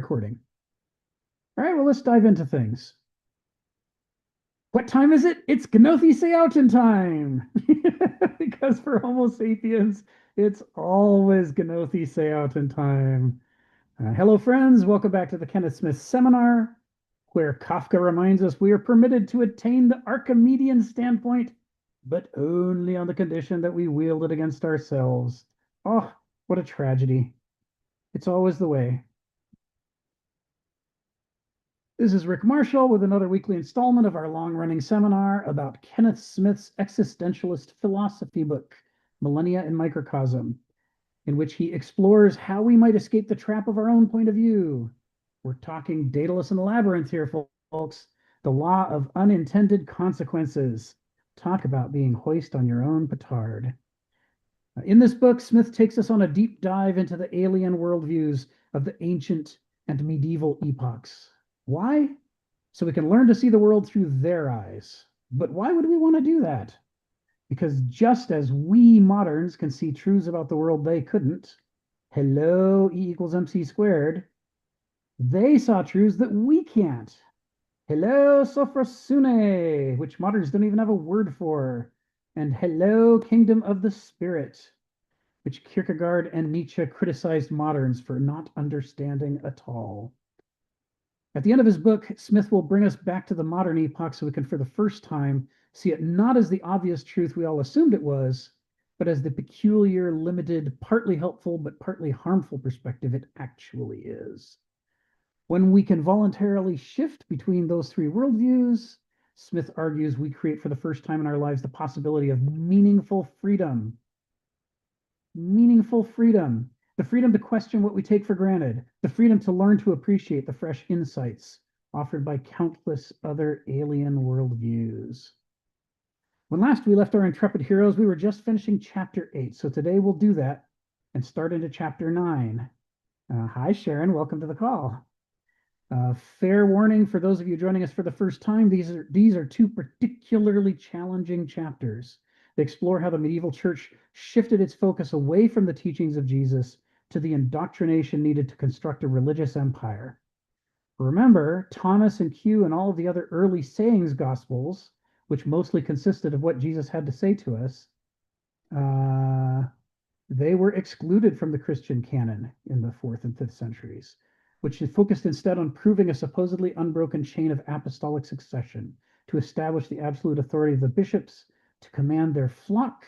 recording. All right, well, let's dive into things. What time is it? It's Gnothy Seoutin time. Because for Homo sapiens, it's always Gnothy Seoutin time. Hello, friends. Welcome back to the Kenneth Smith seminar, where Kafka reminds us we are permitted to attain the Archimedean standpoint, but only on the condition that we wield it against ourselves. Oh, what a tragedy. It's always the way. This is Rick Marshall with another weekly installment of our long-running seminar about Kenneth Smith's existentialist philosophy book, Millennia and Microcosm, in which he explores how we might escape the trap of our own point of view. We're talking Daedalus and the Labyrinth here, folks. The law of unintended consequences. Talk about being hoist on your own petard. In this book, Smith takes us on a deep dive into the alien worldviews of the ancient and medieval epochs. Why? So we can learn to see the world through their eyes. But why would we want to do that? Because just as we moderns can see truths about the world they couldn't, hello, E equals MC squared, they saw truths that we can't. Hello, Sophrosune, which moderns don't even have a word for. And hello, Kingdom of the Spirit, which Kierkegaard and Nietzsche criticized moderns for not understanding at all. At the end of his book, Smith will bring us back to the modern epoch so we can, for the first time, see it not as the obvious truth we all assumed it was, but as the peculiar, limited, partly helpful, but partly harmful perspective it actually is. When we can voluntarily shift between those three worldviews, Smith argues we create for the first time in our lives the possibility of meaningful freedom. Meaningful freedom. The freedom to question what we take for granted, the freedom to learn to appreciate the fresh insights offered by countless other alien worldviews. When last we left our intrepid heroes, we were just finishing chapter 8. So today we'll do that and start into chapter 9. Hi, Sharon. Welcome to the call. Fair warning for those of you joining us for the first time, these are two particularly challenging chapters. They explore how the medieval church shifted its focus away from the teachings of Jesus to the indoctrination needed to construct a religious empire. Remember, Thomas and Q and all of the other early sayings gospels, which mostly consisted of what Jesus had to say to us, they were excluded from the Christian canon in the 4th and 5th centuries, which focused instead on proving a supposedly unbroken chain of apostolic succession to establish the absolute authority of the bishops to command their flock,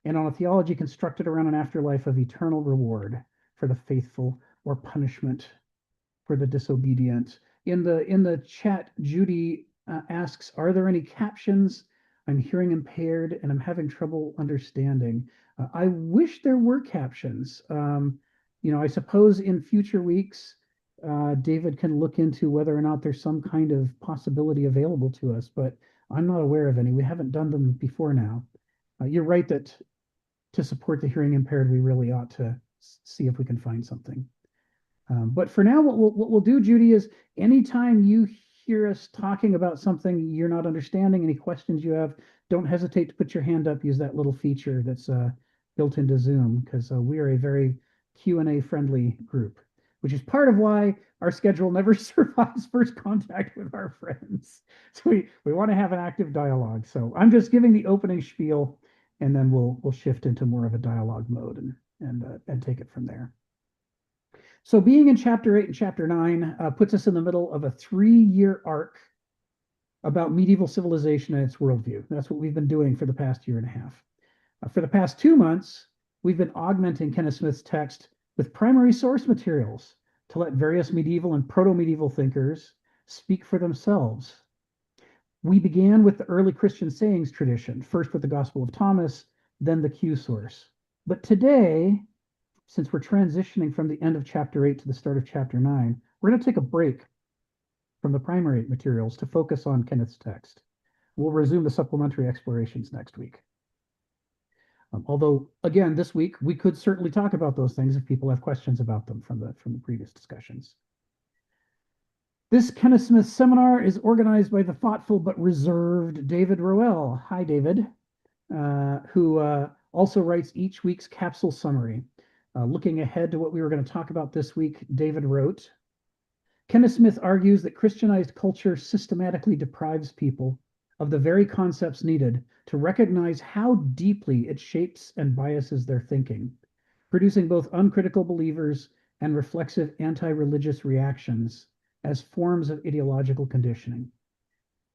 and on a theology constructed around an afterlife of eternal reward for the faithful or punishment for the disobedient. In the chat, Judy asks, are there any captions? I'm hearing impaired and I'm having trouble understanding. I wish there were captions. I suppose in future weeks, David can look into whether or not there's some kind of possibility available to us, but I'm not aware of any. We haven't done them before now. You're right that to support the hearing impaired, we really ought to see if we can find something. But for now, what we'll do, Judy, is anytime you hear us talking about something you're not understanding, any questions you have, don't hesitate to put your hand up. Use that little feature that's built into Zoom, because we are a very Q&A friendly group, which is part of why our schedule never survives first contact with our friends. So we want to have an active dialogue. So I'm just giving the opening spiel, and then we'll shift into more of a dialogue mode and take it from there. So being in chapter 8 and chapter 9 puts us in the middle of a 3-year arc about medieval civilization and its worldview. That's what we've been doing for the past year and a half. For the past 2 months, we've been augmenting Kenneth Smith's text with primary source materials to let various medieval and proto-medieval thinkers speak for themselves. We began with the early Christian sayings tradition, first with the Gospel of Thomas, then the Q source. But today, since we're transitioning from the end of chapter 8 to the start of chapter 9, we're going to take a break from the primary materials to focus on Kenneth's text. We'll resume the supplementary explorations next week. Although, again, this week, we could certainly talk about those things if people have questions about them from the previous discussions. This Kenneth Smith seminar is organized by the thoughtful but reserved David Roel. Hi, David, who also writes each week's capsule summary. Looking ahead to what we were going to talk about this week, David wrote, Kenneth Smith argues that Christianized culture systematically deprives people of the very concepts needed to recognize how deeply it shapes and biases their thinking, producing both uncritical believers and reflexive anti-religious reactions as forms of ideological conditioning.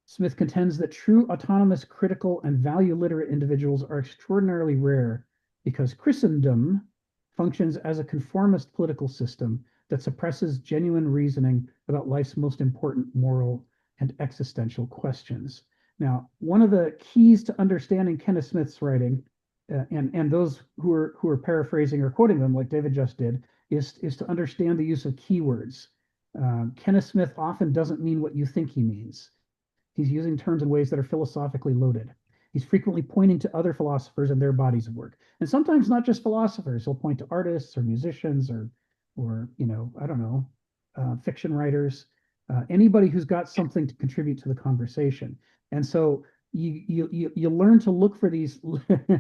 Smith contends that true autonomous, critical, and value-literate individuals are extraordinarily rare because Christendom functions as a conformist political system that suppresses genuine reasoning about life's most important moral and existential questions. Now, one of the keys to understanding Kenneth Smith's writing, and those who are paraphrasing or quoting them, like David just did, is to understand the use of keywords. Kenneth Smith often doesn't mean what you think he means. He's using terms in ways that are philosophically loaded. He's frequently pointing to other philosophers and their bodies of work, and sometimes not just philosophers. He'll point to artists or musicians or I don't know, fiction writers, anybody who's got something to contribute to the conversation. And so you learn to look for these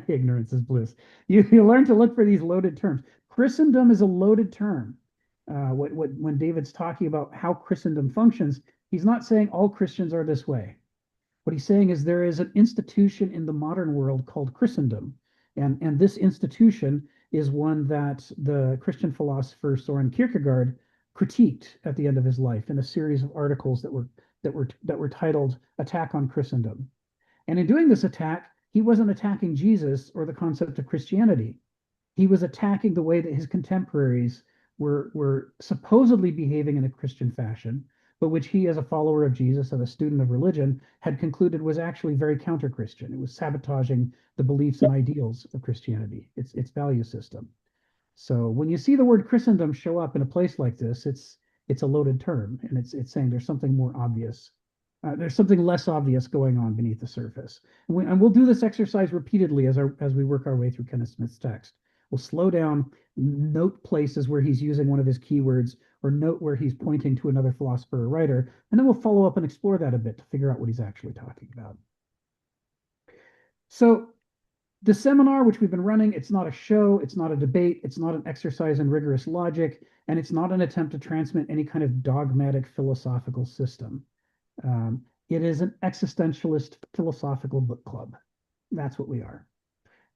ignorance is bliss. You learn to look for these loaded terms. Christendom is a loaded term. When David's talking about how Christendom functions, he's not saying all Christians are this way. What he's saying is there is an institution in the modern world called Christendom, and this institution is one that the Christian philosopher Soren Kierkegaard critiqued at the end of his life in a series of articles that were titled "Attack on Christendom." And in doing this attack, he wasn't attacking Jesus or the concept of Christianity. He was attacking the way that his contemporaries were supposedly behaving in a Christian fashion, but which he, as a follower of Jesus and a student of religion, had concluded was actually very counter-Christian. It was sabotaging the beliefs and ideals of Christianity, its value system. So when you see the word Christendom show up in a place like this, it's a loaded term, and it's saying there's something more obvious. There's something less obvious going on beneath the surface. And we'll do this exercise repeatedly as we work our way through Kenneth Smith's text. We'll slow down, note places where he's using one of his keywords, or note where he's pointing to another philosopher or writer, and then we'll follow up and explore that a bit to figure out what he's actually talking about. So the seminar, which we've been running, it's not a show, it's not a debate, it's not an exercise in rigorous logic, and it's not an attempt to transmit any kind of dogmatic philosophical system. It is an existentialist philosophical book club. That's what we are.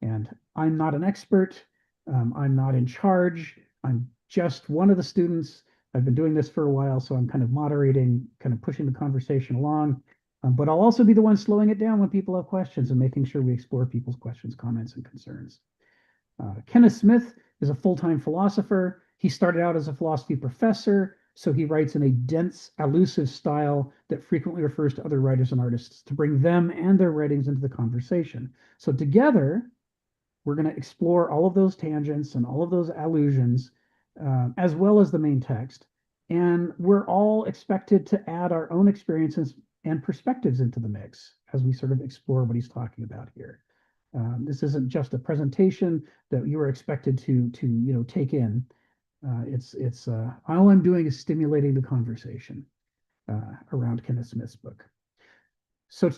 And I'm not an expert. I'm not in charge. I'm just one of the students. I've been doing this for a while, so I'm kind of moderating, kind of pushing the conversation along. But I'll also be the one slowing it down when people have questions and making sure we explore people's questions, comments, and concerns. Kenneth Smith is a full-time philosopher. He started out as a philosophy professor, so he writes in a dense, elusive style that frequently refers to other writers and artists to bring them and their writings into the conversation. So together, we're going to explore all of those tangents and all of those allusions, as well as the main text. And we're all expected to add our own experiences and perspectives into the mix as we sort of explore what he's talking about here. This isn't just a presentation that you are expected to take in. It's all I'm doing is stimulating the conversation around Kenneth Smith's book. So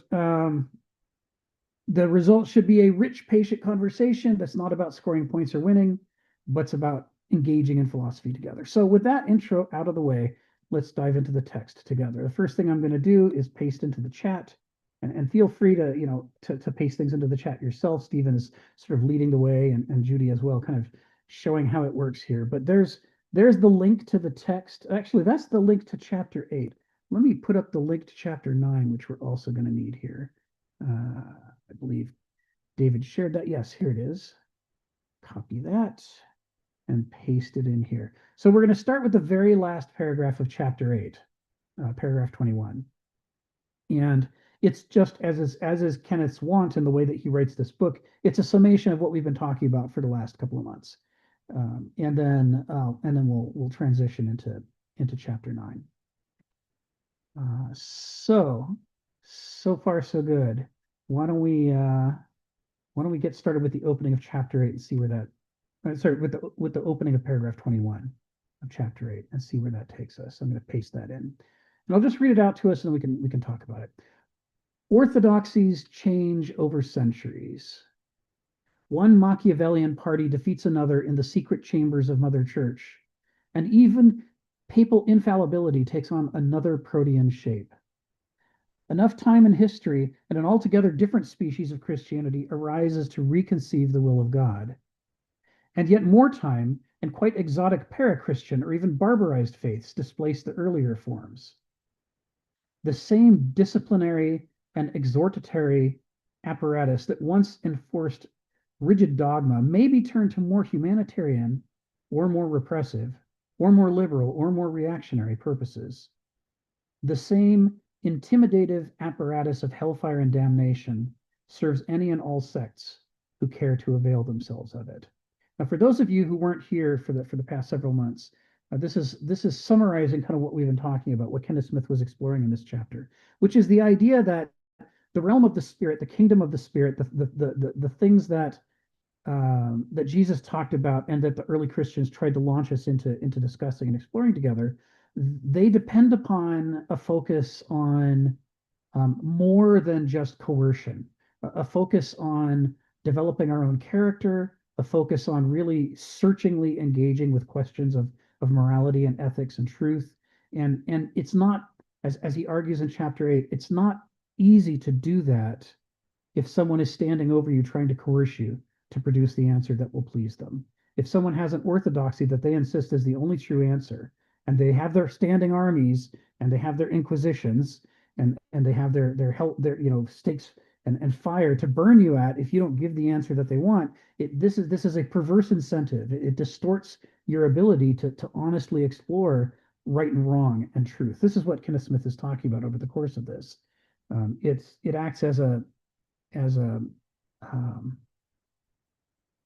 the result should be a rich, patient conversation that's not about scoring points or winning, but it's about engaging in philosophy together. So with that intro out of the way, let's dive into the text together. The first thing I'm going to do is paste into the chat, and feel free to paste things into the chat yourself. Stephen is sort of leading the way, and Judy as well, kind of showing how it works here. But there's the link to the text. Actually, that's the link to chapter 8. Let me put up the link to chapter 9, which we're also going to need here. I believe David shared that. Yes, here it is. Copy that and paste it in here. So we're going to start with the very last paragraph of chapter 8, paragraph 21. And it's just as is Kenneth's wont in the way that he writes this book, it's a summation of what we've been talking about for the last couple of months. And then we'll transition into chapter 9. So far so good. Why don't we get started with the opening of chapter 8 and see where that with the opening of paragraph 21 of chapter 8 and see where that takes us. I'm going to paste that in, and I'll just read it out to us, and then we can talk about it. Orthodoxies change over centuries. One Machiavellian party defeats another in the secret chambers of Mother Church, and even papal infallibility takes on another protean shape. Enough time in history and an altogether different species of Christianity arises to reconceive the will of God. And yet more time and quite exotic para-Christian or even barbarized faiths displace the earlier forms. The same disciplinary and exhortatory apparatus that once enforced rigid dogma may be turned to more humanitarian or more repressive or more liberal or more reactionary purposes. The same intimidative apparatus of hellfire and damnation serves any and all sects who care to avail themselves of it. Now, for those of you who weren't here for the past several months, this is summarizing kind of what we've been talking about, what Kenneth Smith was exploring in this chapter, which is the idea that the realm of the spirit, the kingdom of the spirit, the things that that Jesus talked about and that the early Christians tried to launch us into discussing and exploring together, they depend upon a focus on more than just coercion, a focus on developing our own character, a focus on really searchingly engaging with questions of morality and ethics and truth. And it's not, as he argues in chapter 8, it's not easy to do that if someone is standing over you trying to coerce you to produce the answer that will please them. If someone has an orthodoxy that they insist is the only true answer, and they have their standing armies and they have their inquisitions and they have their help, their stakes and fire to burn you at if you don't give the answer that they want, this is a perverse incentive. It distorts your ability to honestly explore right and wrong and truth. This is what Kenneth Smith is talking about over the course of this. It acts as a um,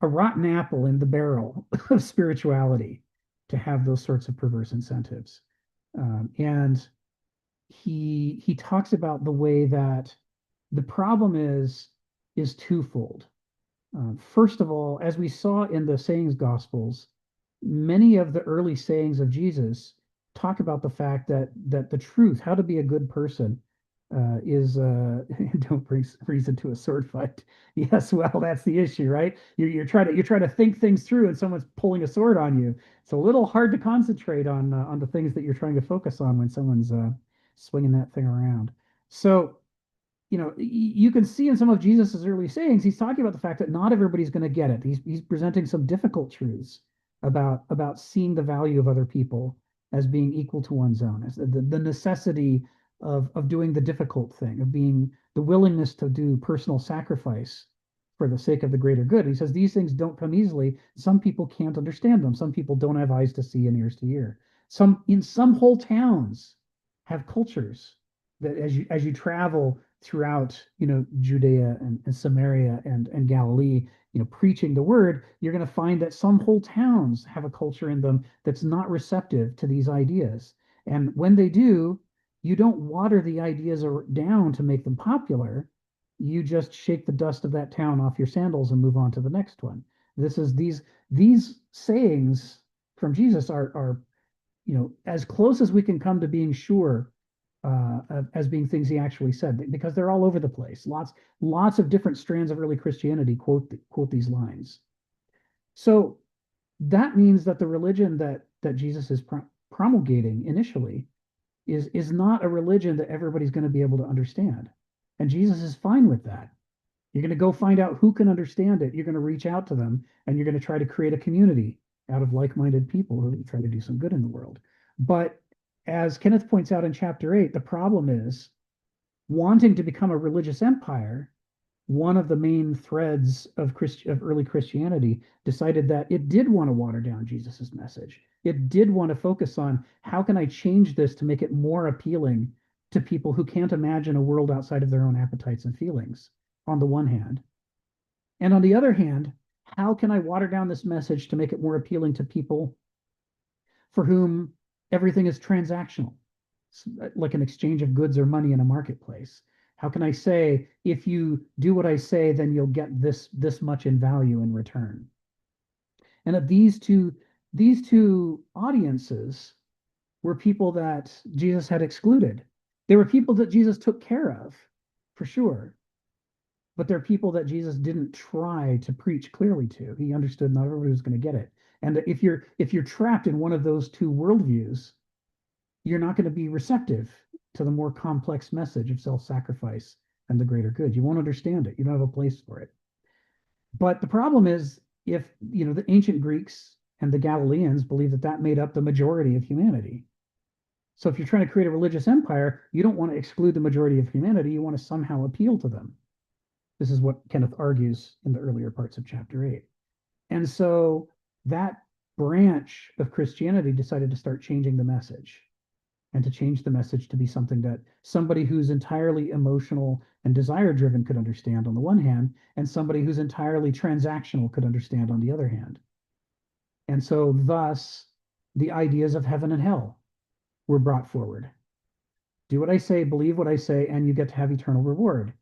a rotten apple in the barrel of spirituality to have those sorts of perverse incentives. And he talks about the way that the problem is twofold. First of all, as we saw in the sayings gospels, many of the early sayings of Jesus talk about the fact that the truth, how to be a good person, is don't bring reason to a sword fight. Yes, well, that's the issue, right? You're trying to think things through, and someone's pulling a sword on you. It's a little hard to concentrate on the things that you're trying to focus on when someone's swinging that thing around. So you can see in some of Jesus's early sayings, he's talking about the fact that not everybody's going to get it. He's presenting some difficult truths about seeing the value of other people as being equal to one's own, as the necessity of doing the difficult thing, of being the willingness to do personal sacrifice for the sake of the greater good. He says these things don't come easily. Some people can't understand them. Some people don't have eyes to see and ears to hear. Some whole towns have cultures that as you travel throughout Judea and Samaria and Galilee, preaching the word, you're going to find that some whole towns have a culture in them that's not receptive to these ideas. And when they do, you don't water the ideas down to make them popular. You just shake the dust of that town off your sandals and move on to the next one. These sayings from Jesus are as close as we can come to being sure as being things he actually said, because they're all over the place. Lots of different strands of early Christianity quote these lines. So that means that the religion that Jesus is promulgating initially is not a religion that everybody's going to be able to understand. And Jesus is fine with that. You're going to go find out who can understand it. You're going to reach out to them, and you're going to try to create a community out of like-minded people who try to do some good in the world. But as Kenneth points out in chapter 8, the problem is wanting to become a religious empire. One of the main threads of early Christianity decided that it did want to water down Jesus's message. It did want to focus on how can I change this to make it more appealing to people who can't imagine a world outside of their own appetites and feelings, on the one hand. And on the other hand, how can I water down this message to make it more appealing to people for whom everything is transactional, like an exchange of goods or money in a marketplace? How can I say, if you do what I say, then you'll get this much in value in return? And that these two audiences were people that Jesus had excluded. They were people that Jesus took care of, for sure. But they're people that Jesus didn't try to preach clearly to. He understood not everybody was going to get it. And if you're trapped in one of those two worldviews, you're not going to be receptive to the more complex message of self-sacrifice and the greater good. You won't understand it. You don't have a place for it. But the problem is, if the ancient Greeks and the Galileans believe that that made up the majority of humanity. So if you're trying to create a religious empire, you don't want to exclude the majority of humanity. You want to somehow appeal to them. This is what Kenneth argues in the earlier parts of chapter 8. And so that branch of Christianity decided to start changing the message, and to change the message to be something that somebody who's entirely emotional and desire driven could understand on the one hand, and somebody who's entirely transactional could understand on the other hand. And so thus the ideas of heaven and hell were brought forward. Do what I say, believe what I say, and you get to have eternal reward.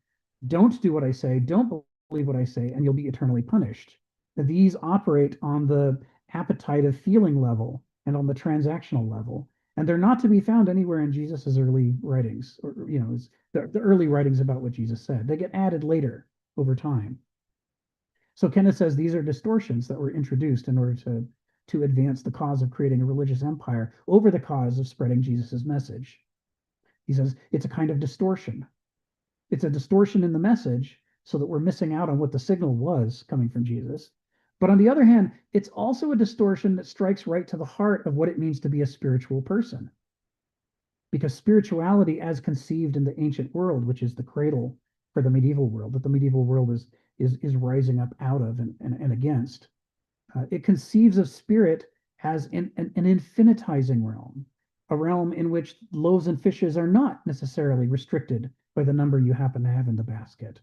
Don't do what I say, don't believe what I say, and you'll be eternally punished. These operate on the appetite of feeling level and on the transactional level. And they're not to be found anywhere in Jesus's early writings, or the early writings about what Jesus said. They get added later over time. So Kenneth says these are distortions that were introduced in order to advance the cause of creating a religious empire over the cause of spreading Jesus's message. He says it's a kind of distortion. It's a distortion in the message so that we're missing out on what the signal was coming from Jesus. But on the other hand, it's also a distortion that strikes right to the heart of what it means to be a spiritual person. Because spirituality, as conceived in the ancient world, which is the cradle for the medieval world, that the medieval world is rising up out of and against, it conceives of spirit as an infinitizing realm, a realm in which loaves and fishes are not necessarily restricted by the number you happen to have in the basket.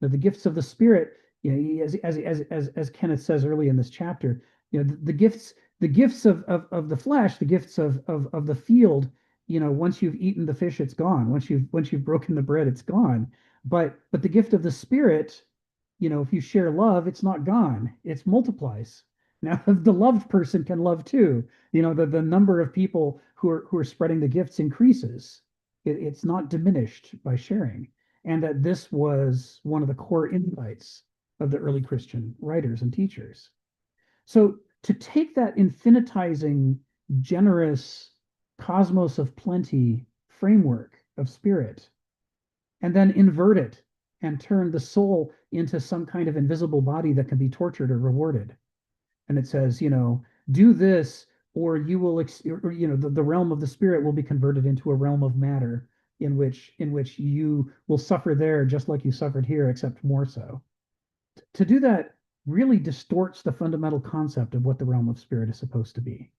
Now, the gifts of the spirit, as Kenneth says early in this chapter, the gifts of the flesh, the gifts of the field, once you've eaten the fish, it's gone. Once you've broken the bread, it's gone. But the gift of the spirit, if you share love, it's not gone. It multiplies. Now, the loved person can love too. The number of people who are spreading the gifts increases. It's not diminished by sharing. And that this was one of the core insights of the early Christian writers and teachers. So to take that infinitizing, generous cosmos of plenty framework of spirit and then invert it and turn the soul into some kind of invisible body that can be tortured or rewarded. And it says, do this or you will, the realm of the spirit will be converted into a realm of matter in which you will suffer there just like you suffered here, except more so. To do that really distorts the fundamental concept of what the realm of spirit is supposed to be.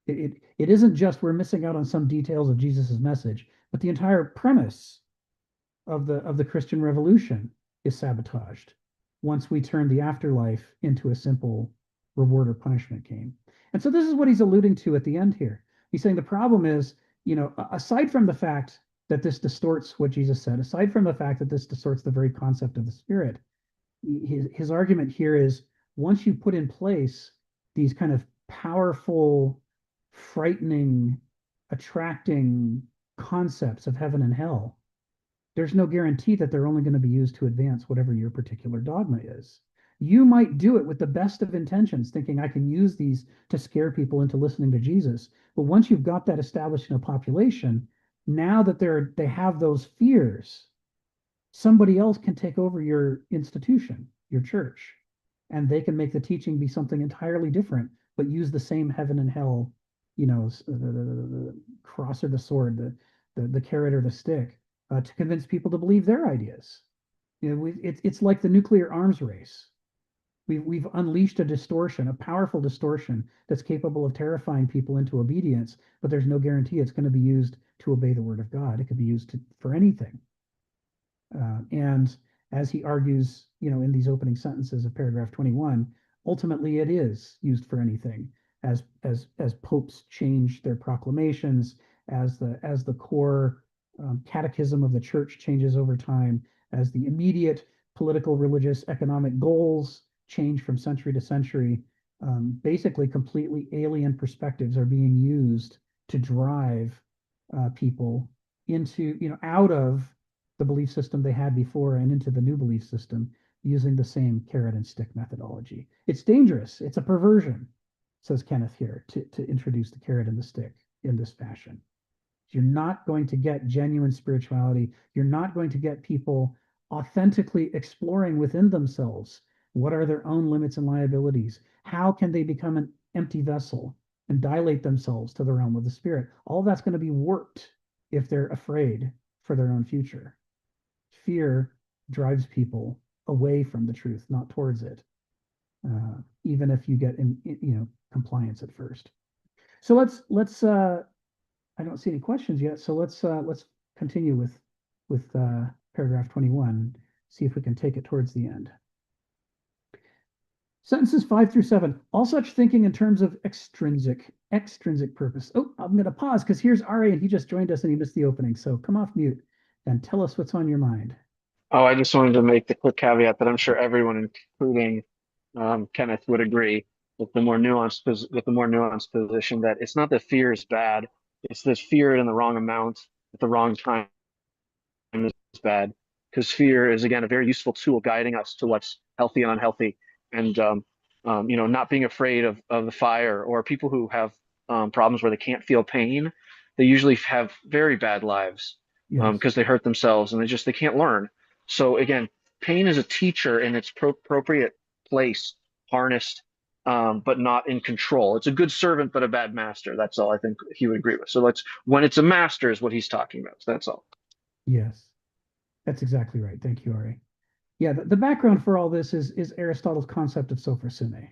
It isn't just we're missing out on some details of Jesus's message, but the entire premise of the Christian Revolution is sabotaged once we turn the afterlife into a simple reward or punishment game. And so this is what he's alluding to at the end here. He's saying the problem is, aside from the fact that this distorts what Jesus said, aside from the fact that this distorts the very concept of the Spirit, his argument here is once you put in place these kind of powerful, frightening, attracting concepts of heaven and hell, there's no guarantee that they're only going to be used to advance whatever your particular dogma is. You might do it with the best of intentions, thinking I can use these to scare people into listening to Jesus. But once you've got that established in a population, now that they have those fears, somebody else can take over your institution, your church, and they can make the teaching be something entirely different, but use the same heaven and hell, the cross or the sword, the carrot or the stick, to convince people to believe their ideas. It's like the nuclear arms race. We've unleashed a distortion, a powerful distortion that's capable of terrifying people into obedience, but there's no guarantee it's going to be used to obey the word of God. It could be used for anything. And as he argues, in these opening sentences of paragraph 21, ultimately it is used for anything. As popes change their proclamations, as the core catechism of the church changes over time, as the immediate political, religious, economic goals change from century to century, basically completely alien perspectives are being used to drive people into, out of the belief system they had before and into the new belief system using the same carrot and stick methodology. It's dangerous. It's a perversion, says Kenneth here, to introduce the carrot and the stick in this fashion. You're not going to get genuine spirituality. You're not going to get people authentically exploring within themselves what are their own limits and liabilities. How can they become an empty vessel and dilate themselves to the realm of the spirit? All that's going to be warped if they're afraid for their own future. Fear drives people away from the truth, not towards it, even if you get compliance at first. So let's I don't see any questions yet, so let's continue with paragraph 21, see if we can take it towards the end. Sentences 5 through 7. All such thinking in terms of extrinsic purpose. Oh, I'm going to pause because here's Ari and he just joined us and he missed the opening. So come off mute and tell us what's on your mind. Oh, I just wanted to make the quick caveat that I'm sure everyone, including Kenneth, would agree with the more nuanced position that it's not that fear is bad, it's that fear in the wrong amount at the wrong time is bad. Because fear is again a very useful tool guiding us to what's healthy and unhealthy, and not being afraid of the fire, or people who have problems where they can't feel pain, they usually have very bad lives Yes. because they hurt themselves and they can't learn. So again, pain is a teacher in its appropriate place, harnessed, but not in control. It's a good servant, but a bad master. That's all I think he would agree with. So when it's a master is what he's talking about. So that's all. Yes. That's exactly right. Thank you, Ari. Yeah, the background for all this is Aristotle's concept of sophrosyne.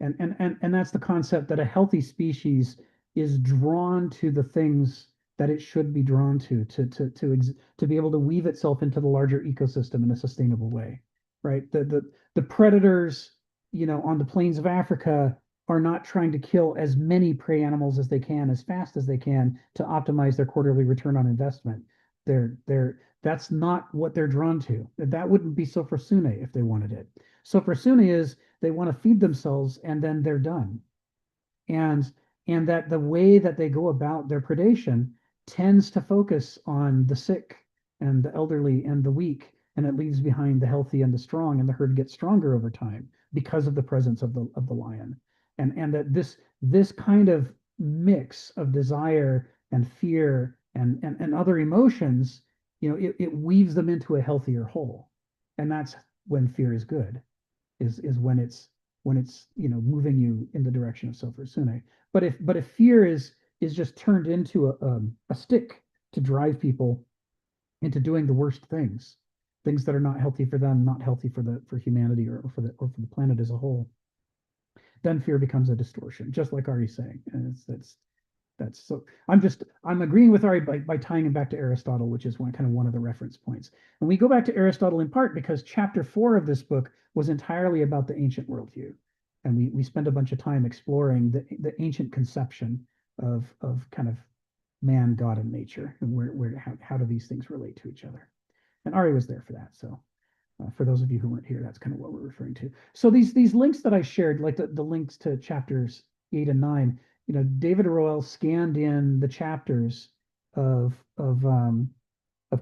And that's the concept that a healthy species is drawn to the things that it should be drawn to be able to weave itself into the larger ecosystem in a sustainable way, right? The predators, on the plains of Africa are not trying to kill as many prey animals as they can, as fast as they can to optimize their quarterly return on investment. That's not what they're drawn to. That wouldn't be sophrosyne if they wanted it. Sophrosyne is they want to feed themselves and then they're done. And and that the way that they go about their predation tends to focus on the sick and the elderly and the weak, and it leaves behind the healthy and the strong, and the herd gets stronger over time because of the presence of the lion. And that this kind of mix of desire and fear and other emotions, it weaves them into a healthier whole. And that's when fear is good, is when it's moving you in the direction of sophrosyne. But if fear is just turned into a stick to drive people into doing the worst things that are not healthy for them, not healthy for humanity or for the planet as a whole, then fear becomes a distortion, just like Ari's saying. And that's so I'm agreeing with Ari by tying him back to Aristotle, which is one of the reference points. And we go back to Aristotle in part because chapter 4 of this book was entirely about the ancient worldview. And we spend a bunch of time exploring the ancient conception of kind of man, God, and nature, and how do these things relate to each other. And Ari was there for that. So for those of you who weren't here, that's kind of what we're referring to. So these links that I shared, like the links to chapters 8 and 9, David Royal scanned in the chapters of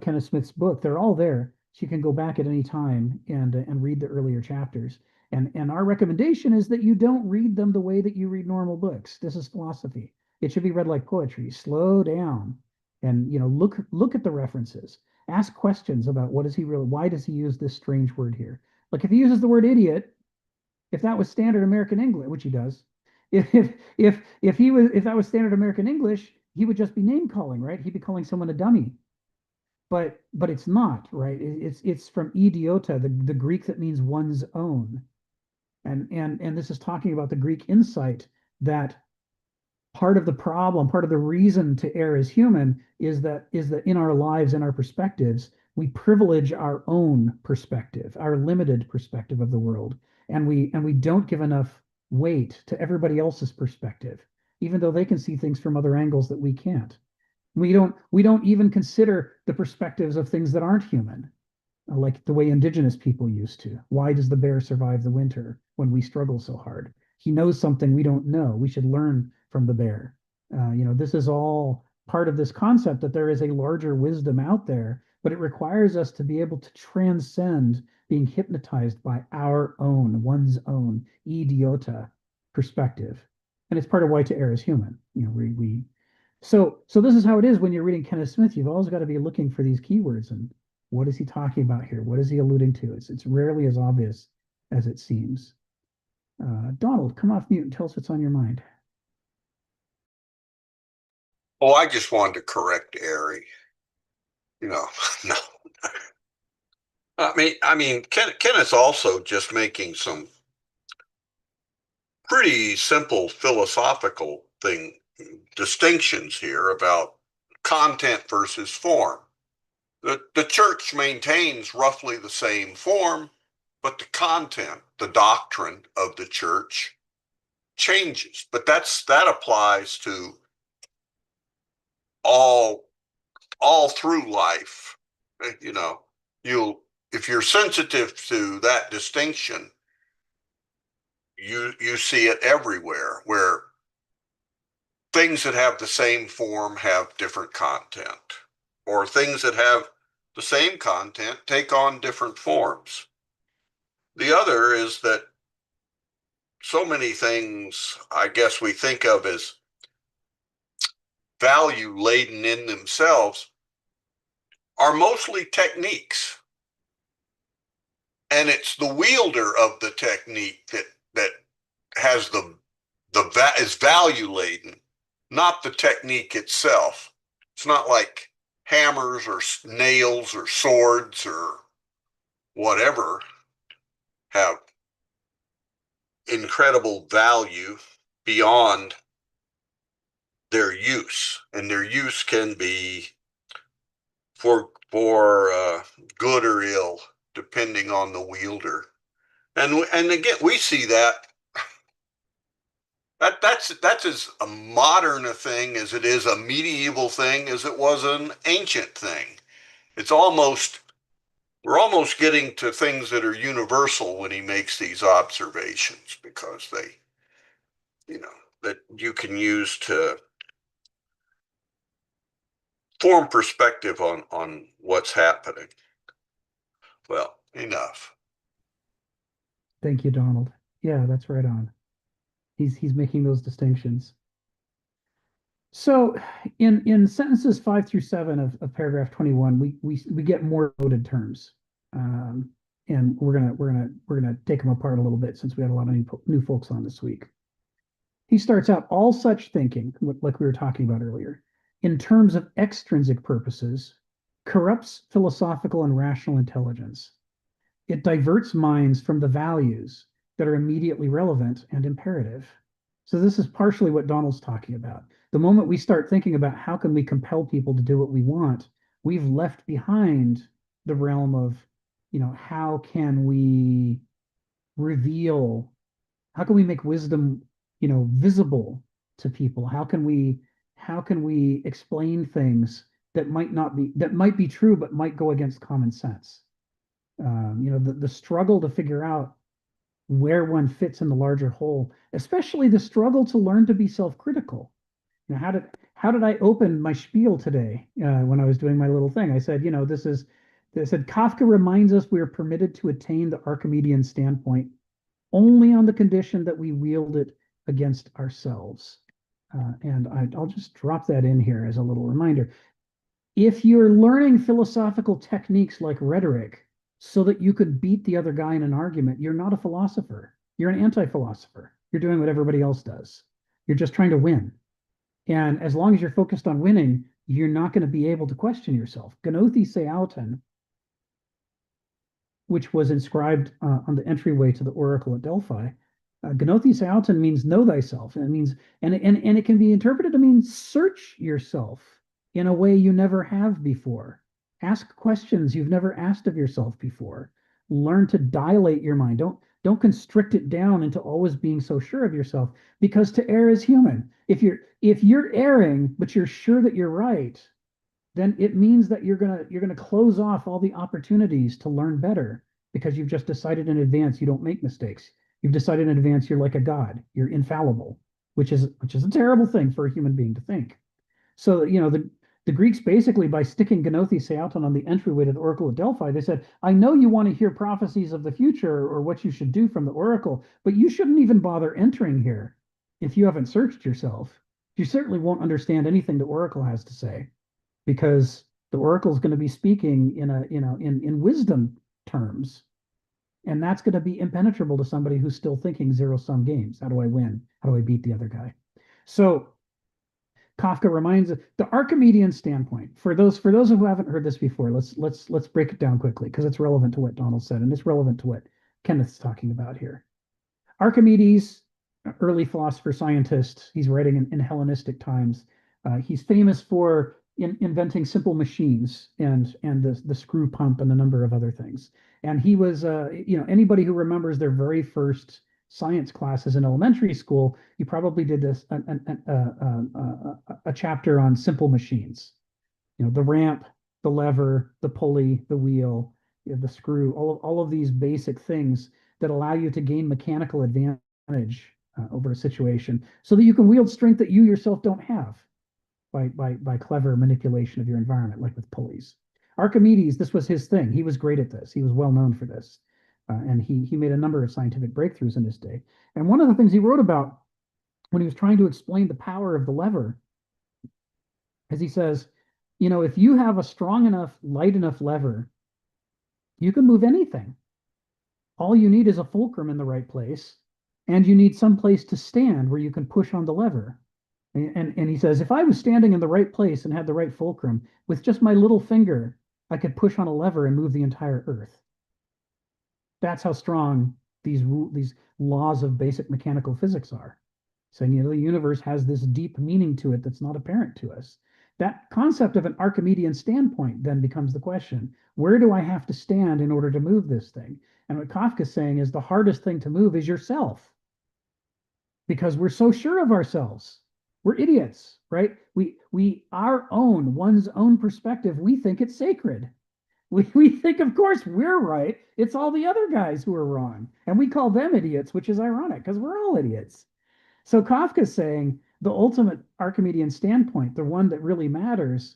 Kenneth Smith's book. They're all there. So you can go back at any time and read the earlier chapters. And our recommendation is that you don't read them the way that you read normal books. This is philosophy. It should be read like poetry. Slow down and look at the references. Ask questions about why does he use this strange word here? Like if he uses the word idiot, if that was standard American English, which he does, if that was standard American English, he would just be name calling, right? He'd be calling someone a dummy. But it's not, right? It's from idiota, the Greek that means one's own. And this is talking about the Greek insight that part of the problem, part of the reason to err as human is that in our lives and our perspectives, we privilege our own perspective, our limited perspective of the world, and we don't give enough weight to everybody else's perspective, even though they can see things from other angles that we can't. We don't even consider the perspectives of things that aren't human, like the way indigenous people used to. Why does the bear survive the winter when we struggle so hard? He knows something we don't know. We should learn from the bear. This is all part of this concept that there is a larger wisdom out there, but it requires us to be able to transcend being hypnotized by one's own idiota perspective. And it's part of why to err is human. We So this is how it is when you're reading Kenneth Smith. You've always got to be looking for these keywords and what is he talking about here? What is he alluding to? It's rarely as obvious as it seems. Donald, come off mute and tell us what's on your mind. Oh, I just wanted to correct Ari. No. I mean, Kenneth's also just making some pretty simple philosophical distinctions here about content versus form. The church maintains roughly the same form, but the content, the doctrine of the church changes. But that applies to all through life. You know, if you're sensitive to that distinction, you see it everywhere, where things that have the same form have different content, or things that have the same content take on different forms. The other is that so many things, I guess, we think of as value laden in themselves are mostly techniques. And it's the wielder of the technique that has is value laden, not the technique itself. It's not like hammers or nails or swords or whatever have incredible value beyond their use, and their use can be for good or ill, depending on the wielder. And again, we see that's as a modern a thing as it is a medieval thing as it was an ancient thing. We're almost getting to things that are universal when he makes these observations, because that you can use to form perspective on what's happening. Well, enough. Thank you, Donald. Yeah, that's right on. He's making those distinctions. So in sentences 5 through 7 of paragraph 21, we get more loaded terms. And we're gonna take them apart a little bit since we had a lot of new folks on this week. He starts out all such thinking, like we were talking about earlier, in terms of extrinsic purposes, corrupts philosophical and rational intelligence. It diverts minds from the values that are immediately relevant and imperative. So this is partially what Donald's talking about. The moment we start thinking about how can we compel people to do what we want, we've left behind the realm of, how can we reveal, how can we make wisdom, visible to people? How can we explain things that might be true, but might go against common sense? The struggle to figure out where one fits in the larger whole, especially the struggle to learn to be self-critical. How did I open my spiel today when I was doing my little thing? I said, Kafka reminds us we are permitted to attain the Archimedean standpoint only on the condition that we wield it against ourselves. And I'll just drop that in here as a little reminder. If you're learning philosophical techniques like rhetoric so that you could beat the other guy in an argument, you're not a philosopher. You're an anti-philosopher. You're doing what everybody else does. You're just trying to win. And as long as you're focused on winning, you're not going to be able to question yourself. Gnothi Seauton, which was inscribed on the entryway to the oracle at Delphi, Gnothi Seauton means know thyself. And it means, and it can be interpreted to mean search yourself in a way you never have before. Ask questions you've never asked of yourself before. Learn to dilate your mind. Don't constrict it down into always being so sure of yourself, because to err is human. If you're erring, but you're sure that you're right, then it means that you're gonna close off all the opportunities to learn better, because you've just decided in advance you don't make mistakes. You've decided in advance you're like a god. You're infallible, which is a terrible thing for a human being to think. So, the Greeks basically, by sticking Gnothi Seauton on the entryway to the oracle of Delphi, they said, I know you want to hear prophecies of the future or what you should do from the oracle, but you shouldn't even bother entering here if you haven't searched yourself. You certainly won't understand anything the oracle has to say, because the oracle is going to be speaking in in wisdom terms, and that's going to be impenetrable to somebody who's still thinking zero-sum games. How do I win? How do I beat the other guy? So Kafka reminds us the Archimedean standpoint. For those who haven't heard this before, let's break it down quickly because it's relevant to what Donald said, and it's relevant to what Kenneth's talking about here. Archimedes, early philosopher scientist, he's writing in Hellenistic times. He's famous for inventing simple machines and the screw pump and a number of other things. And he was, anybody who remembers their very first science classes in elementary school, you probably did this a chapter on simple machines. The ramp, the lever, the pulley, the wheel, the screw, all of these basic things that allow you to gain mechanical advantage over a situation so that you can wield strength that you yourself don't have by clever manipulation of your environment, like with pulleys. Archimedes, this was his thing. He was great at this. He was well known for this. And he made a number of scientific breakthroughs in his day. And one of the things he wrote about when he was trying to explain the power of the lever is he says, if you have a strong enough, light enough lever, you can move anything. All you need is a fulcrum in the right place, and you need some place to stand where you can push on the lever. And he says, if I was standing in the right place and had the right fulcrum, with just my little finger, I could push on a lever and move the entire earth. That's how strong these laws of basic mechanical physics are. Saying, the universe has this deep meaning to it that's not apparent to us. That concept of an Archimedean standpoint then becomes the question, where do I have to stand in order to move this thing? And what Kafka's saying is the hardest thing to move is yourself, because we're so sure of ourselves. We're idiots, right? One's own perspective, we think it's sacred. We think, of course, we're right. It's all the other guys who are wrong. And we call them idiots, which is ironic because we're all idiots. So Kafka's saying the ultimate Archimedean standpoint, the one that really matters,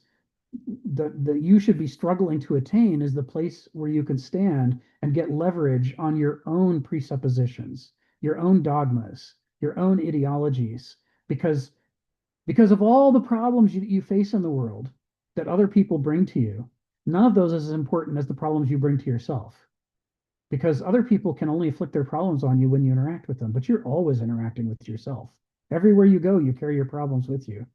that you should be struggling to attain, is the place where you can stand and get leverage on your own presuppositions, your own dogmas, your own ideologies, because of all the problems you face in the world that other people bring to you, none of those is as important as the problems you bring to yourself. Because other people can only inflict their problems on you when you interact with them, but you're always interacting with yourself. Everywhere you go, you carry your problems with you.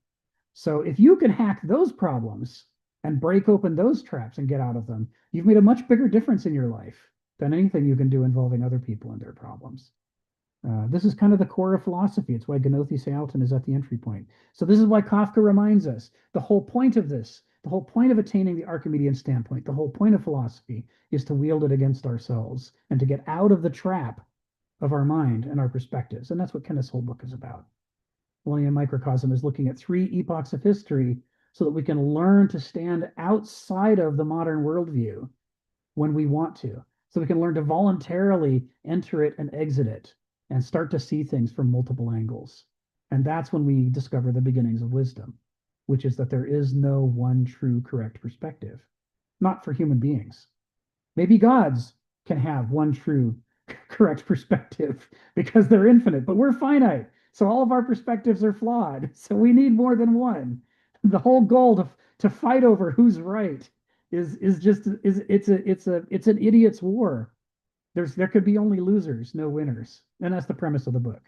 So if you can hack those problems and break open those traps and get out of them, you've made a much bigger difference in your life than anything you can do involving other people and their problems. This is kind of the core of philosophy. It's why Genothi's Alton is at the entry point. So this is why Kafka reminds us the whole point of this, the whole point of attaining the Archimedean standpoint, the whole point of philosophy is to wield it against ourselves and to get out of the trap of our mind and our perspectives. And that's what Kenneth's whole book is about. Millennia Microcosm is looking at 3 epochs of history so that we can learn to stand outside of the modern worldview when we want to. So we can learn to voluntarily enter it and exit it and start to see things from multiple angles. And that's when we discover the beginnings of wisdom, which is that there is no one true correct perspective, not for human beings. Maybe gods can have one true correct perspective because they're infinite, but we're finite. So all of our perspectives are flawed. So we need more than one. The whole goal to fight over who's right is it's an idiot's war. There could be only losers, no winners. And that's the premise of the book,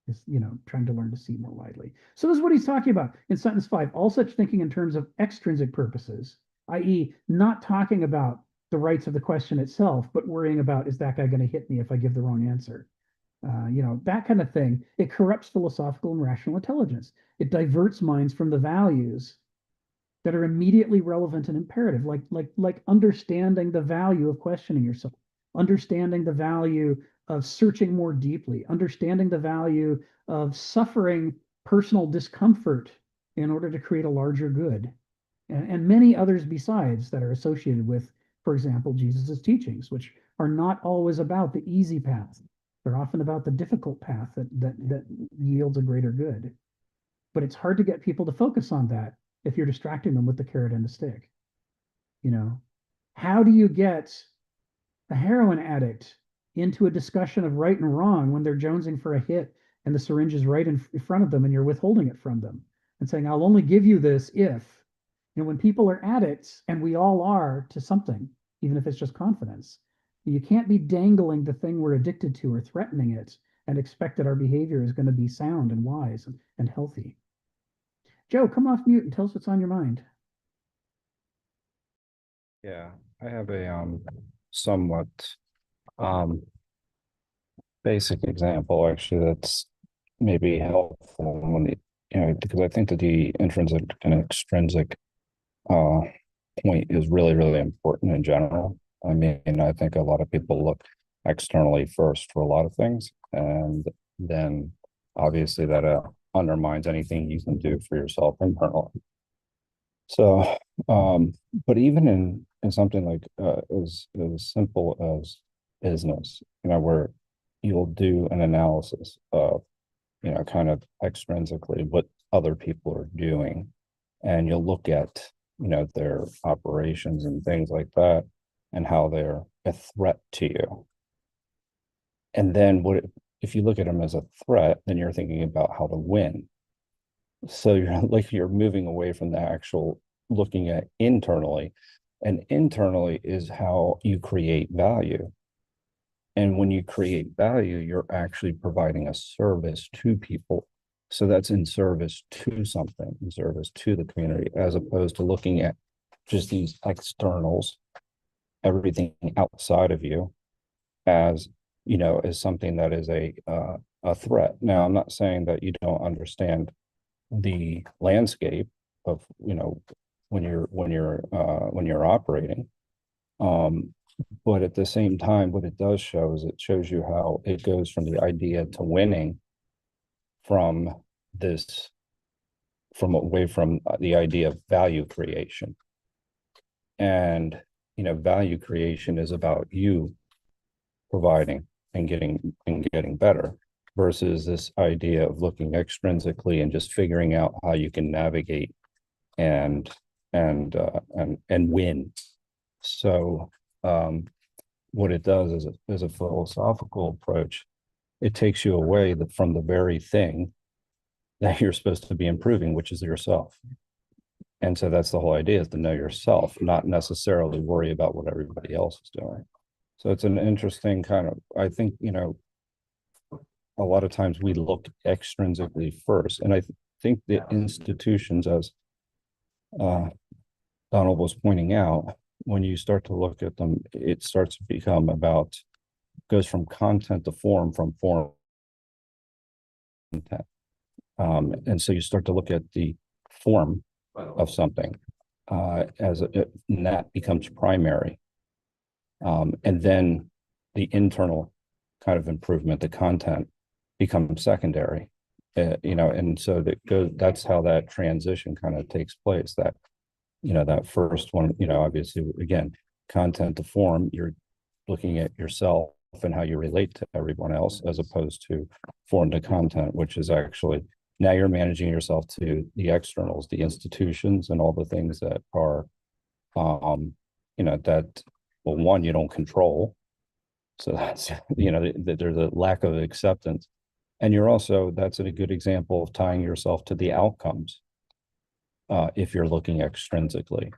is, trying to learn to see more widely. So this is what he's talking about in sentence 5. All such thinking in terms of extrinsic purposes, i.e., not talking about the rights of the question itself, but worrying about, is that guy going to hit me if I give the wrong answer? That kind of thing. It corrupts philosophical and rational intelligence. It diverts minds from the values that are immediately relevant and imperative, like understanding the value of questioning yourself, understanding the value of searching more deeply, understanding the value of suffering personal discomfort in order to create a larger good, and many others besides that are associated with, for example, Jesus's teachings, which are not always about the easy path. They're often about the difficult path that yields a greater good. But it's hard to get people to focus on that if you're distracting them with the carrot and the stick. How do you get a heroin addict into a discussion of right and wrong when they're jonesing for a hit and the syringe is right in front of them and you're withholding it from them? and saying, I'll only give you this if, when people are addicts, and we all are to something, even if it's just confidence, you can't be dangling the thing we're addicted to or threatening it and expect that our behavior is going to be sound and wise and healthy. Joe, come off mute and tell us what's on your mind. Yeah, I have a somewhat basic example actually that's maybe helpful when because I think that the intrinsic and extrinsic point is really, really important in general. I mean, I think a lot of people look externally first for a lot of things, and then obviously that undermines anything you can do for yourself internally. So, but even in something like as simple as business, where you'll do an analysis of, kind of extrinsically what other people are doing, and you'll look at, their operations and things like that, and how they're a threat to you. And then if you look at them as a threat, then you're thinking about how to win. So you're moving away from the actual looking at internally, and internally is how you create value. And when you create value, you're actually providing a service to people. So that's in service to something, in service to the community, as opposed to looking at just these externals, everything outside of you, as as something that is a threat. Now, I'm not saying that you don't understand the landscape of when you're operating, but at the same time, what it does show is it shows you how it goes from the idea to winning, from away from the idea of value creation. And value creation is about you providing and getting better, versus this idea of looking extrinsically and just figuring out how you can navigate and win. So what it does is a philosophical approach. It takes you away from the very thing that you're supposed to be improving, which is yourself. And so that's the whole idea, is to know yourself, not necessarily worry about what everybody else is doing. So it's an interesting kind of, I think, a lot of times we look extrinsically first. And I think the institutions, as Donald was pointing out, when you start to look at them, it starts to become goes from content to form, from form to content. And so you start to look at the form of something and that becomes primary. And then the internal kind of improvement, the content, becomes secondary. And so that's how that transition kind of takes place. That that first one, obviously, again, content to form, you're looking at yourself and how you relate to everyone else, as opposed to form to content, which is actually, now you're managing yourself to the externals, the institutions, and all the things that are, that, well, one, you don't control. So that's, there's a lack of acceptance. And you're also, that's a good example of tying yourself to the outcomes, if you're looking extrinsically,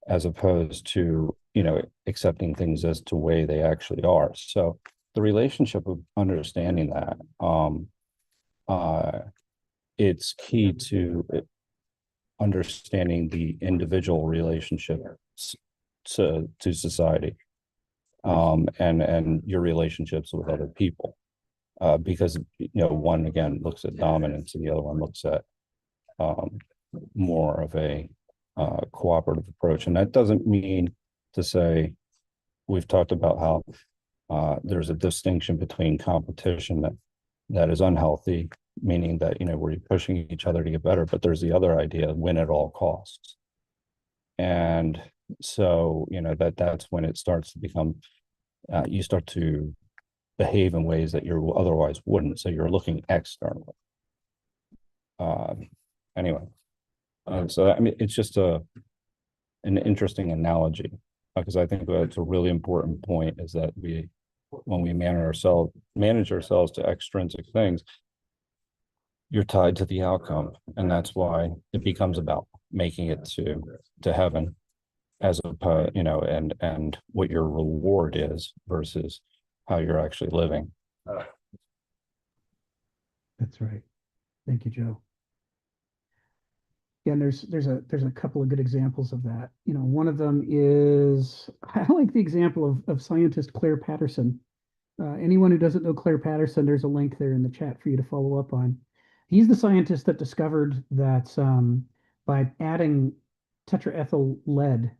as opposed to, accepting things as to the way they actually are. So the relationship of understanding that, it's key to understanding the individual relationship to society, and your relationships with other people, because one, again, looks at dominance, and the other one looks at more of a cooperative approach. And that doesn't mean to say, we've talked about how there's a distinction between competition that is unhealthy, meaning that we're pushing each other to get better, but there's the other idea, win at all costs. And so that's when it starts to become, you start to behave in ways that you otherwise wouldn't. So you're looking externally. Anyway, so I mean, it's just an interesting analogy, because I think that's a really important point, is that when we manage ourselves to extrinsic things, you're tied to the outcome, and that's why it becomes about making it to heaven, as opposed, and what your reward is versus how you're actually living. That's right. Thank you, Joe. Yeah, and there's a couple of good examples of that. One of them is, I like the example of scientist Claire Patterson. Anyone who doesn't know Claire Patterson, there's a link there in the chat for you to follow up on. He's the scientist that discovered that by adding tetraethyl lead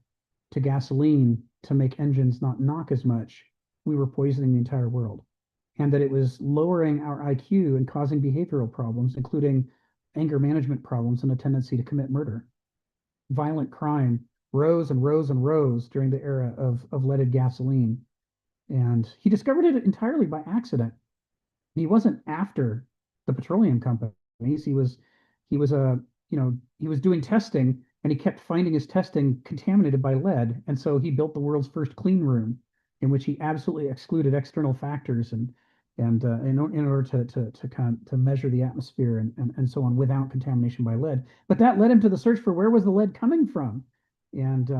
to gasoline to make engines not knock as much, we were poisoning the entire world. And that it was lowering our IQ and causing behavioral problems, including anger management problems and a tendency to commit murder. Violent crime rose and rose and rose during the era of leaded gasoline. And he discovered it entirely by accident. He wasn't after the petroleum companies. He was doing testing, and he kept finding his testing contaminated by lead. And so he built the world's first clean room, in which he absolutely excluded external factors and in order to measure the atmosphere and so on without contamination by lead. But that led him to the search for where was the lead coming from, and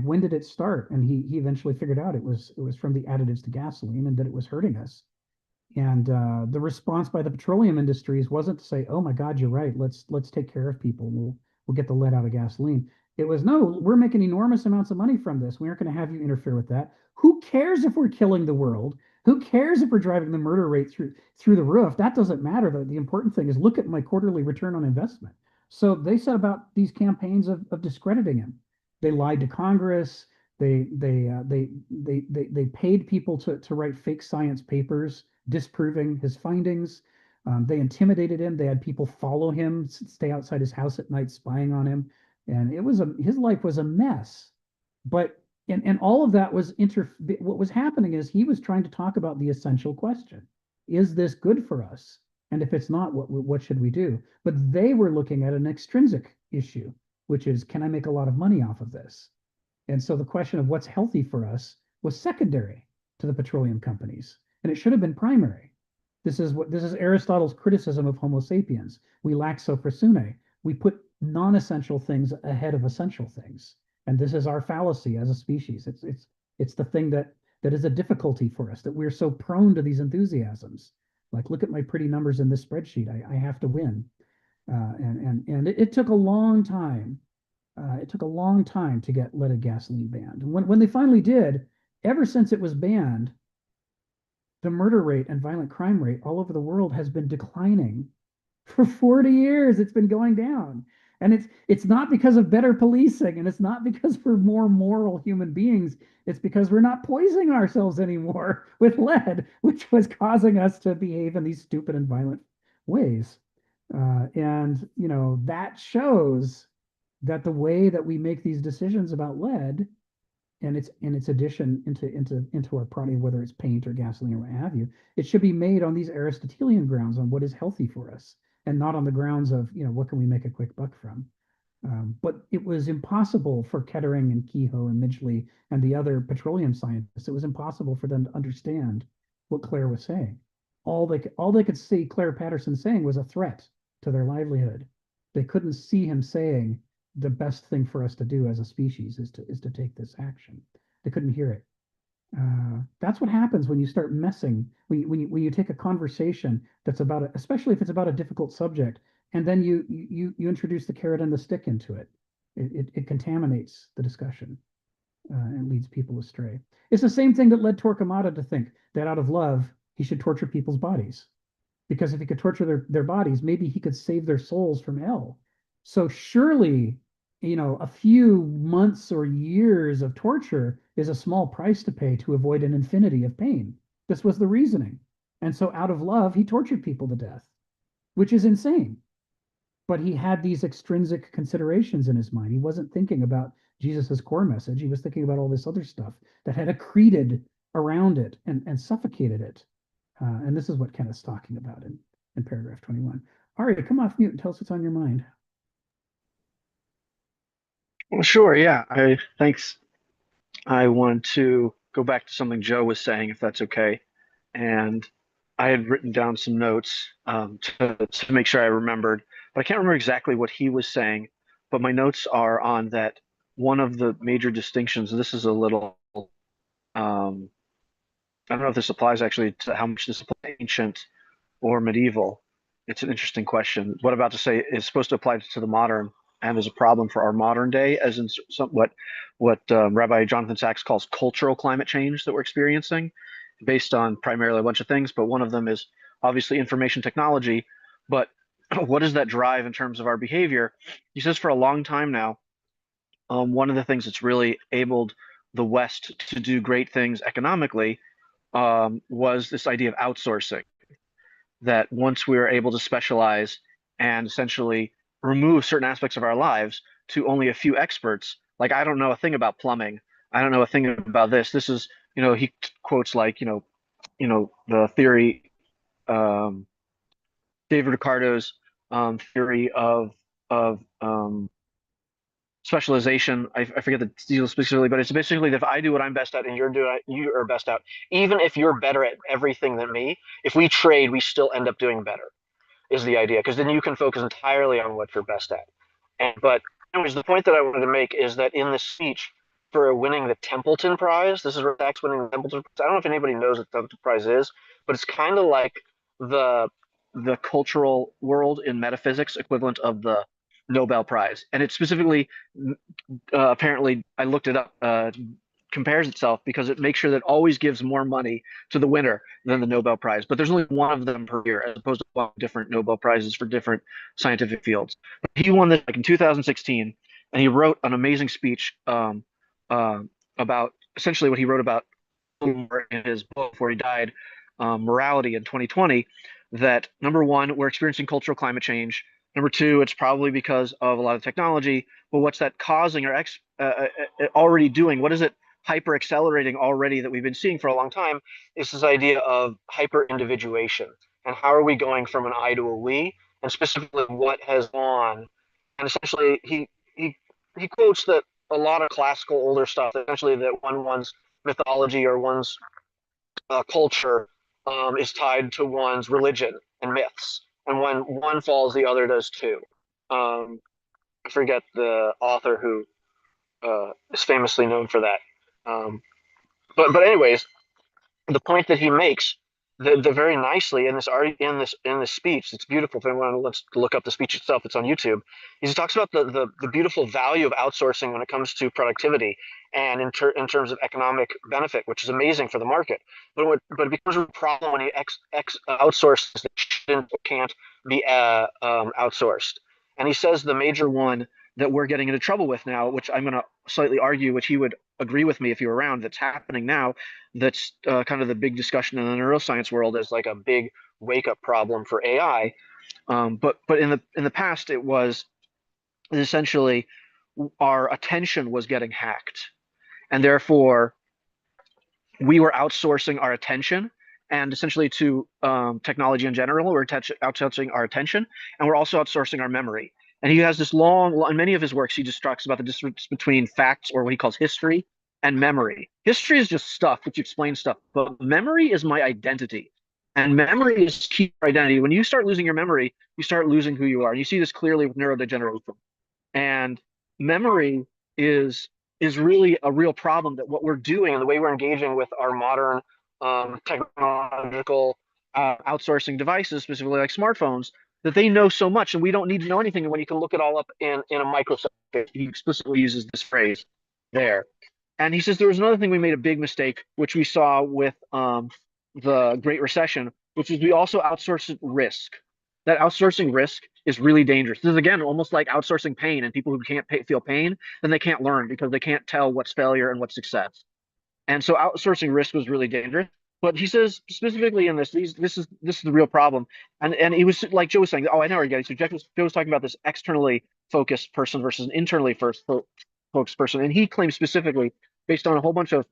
when did it start? And he eventually figured out it was from the additives to gasoline, and that it was hurting us. And the response by the petroleum industries wasn't to say, "Oh my God, you're right. Let's take care of people. We'll get the lead out of gasoline." It was, "No, we're making enormous amounts of money from this. We aren't going to have you interfere with that. Who cares if we're killing the world? Who cares if we're driving the murder rate through the roof? That doesn't matter. The important thing is look at my quarterly return on investment." So they set about these campaigns of discrediting him. They lied to Congress. They paid people to write fake science papers disproving his findings. They intimidated him. They had people follow him, stay outside his house at night, spying on him, and his life was a mess. But and all of that was what was happening is he was trying to talk about the essential question: is this good for us? And if it's not, what should we do? But they were looking at an extrinsic issue, which is, can I make a lot of money off of this? And so the question of what's healthy for us was secondary to the petroleum companies, and it should have been primary. This is Aristotle's criticism of Homo sapiens. We lack sophrosune. We put non-essential things ahead of essential things, and this is our fallacy as a species. It's the thing that is a difficulty for us, that we're so prone to these enthusiasms. Like, look at my pretty numbers in this spreadsheet. I have to win, and it took a long time. It took a long time to get leaded gasoline banned. When they finally did, ever since it was banned, the murder rate and violent crime rate all over the world has been declining. For 40 years, it's been going down. And it's not because of better policing, and it's not because we're more moral human beings. It's because we're not poisoning ourselves anymore with lead, which was causing us to behave in these stupid and violent ways. That shows that the way that we make these decisions about lead and its addition into our product, whether it's paint or gasoline or what have you, it should be made on these Aristotelian grounds, on what is healthy for us, and not on the grounds of what can we make a quick buck from. But it was impossible for Kettering and Kehoe and Midgley and the other petroleum scientists. It was impossible for them to understand what Claire was saying. All they could see Claire Patterson saying was a threat to their livelihood. They couldn't see him saying the best thing for us to do as a species is to take this action. They couldn't hear it. That's what happens when you start messing. When you take a conversation that's about especially if it's about a difficult subject, and then you introduce the carrot and the stick into it. It contaminates the discussion and leads people astray. It's the same thing that led Torquemada to think that out of love he should torture people's bodies, because if he could torture their bodies, maybe he could save their souls from hell. So surely, a few months or years of torture is a small price to pay to avoid an infinity of pain. This was the reasoning. And so out of love, he tortured people to death, which is insane. But he had these extrinsic considerations in his mind. He wasn't thinking about Jesus's core message. He was thinking about all this other stuff that had accreted around it and suffocated it. And this is what Kenneth's talking about in paragraph 21. Ari, come off mute and tell us what's on your mind. Well, sure. Yeah. Thanks. I want to go back to something Joe was saying, if that's okay. And I had written down some notes to make sure I remembered, but I can't remember exactly what he was saying. But my notes are on that one of the major distinctions. This is a little. I don't know if this applies actually to how much this applies to ancient or medieval. It's an interesting question. What I'm about to say is supposed to apply to the modern and is a problem for our modern day, as in what Rabbi Jonathan Sachs calls cultural climate change that we're experiencing, based on primarily a bunch of things. But one of them is obviously information technology. But what does that drive in terms of our behavior? He says for a long time now, one of the things that's really enabled the West to do great things economically was this idea of outsourcing. That once we were able to specialize and essentially remove certain aspects of our lives to only a few experts, like I don't know a thing about plumbing, I don't know a thing about this. This is, he quotes like, the theory, David Ricardo's theory of specialization. I forget the deal specifically, but it's basically that if I do what I'm best at and you are best at, even if you're better at everything than me, if we trade, we still end up doing better, is the idea, because then you can focus entirely on what you're best at. But anyways, the point that I wanted to make is that in the speech for winning the Templeton Prize, this is Sachs winning the Templeton Prize. I don't know if anybody knows what the Templeton Prize is, but it's kind of like the the cultural world in metaphysics equivalent of the Nobel Prize, and it specifically apparently I looked it up. Compares itself because it makes sure that it always gives more money to the winner than the Nobel Prize. But there's only one of them per year, as opposed to different Nobel Prizes for different scientific fields. He won this like in 2016, and he wrote an amazing speech about essentially what he wrote about in his book before he died, Morality in 2020. That number one, we're experiencing cultural climate change. Number two, it's probably because of a lot of technology. But what's that causing or already doing? What is it hyper accelerating already that we've been seeing for a long time is this idea of hyper individuation, and how are we going from an I to a we, and specifically what has gone. And essentially he quotes that a lot of classical older stuff, essentially that one's mythology or one's culture is tied to one's religion and myths, and when one falls the other does too. I forget the author who is famously known for that. um, but anyways, the point that he makes, the very nicely in this speech, it's beautiful. If anyone wants to look up the speech itself, it's on YouTube. He talks about the beautiful value of outsourcing when it comes to productivity and in terms of economic benefit, which is amazing for the market. But it becomes a problem when you outsource that can't be outsourced. And he says the major one that we're getting into trouble with now, which I'm going to slightly argue, which he would agree with me if you were around, that's happening now, that's kind of the big discussion in the neuroscience world as like a big wake up problem for AI. But in the past, it was essentially our attention was getting hacked, and therefore we were outsourcing our attention and essentially to technology in general. We're outsourcing our attention, and we're also outsourcing our memory. And he has this in many of his works, he just talks about the difference between facts, or what he calls history, and memory. History is just stuff which explains stuff, but memory is my identity. And memory is key to identity. When you start losing your memory, you start losing who you are. And you see this clearly with neurodegeneration. And memory is really a real problem, that what we're doing and the way we're engaging with our modern technological outsourcing devices, specifically like smartphones, that they know so much and we don't need to know anything when you can look it all up in a microsecond. He explicitly uses this phrase there. And he says there was another thing we made a big mistake, which we saw with the Great Recession, which is we also outsourced risk. That outsourcing risk is really dangerous. This is, again, almost like outsourcing pain, and people who can't feel pain, then they can't learn because they can't tell what's failure and what's success. And so outsourcing risk was really dangerous. But he says specifically in this is the real problem. And he was, like Joe was saying, oh, I know where you're getting. So Joe was talking about this externally focused person versus an internally focused person. And he claims specifically, based on a whole bunch of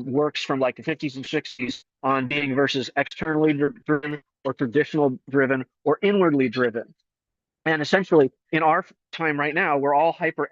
works from like the 50s and 60s, on being versus externally driven or traditional driven or inwardly driven. And essentially, in our time right now, we're all hyper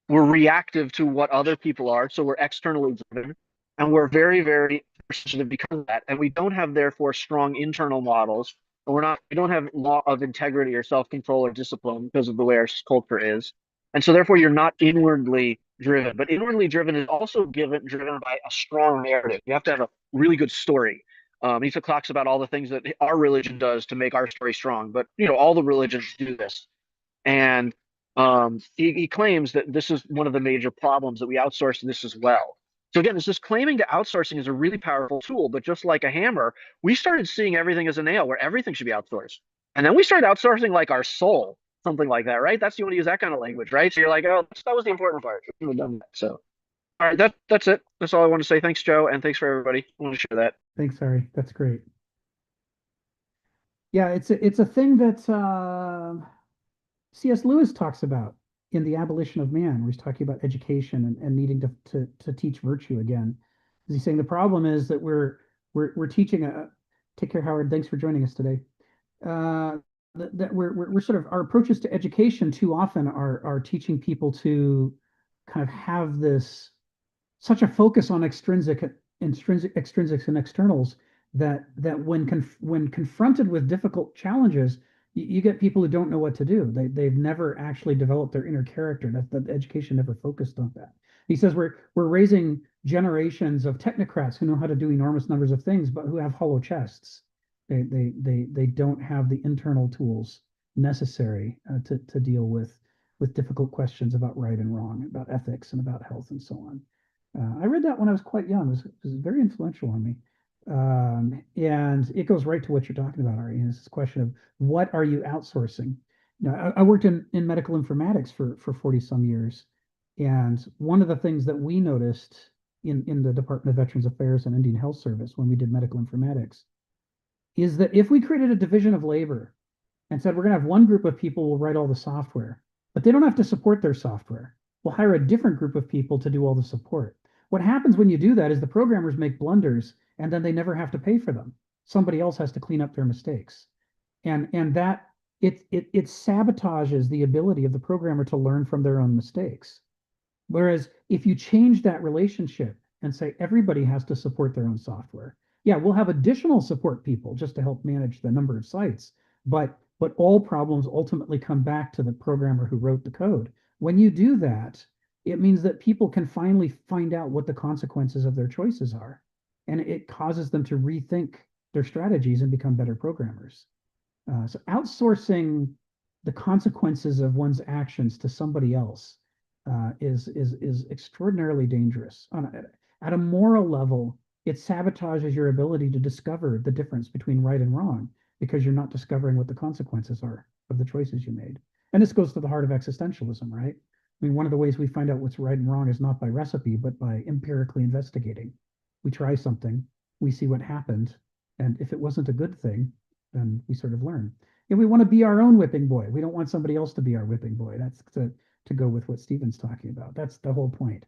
we're reactive to what other people are, so we're externally driven, and we're very, very sensitive because of that, and we don't have therefore strong internal models, and we don't have law of integrity or self-control or discipline because of the way our culture is, and so therefore you're not inwardly driven. But inwardly driven is also driven by a strong narrative. You have to have a really good story. He talks about all the things that our religion does to make our story strong, but all the religions do this. And he claims that this is one of the major problems, that we outsource this as well. So again, this claiming to outsourcing is a really powerful tool, but just like a hammer, we started seeing everything as a nail, where everything should be outsourced. And then we started outsourcing like our soul, something like that, right? You want to use that kind of language, right? So you're like, oh, that was the important part. We have done that. So, all right, that's it. That's all I want to say. Thanks, Joe, and thanks for everybody. I want to share that. Thanks, Ari. That's great. Yeah, it's a thing that C.S. Lewis talks about in The Abolition of Man, where he's talking about education and needing to teach virtue again. He's saying the problem is that we're teaching take care, Howard. Thanks for joining us today. That we're sort of, our approaches to education too often are teaching people to kind of have this such a focus on extrinsics and externals that when confronted with difficult challenges, you get people who don't know what to do. They've never actually developed their inner character. That education never focused on that. He says we're raising generations of technocrats who know how to do enormous numbers of things, but who have hollow chests. They don't have the internal tools necessary to deal with difficult questions about right and wrong, about ethics and about health and so on. I read that when I was quite young. It was very influential on me. And it goes right to what you're talking about, Ari. And it's this question of, what are you outsourcing? Now, I worked in medical informatics for 40 some years. And one of the things that we noticed in the Department of Veterans Affairs and Indian Health Service when we did medical informatics is that if we created a division of labor and said, we're going to have one group of people who will write all the software, but they don't have to support their software, we'll hire a different group of people to do all the support. What happens when you do that is the programmers make blunders, and then they never have to pay for them. Somebody else has to clean up their mistakes. And that it sabotages the ability of the programmer to learn from their own mistakes. Whereas if you change that relationship and say everybody has to support their own software, yeah, we'll have additional support people just to help manage the number of sites, but all problems ultimately come back to the programmer who wrote the code. When you do that, it means that people can finally find out what the consequences of their choices are. And it causes them to rethink their strategies and become better programmers. So outsourcing the consequences of one's actions to somebody else is extraordinarily dangerous. At a moral level, it sabotages your ability to discover the difference between right and wrong, because you're not discovering what the consequences are of the choices you made. And this goes to the heart of existentialism, right? I mean, one of the ways we find out what's right and wrong is not by recipe, but by empirically investigating. We try something, we see what happened, and if it wasn't a good thing, then we sort of learn. And we want to be our own whipping boy. We don't want somebody else to be our whipping boy. That's to go with what Stephen's talking about. That's the whole point.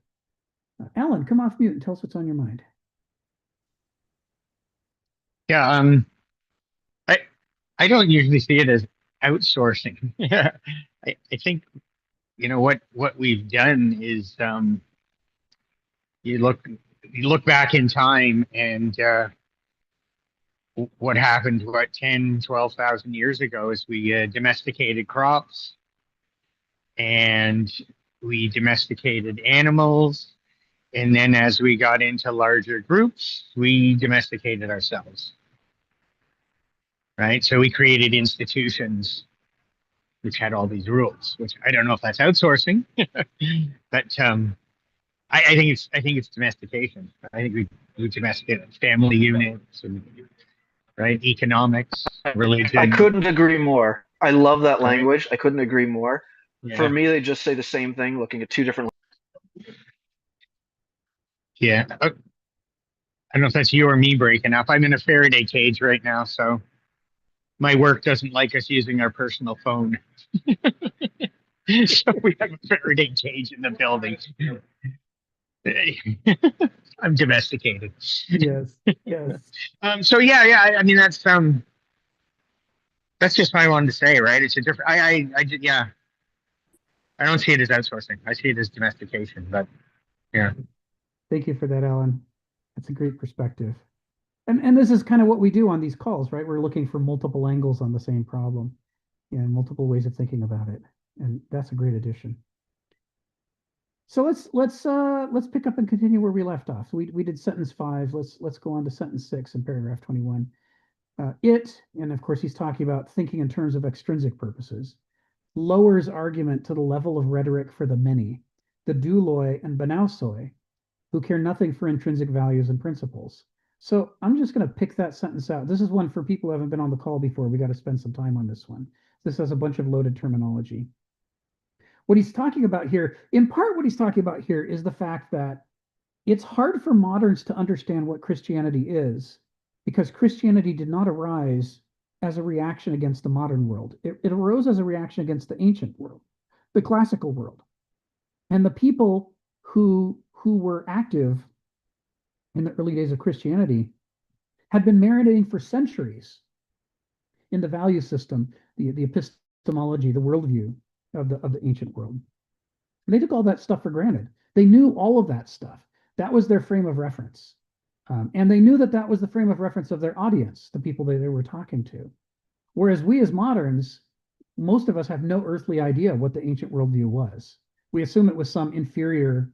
Alan, come off mute and tell us what's on your mind. Yeah, I don't usually see it as outsourcing. I think what we've done is you look back in time, and what happened 10,000-12,000 years ago is we domesticated crops, and we domesticated animals, and then as we got into larger groups, we domesticated ourselves. Right? So we created institutions which had all these rules, which I don't know if that's outsourcing, but I think it's domestication. I think we domesticated family units, and right, economics, religion. I couldn't agree more. I love that language. I couldn't agree more. Yeah. For me, they just say the same thing, looking at two different. Yeah. I don't know if that's you or me breaking up. I'm in a Faraday cage right now, so my work doesn't like us using our personal phone. So we have a Faraday cage in the building. I'm domesticated. Yes, yes. So yeah. I mean, that's just what I wanted to say, right? It's a different. Yeah. I don't see it as outsourcing. I see it as domestication. But yeah. Thank you for that, Alan. That's a great perspective. And this is kind of what we do on these calls, right? We're looking for multiple angles on the same problem and multiple ways of thinking about it. And that's a great addition. So let's pick up and continue where we left off. So we did sentence 5. Let's go on to sentence 6 in paragraph 21. And of course he's talking about thinking in terms of extrinsic purposes, lowers argument to the level of rhetoric for the many, the douloi and banausoi, who care nothing for intrinsic values and principles. So I'm just going to pick that sentence out. This is one for people who haven't been on the call before. We got to spend some time on this one. This has a bunch of loaded terminology. What he's talking about here, in part, what he's talking about here is the fact that it's hard for moderns to understand what Christianity is because Christianity did not arise as a reaction against the modern world. It arose as a reaction against the ancient world, the classical world. And the people who were active in the early days of Christianity had been marinating for centuries in the value system, the epistemology, the worldview of the ancient world. And they took all that stuff for granted. They knew all of that stuff. That was their frame of reference. And they knew that that was the frame of reference of their audience, the people they were talking to. Whereas we as moderns, most of us have no earthly idea what the ancient worldview was. We assume it was something inferior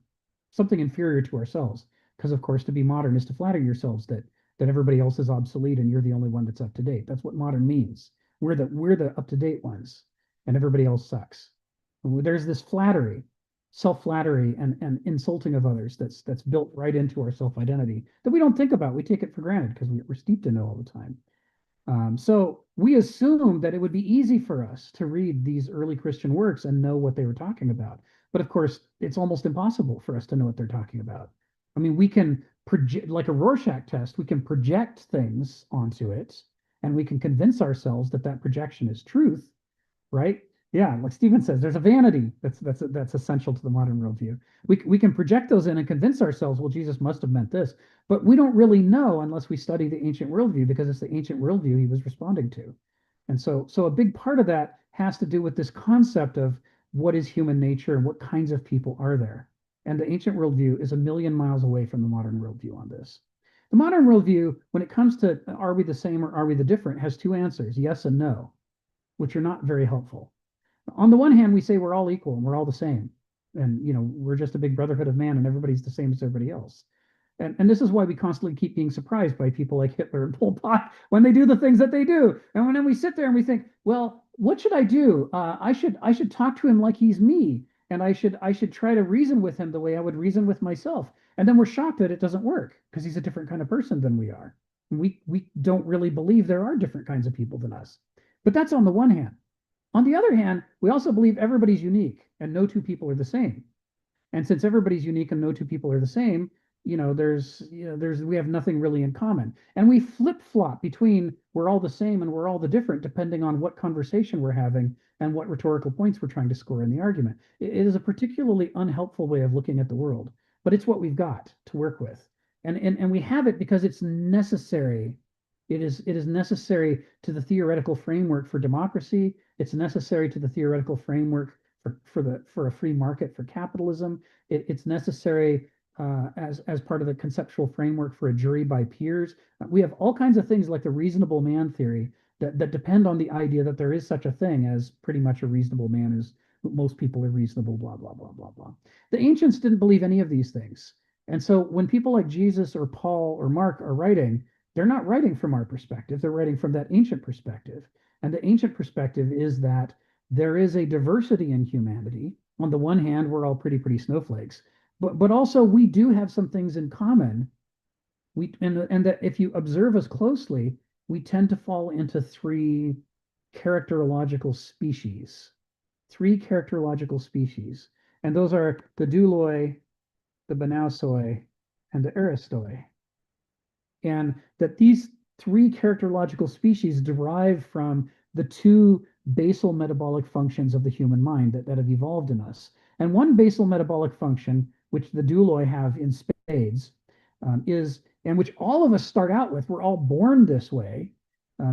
to ourselves. Because of course, to be modern is to flatter yourselves that everybody else is obsolete and you're the only one that's up to date. That's what modern means. We're the up to date ones, and everybody else sucks. And there's this flattery, self-flattery, and insulting of others that's built right into our self-identity that we don't think about. We take it for granted because we're steeped in it all the time. So we assumed that it would be easy for us to read these early Christian works and know what they were talking about. But of course, it's almost impossible for us to know what they're talking about. I mean, we can project, like a Rorschach test, we can project things onto it, and we can convince ourselves that that projection is truth, right? Yeah, like Stephen says, there's a vanity that's essential to the modern worldview. We can project those in and convince ourselves, well, Jesus must have meant this, but we don't really know unless we study the ancient worldview because it's the ancient worldview he was responding to. And so a big part of that has to do with this concept of what is human nature and what kinds of people are there. And the ancient worldview is a million miles away from the modern worldview on this. The modern worldview, when it comes to are we the same or are we the different, has two answers, yes and no, which are not very helpful. On the one hand, we say we're all equal and we're all the same. And, we're just a big brotherhood of man and everybody's the same as everybody else. And this is why we constantly keep being surprised by people like Hitler and Pol Pot when they do the things that they do. And then we sit there and we think, well, what should I do? I should talk to him like he's me. And I should try to reason with him the way I would reason with myself. And then we're shocked that it doesn't work because he's a different kind of person than we are. And we don't really believe there are different kinds of people than us. But that's on the one hand. On the other hand, we also believe everybody's unique and no two people are the same. And since everybody's unique and no two people are the same, we have nothing really in common. And we flip-flop between we're all the same and we're all the different, depending on what conversation we're having and what rhetorical points we're trying to score in the argument. It is a particularly unhelpful way of looking at the world, but it's what we've got to work with. And we have it because it's necessary. It is necessary to the theoretical framework for democracy. It's necessary to the theoretical framework for a free market for capitalism. It's necessary as part of the conceptual framework for a jury by peers. We have all kinds of things like the reasonable man theory that depend on the idea that there is such a thing as pretty much a reasonable man is most people are reasonable, blah, blah, blah, blah, blah. The ancients didn't believe any of these things. And so when people like Jesus or Paul or Mark are writing, they're not writing from our perspective, they're writing from that ancient perspective. And the ancient perspective is that there is a diversity in humanity. On the one hand, we're all pretty snowflakes, but also we do have some things in common. And that if you observe us closely, we tend to fall into three characterological species. And those are the douloi, the banausoi, and the aristoi. And that these three characterological species derive from the two basal metabolic functions of the human mind that have evolved in us. And one basal metabolic function, which the douloi have in spades, and which all of us start out with, we're all born this way,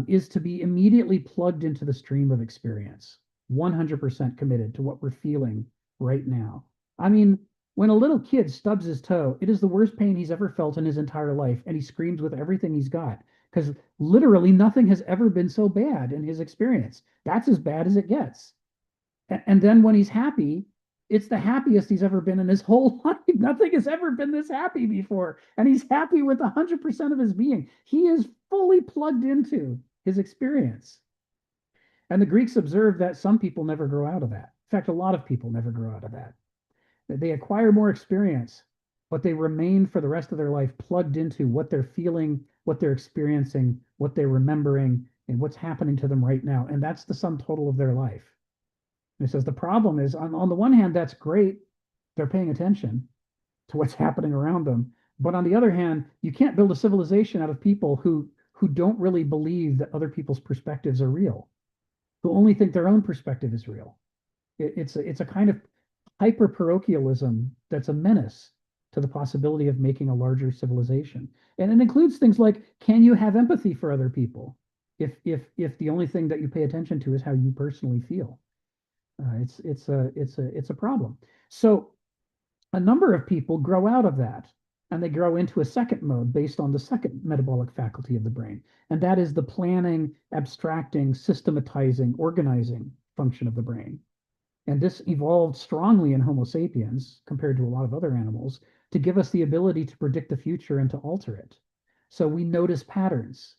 is to be immediately plugged into the stream of experience, 100% committed to what we're feeling right now. I mean, When a little kid stubs his toe, it is the worst pain he's ever felt in his entire life, and he screams with everything he's got because literally nothing has ever been so bad in his experience. That's as bad as it gets. And then when he's happy, it's the happiest he's ever been in his whole life. Nothing has ever been this happy before. And he's happy with 100% of his being. He is fully plugged into his experience. And the Greeks observed that some people never grow out of that. In fact, a lot of people never grow out of that. They acquire more experience, but they remain for the rest of their life plugged into what they're feeling, what they're experiencing, what they're remembering, and what's happening to them right now. And that's the sum total of their life. And it says the problem is on the one hand, that's great. They're paying attention to what's happening around them. But on the other hand, you can't build a civilization out of people who don't really believe that other people's perspectives are real, who only think their own perspective is real. It's a kind of hyper parochialism that's a menace to the possibility of making a larger civilization. And it includes things like, can you have empathy for other people if the only thing that you pay attention to is how you personally feel? It's a problem. So a number of people grow out of that, and they grow into a second mode based on the second metabolic faculty of the brain, and that is the planning, abstracting, systematizing, organizing function of the brain. And this evolved strongly in Homo sapiens compared to a lot of other animals to give us the ability to predict the future and to alter it. So we notice patterns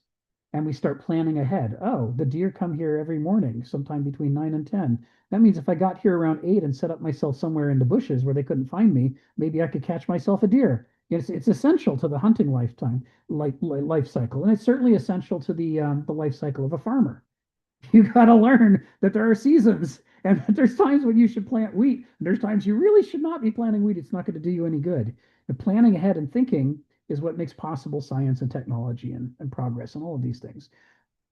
and we start planning ahead. Oh, the deer come here every morning, sometime between 9 and 10. That means if I got here around 8 and set up myself somewhere in the bushes where they couldn't find me, maybe I could catch myself a deer. It's essential to the hunting life cycle, and it's certainly essential to the life cycle of a farmer. You got to learn that there are seasons and that there's times when you should plant wheat. And there's times you really should not be planting wheat. It's not going to do you any good. The planning ahead and thinking is what makes possible science and technology and progress and all of these things.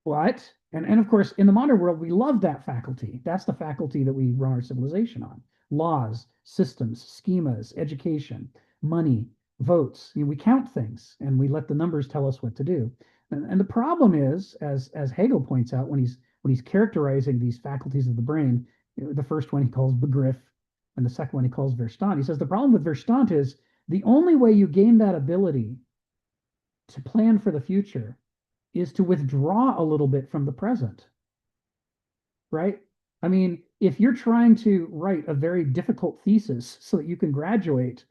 But, and of course, in the modern world, we love that faculty. That's the faculty that we run our civilization on. Laws, systems, schemas, education, money, votes. We count things and we let the numbers tell us what to do. And the problem is, as Hegel points out when he's characterizing these faculties of the brain, the first one he calls Begriff, and the second one he calls Verstand. He says the problem with Verstand is the only way you gain that ability to plan for the future is to withdraw a little bit from the present, right? I mean, if you're trying to write a very difficult thesis so that you can graduate,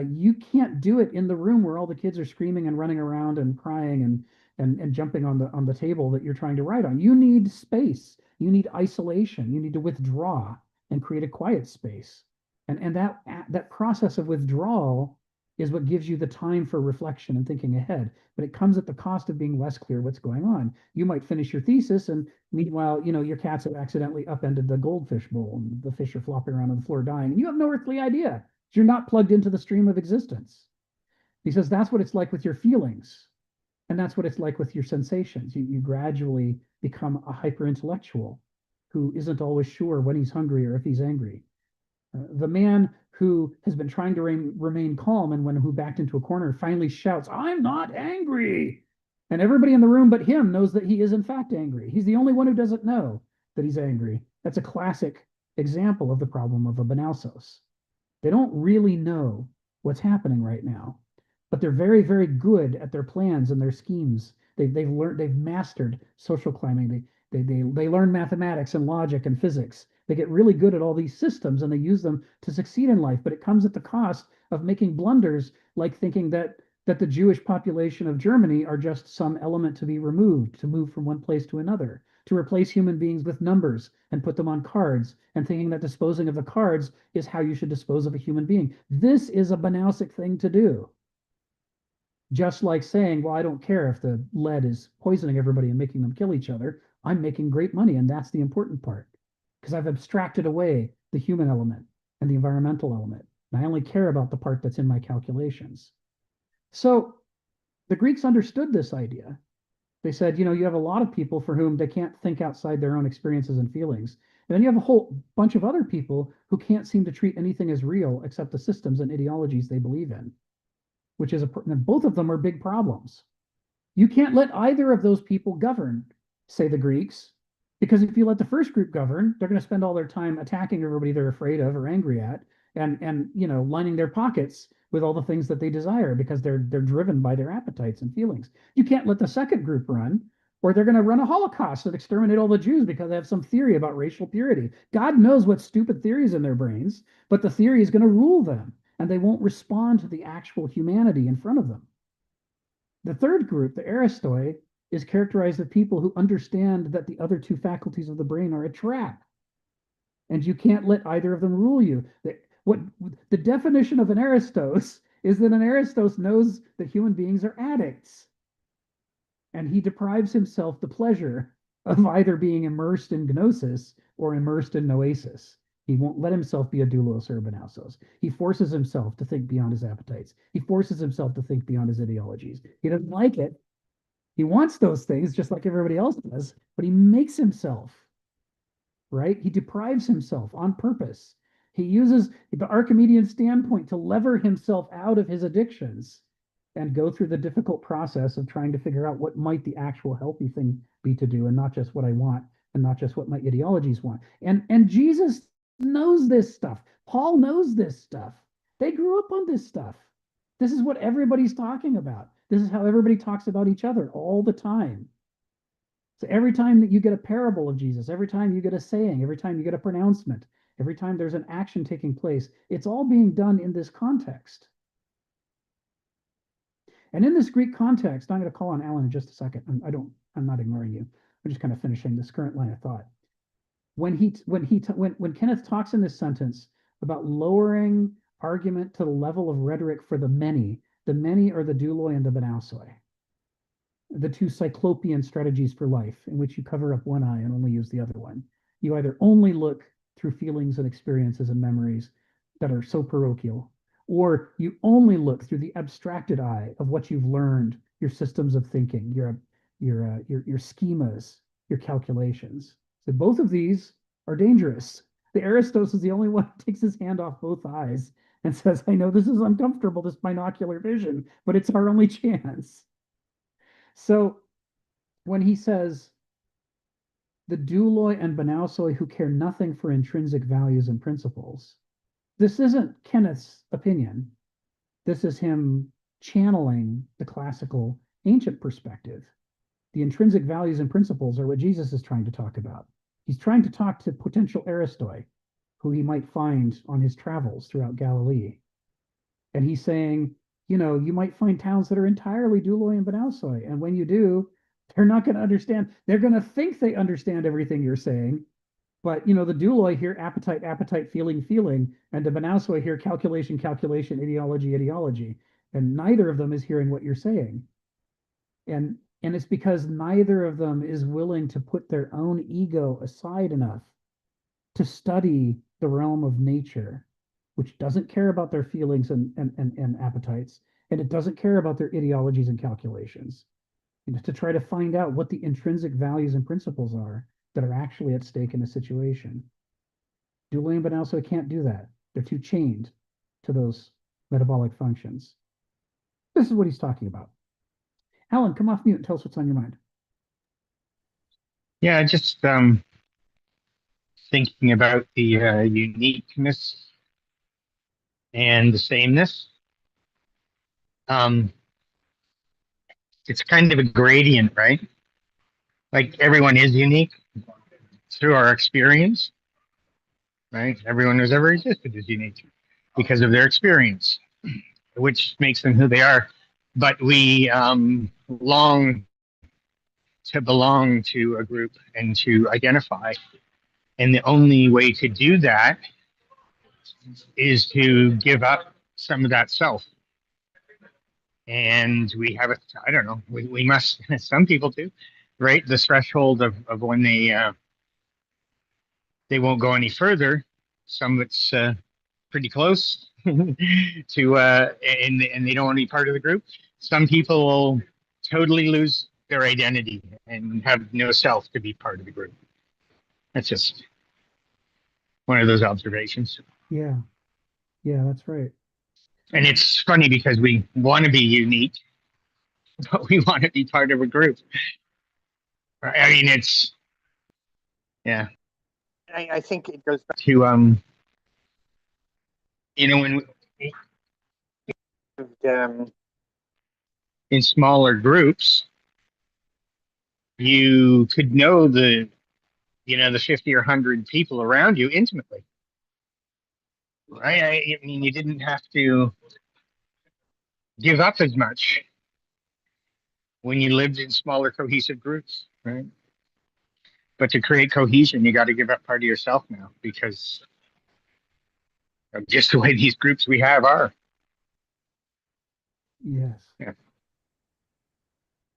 you can't do it in the room where all the kids are screaming and running around and crying and jumping on the table that you're trying to write on. You need space. You need isolation. You need to withdraw and create a quiet space. And that process of withdrawal is what gives you the time for reflection and thinking ahead. But it comes at the cost of being less clear what's going on. You might finish your thesis, and meanwhile, your cats have accidentally upended the goldfish bowl, and the fish are flopping around on the floor dying, and you have no earthly idea. You're not plugged into the stream of existence. He says that's what it's like with your feelings. And that's what it's like with your sensations. You gradually become a hyper-intellectual who isn't always sure when he's hungry or if he's angry. The man who has been trying to remain calm and who backed into a corner finally shouts, "I'm not angry." And everybody in the room but him knows that he is in fact angry. He's the only one who doesn't know that he's angry. That's a classic example of the problem of a banausos. They don't really know what's happening right now, but they're very, very good at their plans and their schemes. They've mastered social climbing. They learn mathematics and logic and physics. They get really good at all these systems and they use them to succeed in life, but it comes at the cost of making blunders like thinking that the Jewish population of Germany are just some element to be removed, to move from one place to another, to replace human beings with numbers and put them on cards, and thinking that disposing of the cards is how you should dispose of a human being. This is a banausic thing to do. Just like saying, well, I don't care if the lead is poisoning everybody and making them kill each other. I'm making great money, and that's the important part, because I've abstracted away the human element and the environmental element, and I only care about the part that's in my calculations. So the Greeks understood this idea. They said, you have a lot of people for whom they can't think outside their own experiences and feelings. And then you have a whole bunch of other people who can't seem to treat anything as real except the systems and ideologies they believe in, and both of them are big problems. You can't let either of those people govern, say the Greeks, because if you let the first group govern, they're going to spend all their time attacking everybody they're afraid of or angry at, and lining their pockets with all the things that they desire because they're driven by their appetites and feelings. You can't let the second group run, or they're going to run a Holocaust and exterminate all the Jews because they have some theory about racial purity. God knows what stupid theories in their brains, but the theory is going to rule them, and they won't respond to the actual humanity in front of them. The third group, the Aristoi, is characterized as people who understand that the other two faculties of the brain are a trap, and you can't let either of them rule you. What the definition of an Aristos is that an Aristos knows that human beings are addicts, and he deprives himself the pleasure of either being immersed in gnosis or immersed in noesis. He won't let himself be a doulos or a benausos. He forces himself to think beyond his appetites. He forces himself to think beyond his ideologies. He doesn't like it. He wants those things just like everybody else does, but he makes himself, right? He deprives himself on purpose. He uses the Archimedean standpoint to lever himself out of his addictions and go through the difficult process of trying to figure out what might the actual healthy thing be to do, and not just what I want and not just what my ideologies want. And Jesus knows this stuff. Paul knows this stuff. They grew up on this stuff. This is what everybody's talking about. This is how everybody talks about each other all the time. So every time that you get a parable of Jesus, every time you get a saying, every time you get a pronouncement, every time there's an action taking place, it's all being done in this context. And in this Greek context, I'm going to call on Alan in just a second. I'm not ignoring you. I'm just kind of finishing this current line of thought. When Kenneth talks in this sentence about lowering argument to the level of rhetoric for the many are the douloi and the benausoi, the two cyclopean strategies for life, in which you cover up one eye and only use the other one. You either only look through feelings and experiences and memories that are so parochial, or you only look through the abstracted eye of what you've learned, your systems of thinking, your schemas, your calculations. So both of these are dangerous. The Aristos is the only one who takes his hand off both eyes and says, I know this is uncomfortable, this binocular vision, but it's our only chance. So when he says the douloi and benausoi who care nothing for intrinsic values and principles, this isn't Kenneth's opinion. This is him channeling the classical ancient perspective. The intrinsic values and principles are what Jesus is trying to talk about. He's trying to talk to potential Aristoi, who he might find on his travels throughout Galilee. And he's saying, you might find towns that are entirely douloi and benausoi. And when you do, they're not going to understand. They're going to think they understand everything you're saying. But, the douloi hear appetite, feeling, and the benausoi hear calculation, ideology. And neither of them is hearing what you're saying. And it's because neither of them is willing to put their own ego aside enough to study the realm of nature, which doesn't care about their feelings and appetites, and it doesn't care about their ideologies and calculations, to try to find out what the intrinsic values and principles are that are actually at stake in a situation. Douloi and benausoi can't do that. They're too chained to those metabolic functions. This is what he's talking about. Alan, come off mute and tell us what's on your mind. Yeah, just thinking about the uniqueness and the sameness. It's kind of a gradient, right? Like everyone is unique through our experience, right? Everyone who's ever existed is unique because of their experience, which makes them who they are. But we long to belong to a group and to identify. And the only way to do that is to give up some of that self. And we have I don't know, we must, some people do, right? The threshold of when they won't go any further. Some of it's pretty close to, and they don't want to be part of the group. Some people will totally lose their identity and have no self to be part of the group. That's just one of those observations. Yeah, that's right. And it's funny because we want to be unique, but we want to be part of a group. I mean, yeah. I think it goes back to you know, when um, in smaller groups, you could know the 50 or 100 people around you intimately, right? I mean, you didn't have to give up as much when you lived in smaller cohesive groups, right? But to create cohesion, you got to give up part of yourself now because of just the way these groups we have are. Yes. Yeah.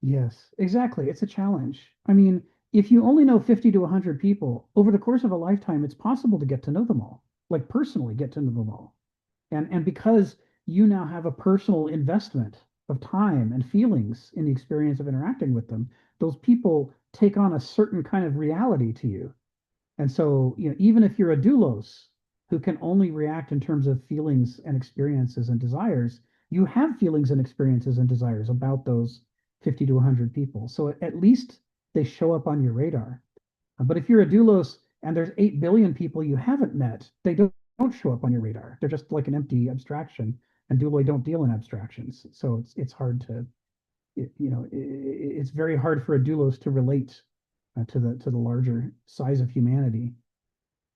Yes, exactly. It's a challenge. I mean, if you only know 50 to 100 people over the course of a lifetime, it's possible to get to know them all, like personally get to know them all. And because you now have a personal investment of time and feelings in the experience of interacting with them, those people take on a certain kind of reality to you. And so, even if you're a doulos who can only react in terms of feelings and experiences and desires, you have feelings and experiences and desires about those 50 to 100 people. So at least they show up on your radar. But if you're a doulos and there's 8 billion people you haven't met, they don't show up on your radar. They're just like an empty abstraction, and douloi don't deal in abstractions. So it's hard to, it's very hard for a doulos to relate to the larger size of humanity.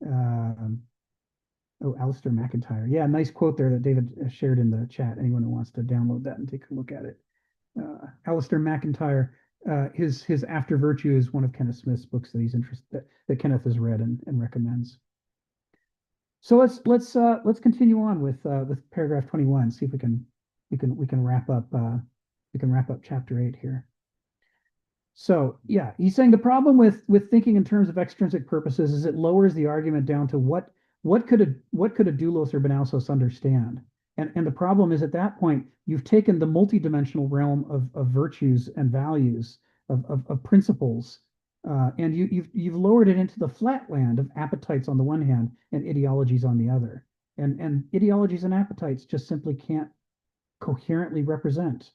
Um, oh, Alistair McIntyre. Yeah, nice quote there that David shared in the chat. Anyone who wants to download that and take a look at it. Alistair McIntyre, his After Virtue is one of Kenneth Smith's books that he's interested that Kenneth has read and recommends. So let's continue on with paragraph 21. See if we can wrap up chapter 8 here. So yeah, he's saying the problem with thinking in terms of extrinsic purposes is it lowers the argument down to what could a doulos or benausos understand? And the problem is at that point, you've taken the multidimensional realm of virtues and values, of principles, and you've lowered it into the flat land of appetites on the one hand and ideologies on the other. And ideologies and appetites just simply can't coherently represent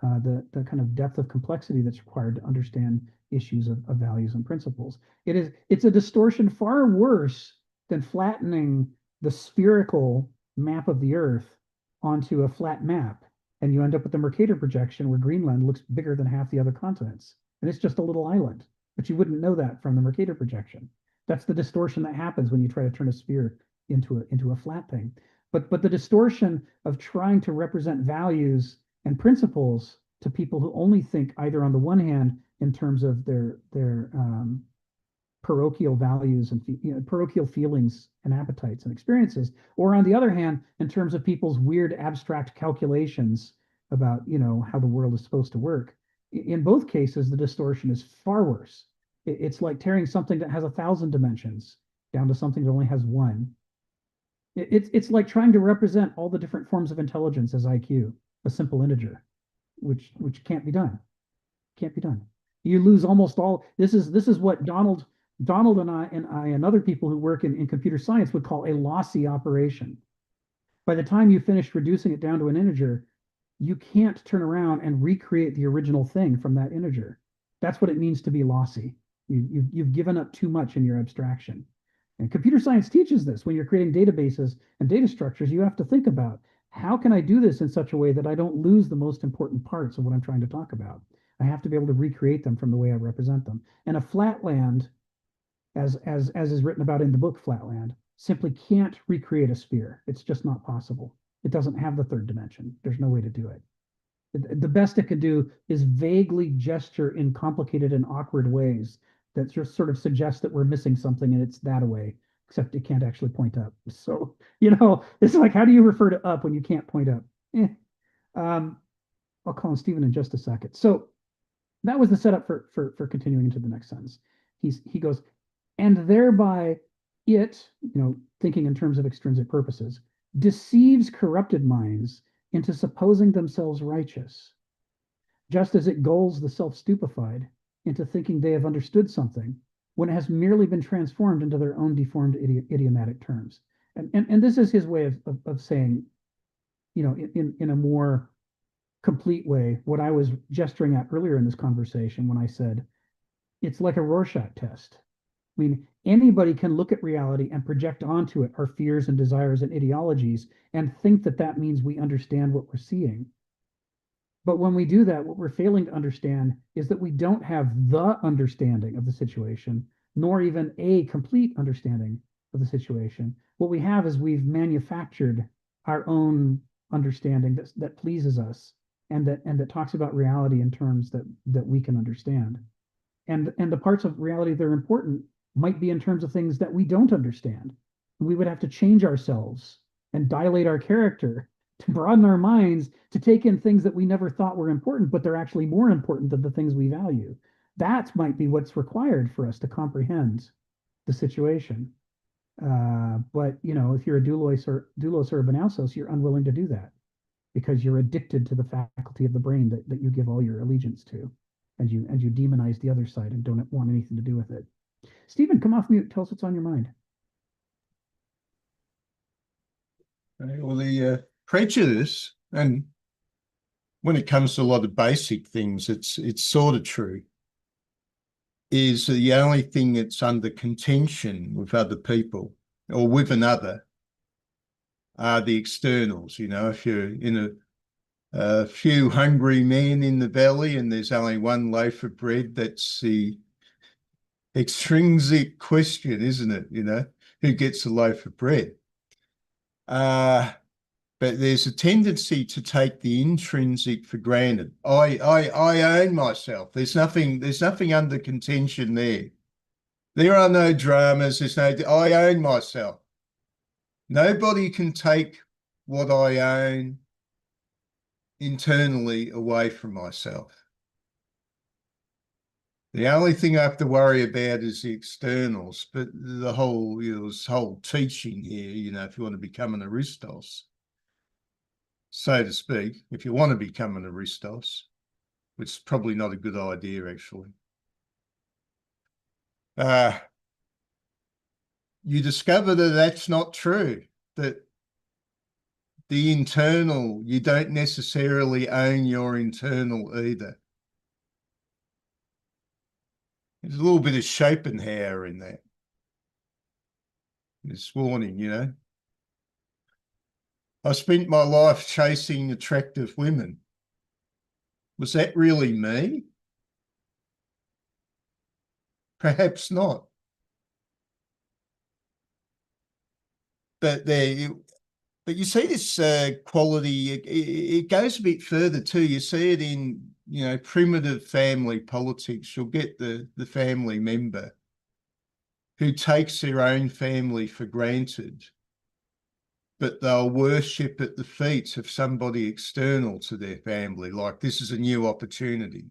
the kind of depth of complexity that's required to understand issues of values and principles. It's a distortion far worse than flattening the spherical map of the Earth onto a flat map, and you end up with the Mercator projection where Greenland looks bigger than half the other continents, and it's just a little island. But you wouldn't know that from the Mercator projection. That's the distortion that happens when you try to turn a sphere into a flat thing. But the distortion of trying to represent values and principles to people who only think either on the one hand in terms of their parochial values and parochial feelings and appetites and experiences, or on the other hand in terms of people's weird abstract calculations about how the world is supposed to work. In both cases, the distortion is far worse. It's like tearing something that has 1,000 dimensions down to something that only has one. It's like trying to represent all the different forms of intelligence as IQ, a simple integer, which can't be done. Can't be done. You lose almost all. This is what Donald and I and other people who work in computer science would call a lossy operation. By the time you finish reducing it down to an integer, you can't turn around and recreate the original thing from that integer. That's what it means to be lossy. You've given up too much in your abstraction. And computer science teaches this. When you're creating databases and data structures, you have to think about how can I do this in such a way that I don't lose the most important parts of what I'm trying to talk about. I have to be able to recreate them from the way I represent them. And a flatland, as is written about in the book Flatland, simply can't recreate a sphere. It's just not possible. It doesn't have the third dimension. There's no way to do it. The best it could do is vaguely gesture in complicated and awkward ways that just sort of suggest that we're missing something and it's that way, except it can't actually point up. So, it's like, how do you refer to up when you can't point up? I'll call him Stephen in just a second. So that was the setup for continuing into the next sentence. He goes, and thereby it, thinking in terms of extrinsic purposes, deceives corrupted minds into supposing themselves righteous, just as it gulls the self-stupefied into thinking they have understood something when it has merely been transformed into their own deformed idiomatic terms. And this is his way of saying, in a more complete way, what I was gesturing at earlier in this conversation when I said, it's like a Rorschach test. I mean, anybody can look at reality and project onto it our fears and desires and ideologies and think that that means we understand what we're seeing. But when we do that, what we're failing to understand is that we don't have the understanding of the situation, nor even a complete understanding of the situation. What we have is we've manufactured our own understanding that pleases us and that talks about reality in terms that we can understand. And the parts of reality that are important might be in terms of things that we don't understand. We would have to change ourselves and dilate our character to broaden our minds to take in things that we never thought were important, but they're actually more important than the things we value. That might be what's required for us to comprehend the situation. But you know, if you're a doulos or banausos, you're unwilling to do that because you're addicted to the faculty of the brain that you give all your allegiance to, and you demonize the other side and don't want anything to do with it. Stephen, come off mute. Tell us what's on your mind. Well, the prejudice, and when it comes to a lot of basic things, it's sort of true, is the only thing that's under contention with other people or with another are the externals. You know, if you're in a few hungry men in the valley and there's only one loaf of bread, that's the extrinsic question, isn't it? You know, who gets a loaf of bread? But there's a tendency to take the intrinsic for granted. I own myself. There's nothing under contention there. There are no dramas. I own myself. Nobody can take what I own internally away from myself. The only thing I have to worry about is the externals. But the whole, this whole teaching here, if you want to become an Aristos, so to speak, if you want to become an Aristos, which is probably not a good idea, actually. You discover that that's not true, that the internal, you don't necessarily own your internal either. There's a little bit of Schopenhauer in that. This warning, I spent my life chasing attractive women. Was that really me? Perhaps not. But you see this quality, it goes a bit further too. You see it in, primitive family politics. You'll get the family member who takes their own family for granted, but they'll worship at the feet of somebody external to their family, like this is a new opportunity.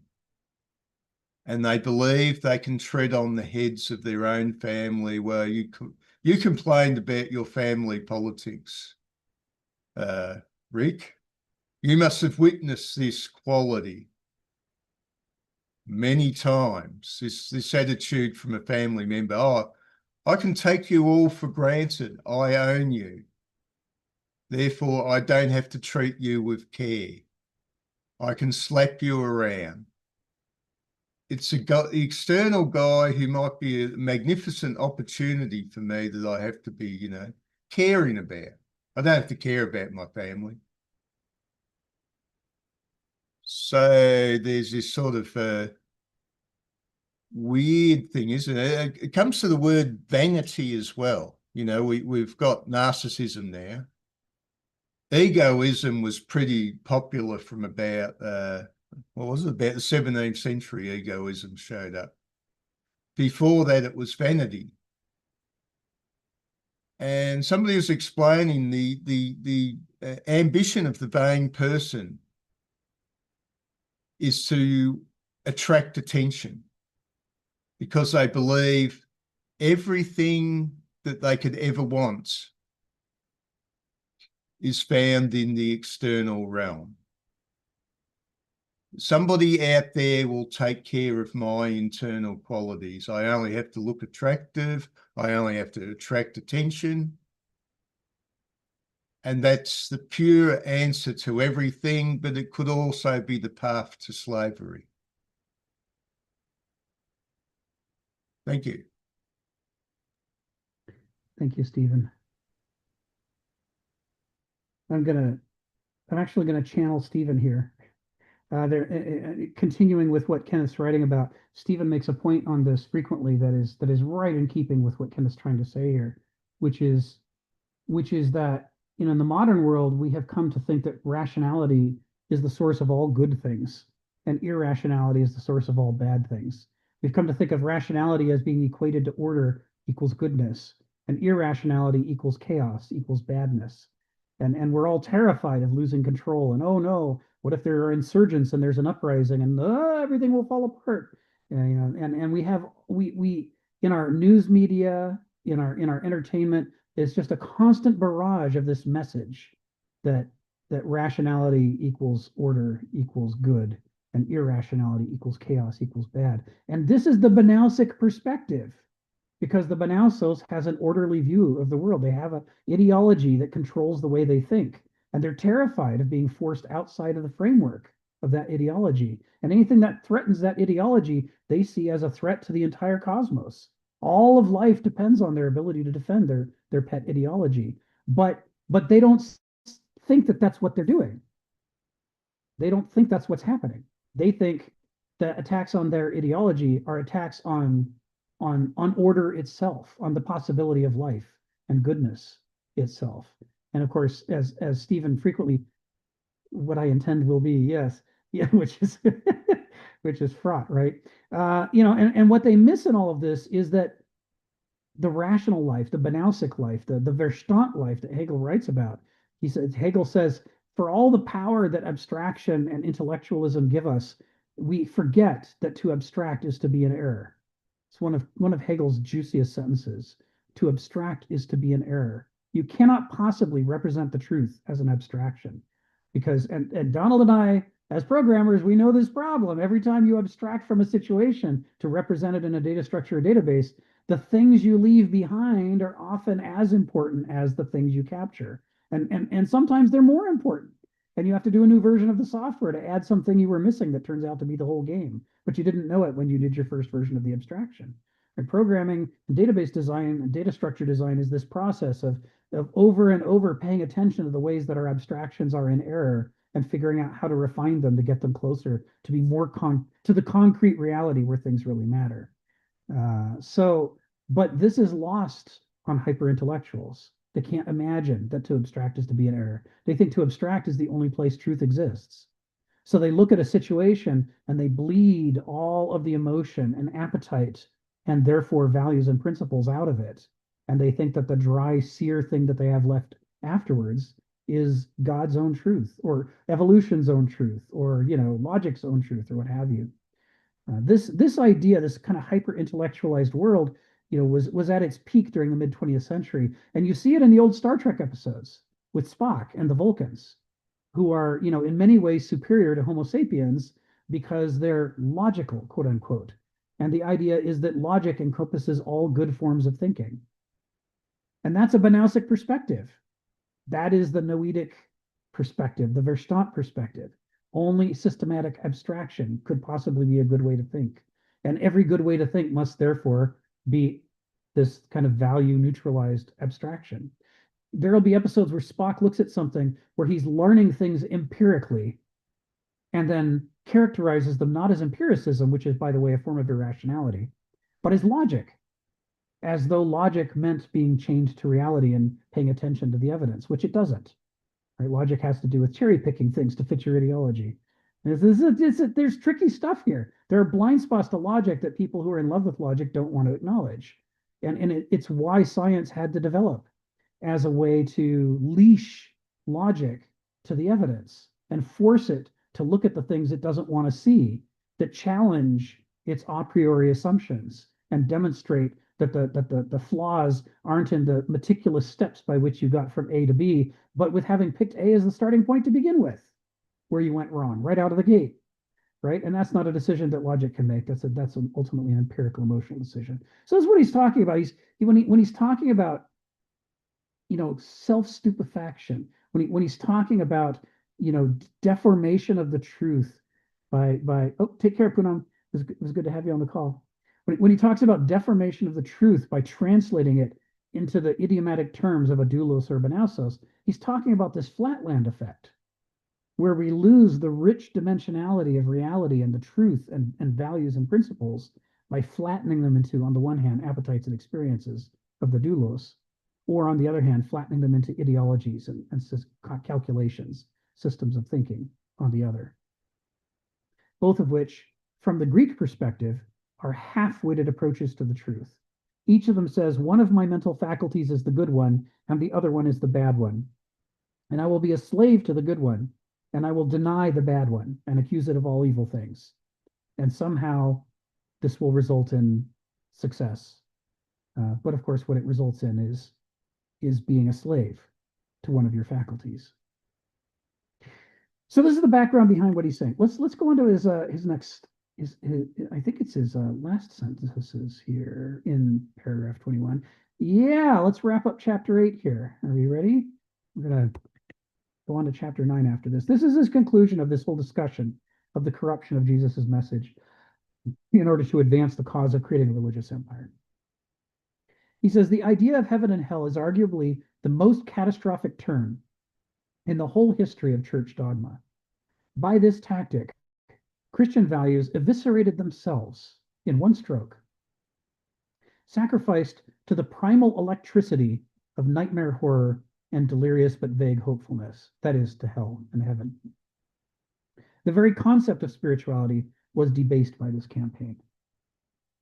And they believe they can tread on the heads of their own family. Well, you complained about your family politics, Rick. You must have witnessed this quality many times, this attitude from a family member. Oh, I can take you all for granted. I own you. Therefore, I don't have to treat you with care. I can slap you around. It's the external guy who might be a magnificent opportunity for me that I have to be, caring about. I don't have to care about my family. So there's this sort of weird thing, isn't it? It comes to the word vanity as well. We've got narcissism now. Egoism was pretty popular from about, what was it, about the 17th century, egoism showed up. Before that, it was vanity. And somebody was explaining the ambition of the vain person is to attract attention because they believe everything that they could ever want is found in the external realm. Somebody out there will take care of my internal qualities. I only have to look attractive. I only have to attract attention. And that's the pure answer to everything, but it could also be the path to slavery. Thank you. Thank you, Stephen. I'm actually gonna channel Stephen here. Continuing with what Kenneth's writing about, Stephen makes a point on this frequently that is right in keeping with what Kenneth's trying to say here, which is that in the modern world we have come to think that rationality is the source of all good things, and irrationality is the source of all bad things. We've come to think of rationality as being equated to order equals goodness, and irrationality equals chaos equals badness. And we're all terrified of losing control. And oh no, what if there are insurgents and there's an uprising and everything will fall apart? And we in our news media, in our entertainment, it's just a constant barrage of this message that rationality equals order equals good and irrationality equals chaos equals bad. And this is the Banausic perspective, because the Banausos has an orderly view of the world. They have an ideology that controls the way they think, and they're terrified of being forced outside of the framework of that ideology. And anything that threatens that ideology, they see as a threat to the entire cosmos. All of life depends on their ability to defend their pet ideology. But they don't think that that's what they're doing. They don't think that's what's happening. They think that attacks on their ideology are attacks on order itself, on the possibility of life and goodness itself. And of course, as Stephen frequently, what I intend will be, yes, yeah, which is which is fraught, right? And what they miss in all of this is that the rational life, the Banausic life, the Verstand life that Hegel writes about. Hegel says, for all the power that abstraction and intellectualism give us, we forget that to abstract is to be in error. It's one of Hegel's juiciest sentences. To abstract is to be in error. You cannot possibly represent the truth as an abstraction, because and Donald and I, as programmers, we know this problem. Every time you abstract from a situation to represent it in a data structure or database, the things you leave behind are often as important as the things you capture. And sometimes they're more important. And you have to do a new version of the software to add something you were missing that turns out to be the whole game, but you didn't know it when you did your first version of the abstraction. And programming, and database design, and data structure design is this process of over and over paying attention to the ways that our abstractions are in error and figuring out how to refine them to get them closer to be more to the concrete reality where things really matter. But this is lost on hyper-intellectuals. They can't imagine that to abstract is to be an error. They think to abstract is the only place truth exists. So they look at a situation and they bleed all of the emotion and appetite and therefore values and principles out of it. And they think that the dry, sear thing that they have left afterwards is God's own truth or evolution's own truth or, logic's own truth or what have you. This idea, this kind of hyper-intellectualized world, was at its peak during the mid-20th century. And you see it in the old Star Trek episodes with Spock and the Vulcans, who are, in many ways superior to Homo sapiens because they're logical, quote unquote. And the idea is that logic encompasses all good forms of thinking. And that's a Banausic perspective. That is the Noetic perspective, the Verstand perspective. Only systematic abstraction could possibly be a good way to think. And every good way to think must therefore be this kind of value neutralized abstraction. There'll be episodes where Spock looks at something where he's learning things empirically and then characterizes them not as empiricism, which is, by the way, a form of irrationality, but as logic, as though logic meant being chained to reality and paying attention to the evidence, which it doesn't. Right? Logic has to do with cherry picking things to fit your ideology. There's tricky stuff here. There are blind spots to logic that people who are in love with logic don't want to acknowledge. And it's why science had to develop as a way to leash logic to the evidence and force it to look at the things it doesn't want to see, that challenge its a priori assumptions and demonstrate that the flaws aren't in the meticulous steps by which you got from A to B, but with having picked A as the starting point to begin with, where you went wrong right out of the gate, right? And that's not a decision that logic can make. That's ultimately an empirical emotional decision. So that's what he's talking about. When he's talking about self-stupefaction, when he's talking about deformation of the truth by take care, Punam. It was good to have you on the call. When he talks about deformation of the truth by translating it into the idiomatic terms of a doulos or benausos, he's talking about this flatland effect, where we lose the rich dimensionality of reality and the truth and values and principles by flattening them into, on the one hand, appetites and experiences of the doulos, or on the other hand, flattening them into ideologies and calculations, systems of thinking on the other. Both of which, from the Greek perspective, are half-witted approaches to the truth. Each of them says, one of my mental faculties is the good one, and the other one is the bad one. And I will be a slave to the good one, and I will deny the bad one and accuse it of all evil things. And somehow this will result in success. But of course, what it results in is being a slave to one of your faculties. So this is the background behind what he's saying. Let's go into his next, I think it's his last sentences here in paragraph 21. Yeah, let's wrap up chapter 8 here. Are you ready? We're gonna go on to chapter 9 after this. This is his conclusion of this whole discussion of the corruption of Jesus's message in order to advance the cause of creating a religious empire. He says, the idea of heaven and hell is arguably the most catastrophic turn in the whole history of church dogma. By this tactic, Christian values eviscerated themselves in one stroke, sacrificed to the primal electricity of nightmare horror and delirious but vague hopefulness, that is, to hell and heaven. The very concept of spirituality was debased by this campaign.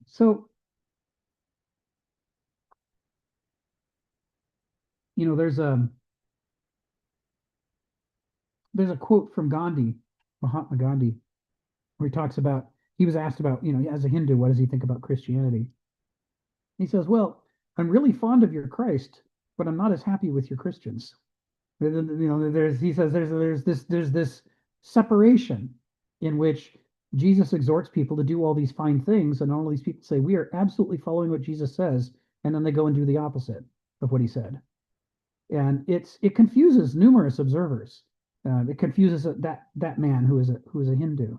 So, you know, there's a quote from Gandhi, Mahatma Gandhi, where he talks about, he was asked about, you know, as a Hindu, what does he think about Christianity? He says, well, I'm really fond of your Christ, but I'm not as happy with your Christians. You know, he says there's this separation in which Jesus exhorts people to do all these fine things, and all these people say, we are absolutely following what Jesus says, and then they go and do the opposite of what he said. And it confuses numerous observers. It confuses that man who is a Hindu.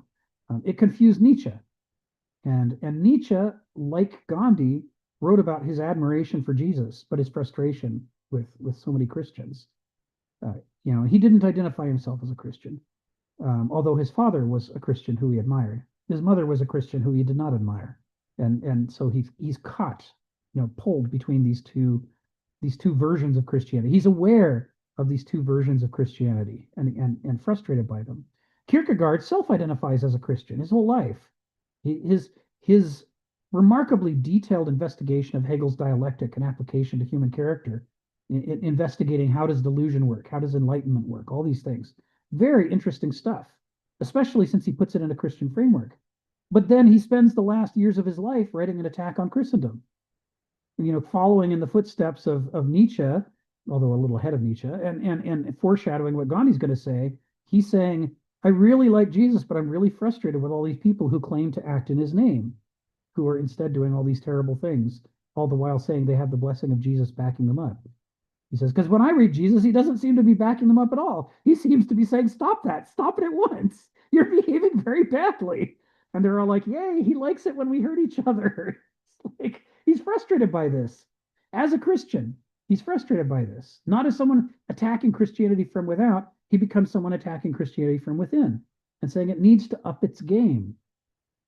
It confused Nietzsche, and Nietzsche, like Gandhi, wrote about his admiration for Jesus, but his frustration with so many Christians. You know, he didn't identify himself as a Christian, although his father was a Christian who he admired. His mother was a Christian who he did not admire, and so he's caught, you know, pulled between these two versions of Christianity. He's aware of these two versions of Christianity and frustrated by them. Kierkegaard self-identifies as a Christian his whole life. His remarkably detailed investigation of Hegel's dialectic and application to human character, investigating how does delusion work, how does enlightenment work, all these things. Very interesting stuff, especially since he puts it in a Christian framework. But then he spends the last years of his life writing an attack on Christendom, you know, following in the footsteps of Nietzsche, although a little ahead of Nietzsche, and foreshadowing what Gandhi's going to say. He's saying, I really like Jesus, but I'm really frustrated with all these people who claim to act in his name, who are instead doing all these terrible things, all the while saying they have the blessing of Jesus backing them up. He says, because when I read Jesus, he doesn't seem to be backing them up at all. He seems to be saying, stop that, stop it at once. You're behaving very badly. And they're all like, yay, he likes it when we hurt each other. It's like, he's frustrated by this. As a Christian, he's frustrated by this. Not as someone attacking Christianity from without, he becomes someone attacking Christianity from within and saying it needs to up its game.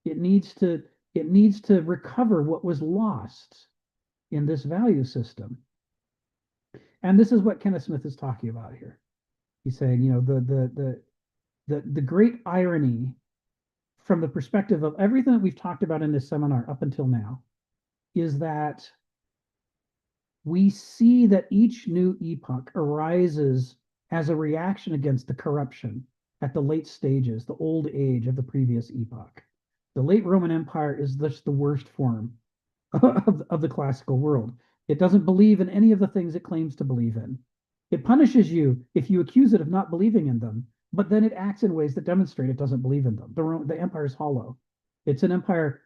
It needs to recover what was lost in this value system. And this is what Kenneth Smith is talking about here. He's saying, you know, the great irony from the perspective of everything that we've talked about in this seminar up until now is that we see that each new epoch arises as a reaction against the corruption at the late stages, the old age of the previous epoch. The late Roman Empire is just the worst form of the classical world. It doesn't believe in any of the things it claims to believe in. It punishes you if you accuse it of not believing in them, but then it acts in ways that demonstrate it doesn't believe in them. The empire is hollow. It's an empire.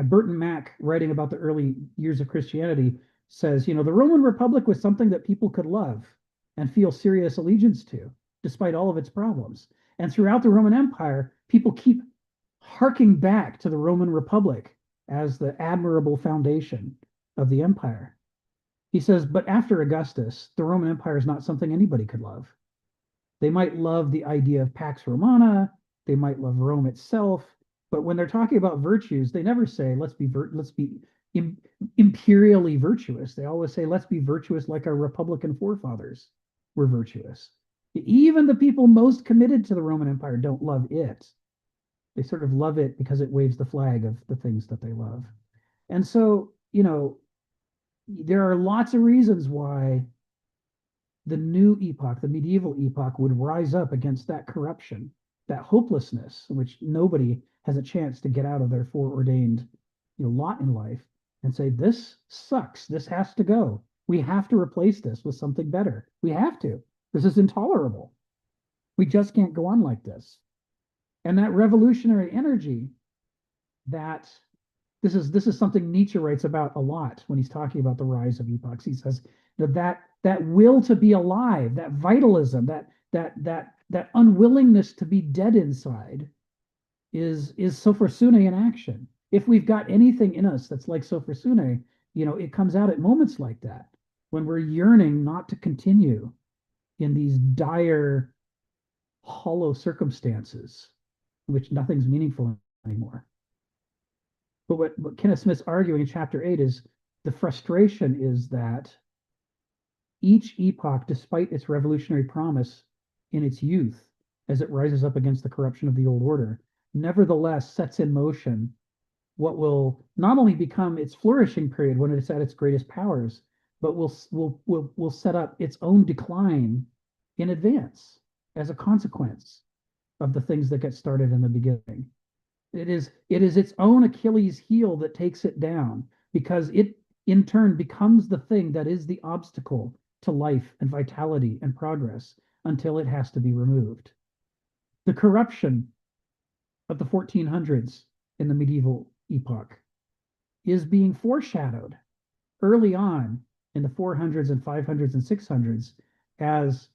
Burton Mack, writing about the early years of Christianity, says, you know, the Roman Republic was something that people could love and feel serious allegiance to, despite all of its problems. And throughout the Roman Empire, people keep harking back to the Roman Republic as the admirable foundation of the empire. He says, but after Augustus, the Roman Empire is not something anybody could love. They might love the idea of Pax Romana, they might love Rome itself, but when they're talking about virtues, they never say let's be imperially virtuous. They always say let's be virtuous like our Republican forefathers were virtuous. Even the people most committed to the Roman Empire don't love it. They sort of love it because it waves the flag of the things that they love. And so, there are lots of reasons why the new epoch, the medieval epoch, would rise up against that corruption, that hopelessness, which nobody has a chance to get out of their foreordained, lot in life, and say, this sucks. This has to go. We have to replace this with something better. We have to. This is intolerable. We just can't go on like this. And that revolutionary energy, that this is something Nietzsche writes about a lot when he's talking about the rise of epochs. He says that will to be alive, that vitalism, that unwillingness to be dead inside is sophrosune in action. If we've got anything in us that's like sophrosune, it comes out at moments like that when we're yearning not to continue in these dire, hollow circumstances in which nothing's meaningful anymore. But what Kenneth Smith's arguing in chapter 8 is the frustration is that each epoch, despite its revolutionary promise in its youth, as it rises up against the corruption of the old order, nevertheless sets in motion what will not only become its flourishing period when it's at its greatest powers, but will set up its own decline in advance as a consequence of the things that get started in the beginning. It is its own Achilles heel that takes it down, because it in turn becomes the thing that is the obstacle to life and vitality and progress until it has to be removed. The corruption of the 1400s in the medieval epoch is being foreshadowed early on in the 400s and 500s and 600s as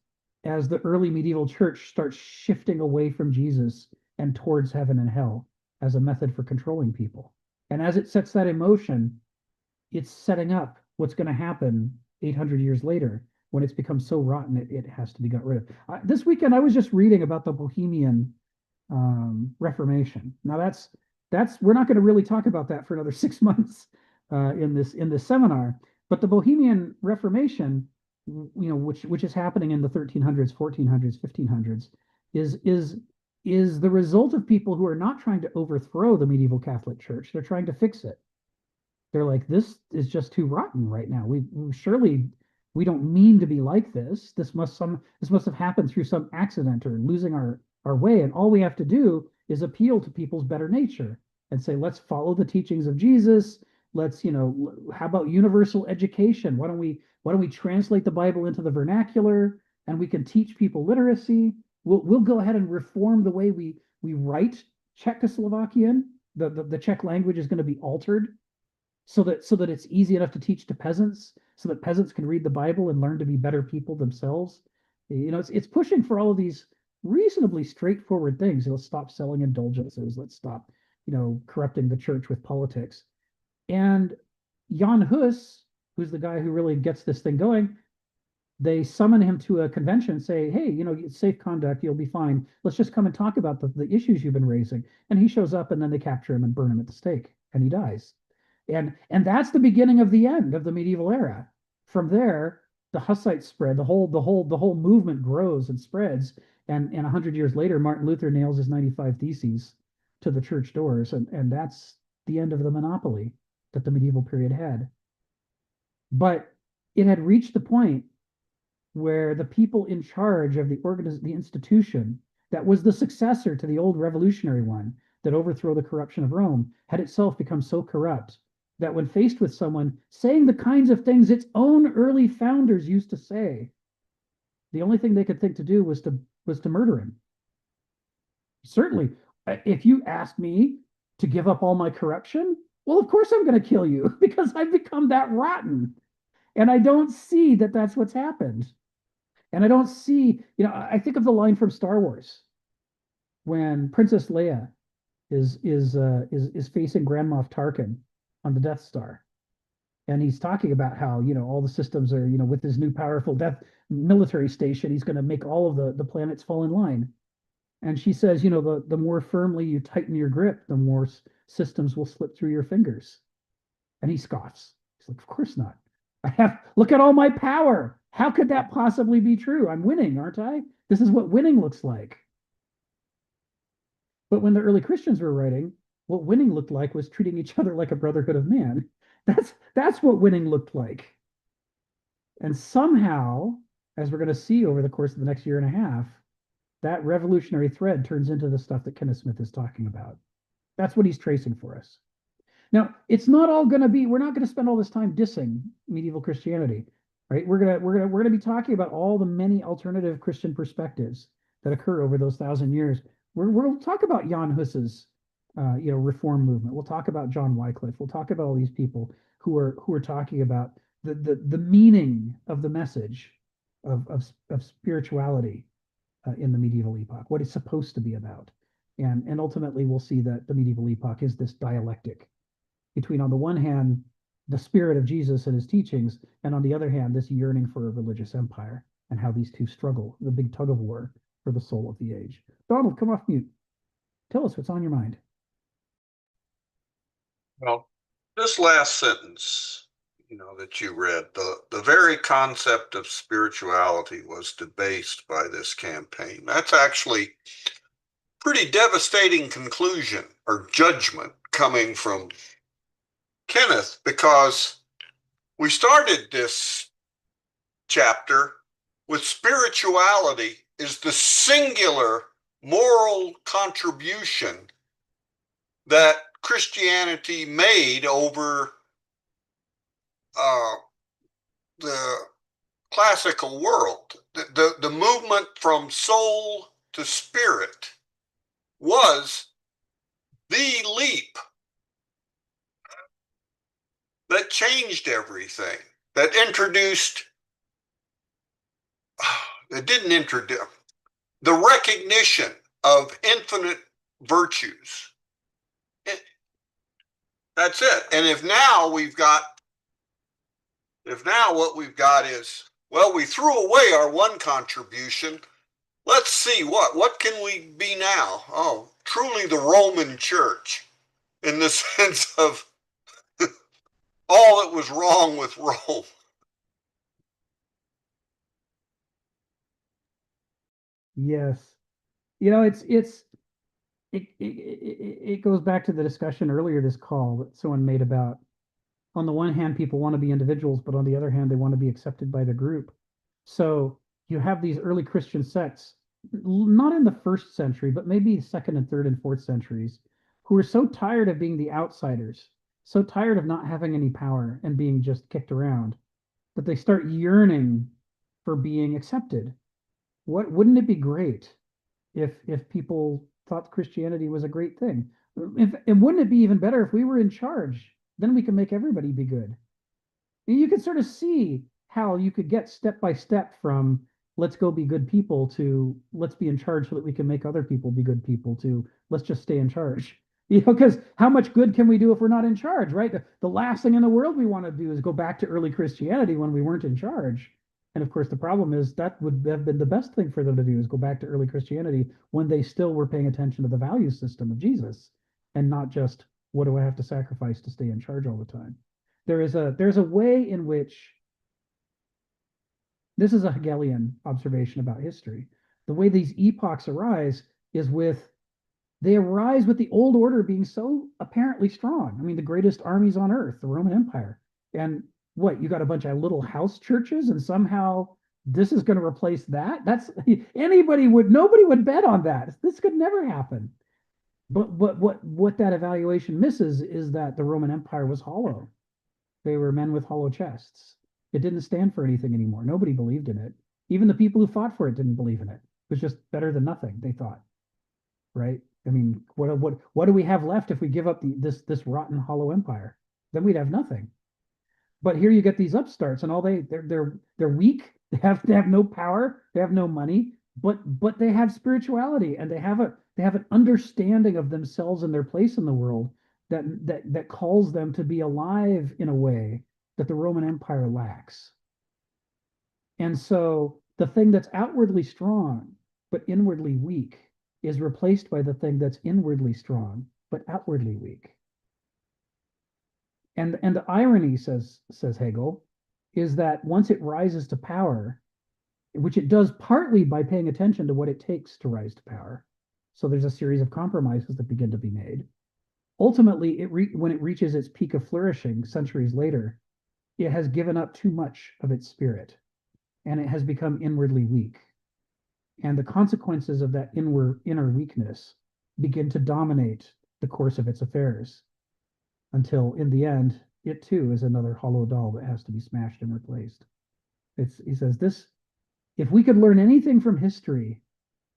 the early medieval church starts shifting away from Jesus and towards heaven and hell as a method for controlling people. And as it sets that in motion, it's setting up what's going to happen 800 years later when it's become so rotten it has to be got rid of. This weekend, I was just reading about the Bohemian Reformation. Now that's we're not going to really talk about that for another 6 months in this seminar. But the Bohemian Reformation, which is happening in the 1300s, 1400s, 1500s, is the result of people who are not trying to overthrow the medieval Catholic Church. They're trying to fix it. They're like, this is just too rotten right now. We don't mean to be like this. This must have happened through some accident or losing our way. And all we have to do is appeal to people's better nature and say, let's follow the teachings of Jesus. Let's, how about universal education? Why don't we translate the Bible into the vernacular, and we can teach people literacy? We'll go ahead and reform the way we write Czechoslovakian. The Czech language is going to be altered so that it's easy enough to teach to peasants, so that peasants can read the Bible and learn to be better people themselves. It's pushing for all of these reasonably straightforward things. Let's stop selling indulgences. Let's stop, corrupting the church with politics. And Jan Hus, who's the guy who really gets this thing going, they summon him to a convention and say, hey, it's safe conduct, you'll be fine. Let's just come and talk about the issues you've been raising. And he shows up, and then they capture him and burn him at the stake, and he dies. And that's the beginning of the end of the medieval era. From there, the Hussites spread, the whole movement grows and spreads. And 100 years later, Martin Luther nails his 95 Theses to the church doors. And that's the end of the monopoly that the medieval period had. But it had reached the point where the people in charge of the institution that was the successor to the old revolutionary one that overthrew the corruption of Rome had itself become so corrupt that when faced with someone saying the kinds of things its own early founders used to say, the only thing they could think to do was to murder him. Certainly, if you ask me to give up all my corruption, well, of course I'm going to kill you because I've become that rotten. And I don't see that that's what's happened. And I don't see, I think of the line from Star Wars when Princess Leia is facing Grand Moff Tarkin on the Death Star. And he's talking about how, all the systems are, with his new powerful death military station, he's going to make all of the planets fall in line. And she says, the more firmly you tighten your grip, the more systems will slip through your fingers. And he scoffs. He's like, of course not. Look at all my power. How could that possibly be true? I'm winning, aren't I? This is what winning looks like. But when the early Christians were writing, what winning looked like was treating each other like a brotherhood of man. That's what winning looked like. And somehow, as we're going to see over the course of the next year and a half, that revolutionary thread turns into the stuff that Kenneth Smith is talking about. That's what he's tracing for us. Now, it's not all going to be, we're not going to spend all this time dissing medieval Christianity, right? We're going to be talking about all the many alternative Christian perspectives that occur over those 1,000 years. We'll talk about Jan Hus's reform movement. We'll talk about John Wycliffe. We'll talk about all these people who are talking about the meaning of the message of spirituality in the medieval epoch, what it's supposed to be about. And ultimately we'll see that the medieval epoch is this dialectic between, on the one hand, the spirit of Jesus and his teachings, and on the other hand, this yearning for a religious empire, and how these two struggle, the big tug of war for the soul of the age. Donald, come off mute. Tell us what's on your mind. Well, this last sentence, that you read, the very concept of spirituality was debased by this campaign. That's actually pretty devastating conclusion or judgment coming from Kenneth, because we started this chapter with spirituality is the singular moral contribution that Christianity made over the classical world. The movement from soul to spirit was the leap that changed everything, that introduced, it didn't introduce, the recognition of infinite virtues. That's it. And if now what we've got is, well, we threw away our one contribution, let's see what can we be now? Oh, truly the Roman Church, in the sense of all that was wrong with Rome. Yes. It goes back to the discussion earlier this call that someone made about, on the one hand, people want to be individuals, but on the other hand, they want to be accepted by the group. So you have these early Christian sects, not in the first century, but maybe second and third and fourth centuries, who are so tired of being the outsiders, so tired of not having any power and being just kicked around, that they start yearning for being accepted. Wouldn't it be great if people thought Christianity was a great thing? And wouldn't it be even better if we were in charge? Then we can make everybody be good. You can sort of see how you could get step by step from let's go be good people to let's be in charge so that we can make other people be good people to let's just stay in charge. Because how much good can we do if we're not in charge, right? The last thing in the world we want to do is go back to early Christianity when we weren't in charge. And of course, the problem is that would have been the best thing for them to do, is go back to early Christianity when they still were paying attention to the value system of Jesus and not just what do I have to sacrifice to stay in charge all the time. There's a way in which, this is a Hegelian observation about history. The way these epochs arise is they arise with the old order being so apparently strong. I mean, the greatest armies on earth, the Roman Empire. And you got a bunch of little house churches, and somehow this is going to replace that? Nobody would bet on that. This could never happen. But what that evaluation misses is that the Roman Empire was hollow. They were men with hollow chests. It didn't stand for anything anymore. Nobody believed in it. Even the people who fought for it didn't believe in it. It was just better than nothing, they thought. Right? I mean, what do we have left if we give up this rotten hollow empire? Then we'd have nothing. But here you get these upstarts, and they're weak. They have no power. They have no money. But they have spirituality, and they have an understanding of themselves and their place in the world that calls them to be alive in a way that the Roman Empire lacks. And so the thing that's outwardly strong but inwardly weak is replaced by the thing that's inwardly strong but outwardly weak. And the irony, says Hegel, is that once it rises to power, which it does partly by paying attention to what it takes to rise to power. So there's a series of compromises that begin to be made. Ultimately, when it reaches its peak of flourishing centuries later, it has given up too much of its spirit, and it has become inwardly weak. And the consequences of that inner weakness begin to dominate the course of its affairs, until in the end, it too is another hollow doll that has to be smashed and replaced. He says this, if we could learn anything from history,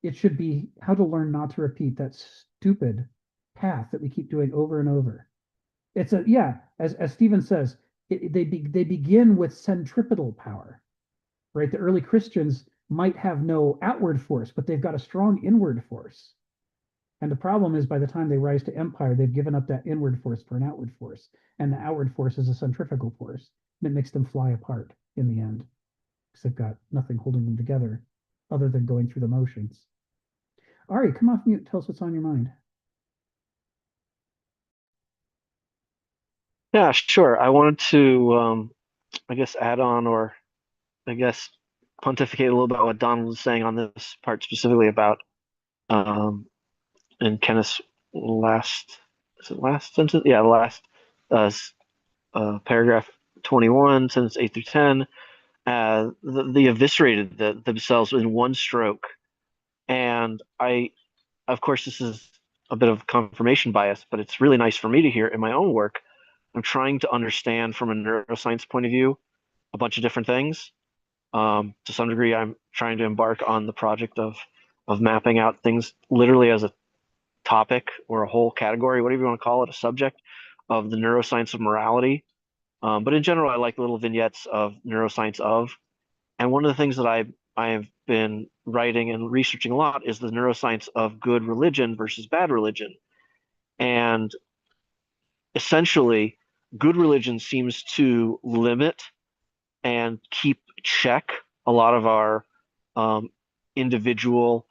it should be how to learn not to repeat that stupid path that we keep doing over and over. It's as Stephen says, they begin with centripetal power, right? The early Christians might have no outward force, but they've got a strong inward force. And the problem is by the time they rise to empire, they've given up that inward force for an outward force. And the outward force is a centrifugal force that makes them fly apart in the end, because they've got nothing holding them together other than going through the motions. Ari, come off mute. Tell us what's on your mind. Yeah, sure. I wanted to, I guess, add on, or I guess pontificate a little about what Donald was saying on this part specifically about, in Kenneth's last sentence? Yeah, the last paragraph 21, sentence 8 through 10. They eviscerated themselves in one stroke. And of course, this is a bit of confirmation bias, but it's really nice for me to hear in my own work. I'm trying to understand from a neuroscience point of view a bunch of different things. To some degree, I'm trying to embark on the project of mapping out things literally as a topic or a whole category, whatever you want to call it, a subject of the neuroscience of morality. But in general, I like little vignettes of neuroscience of. And one of the things that I have been writing and researching a lot is the neuroscience of good religion versus bad religion. And essentially, good religion seems to limit and keep check a lot of our individual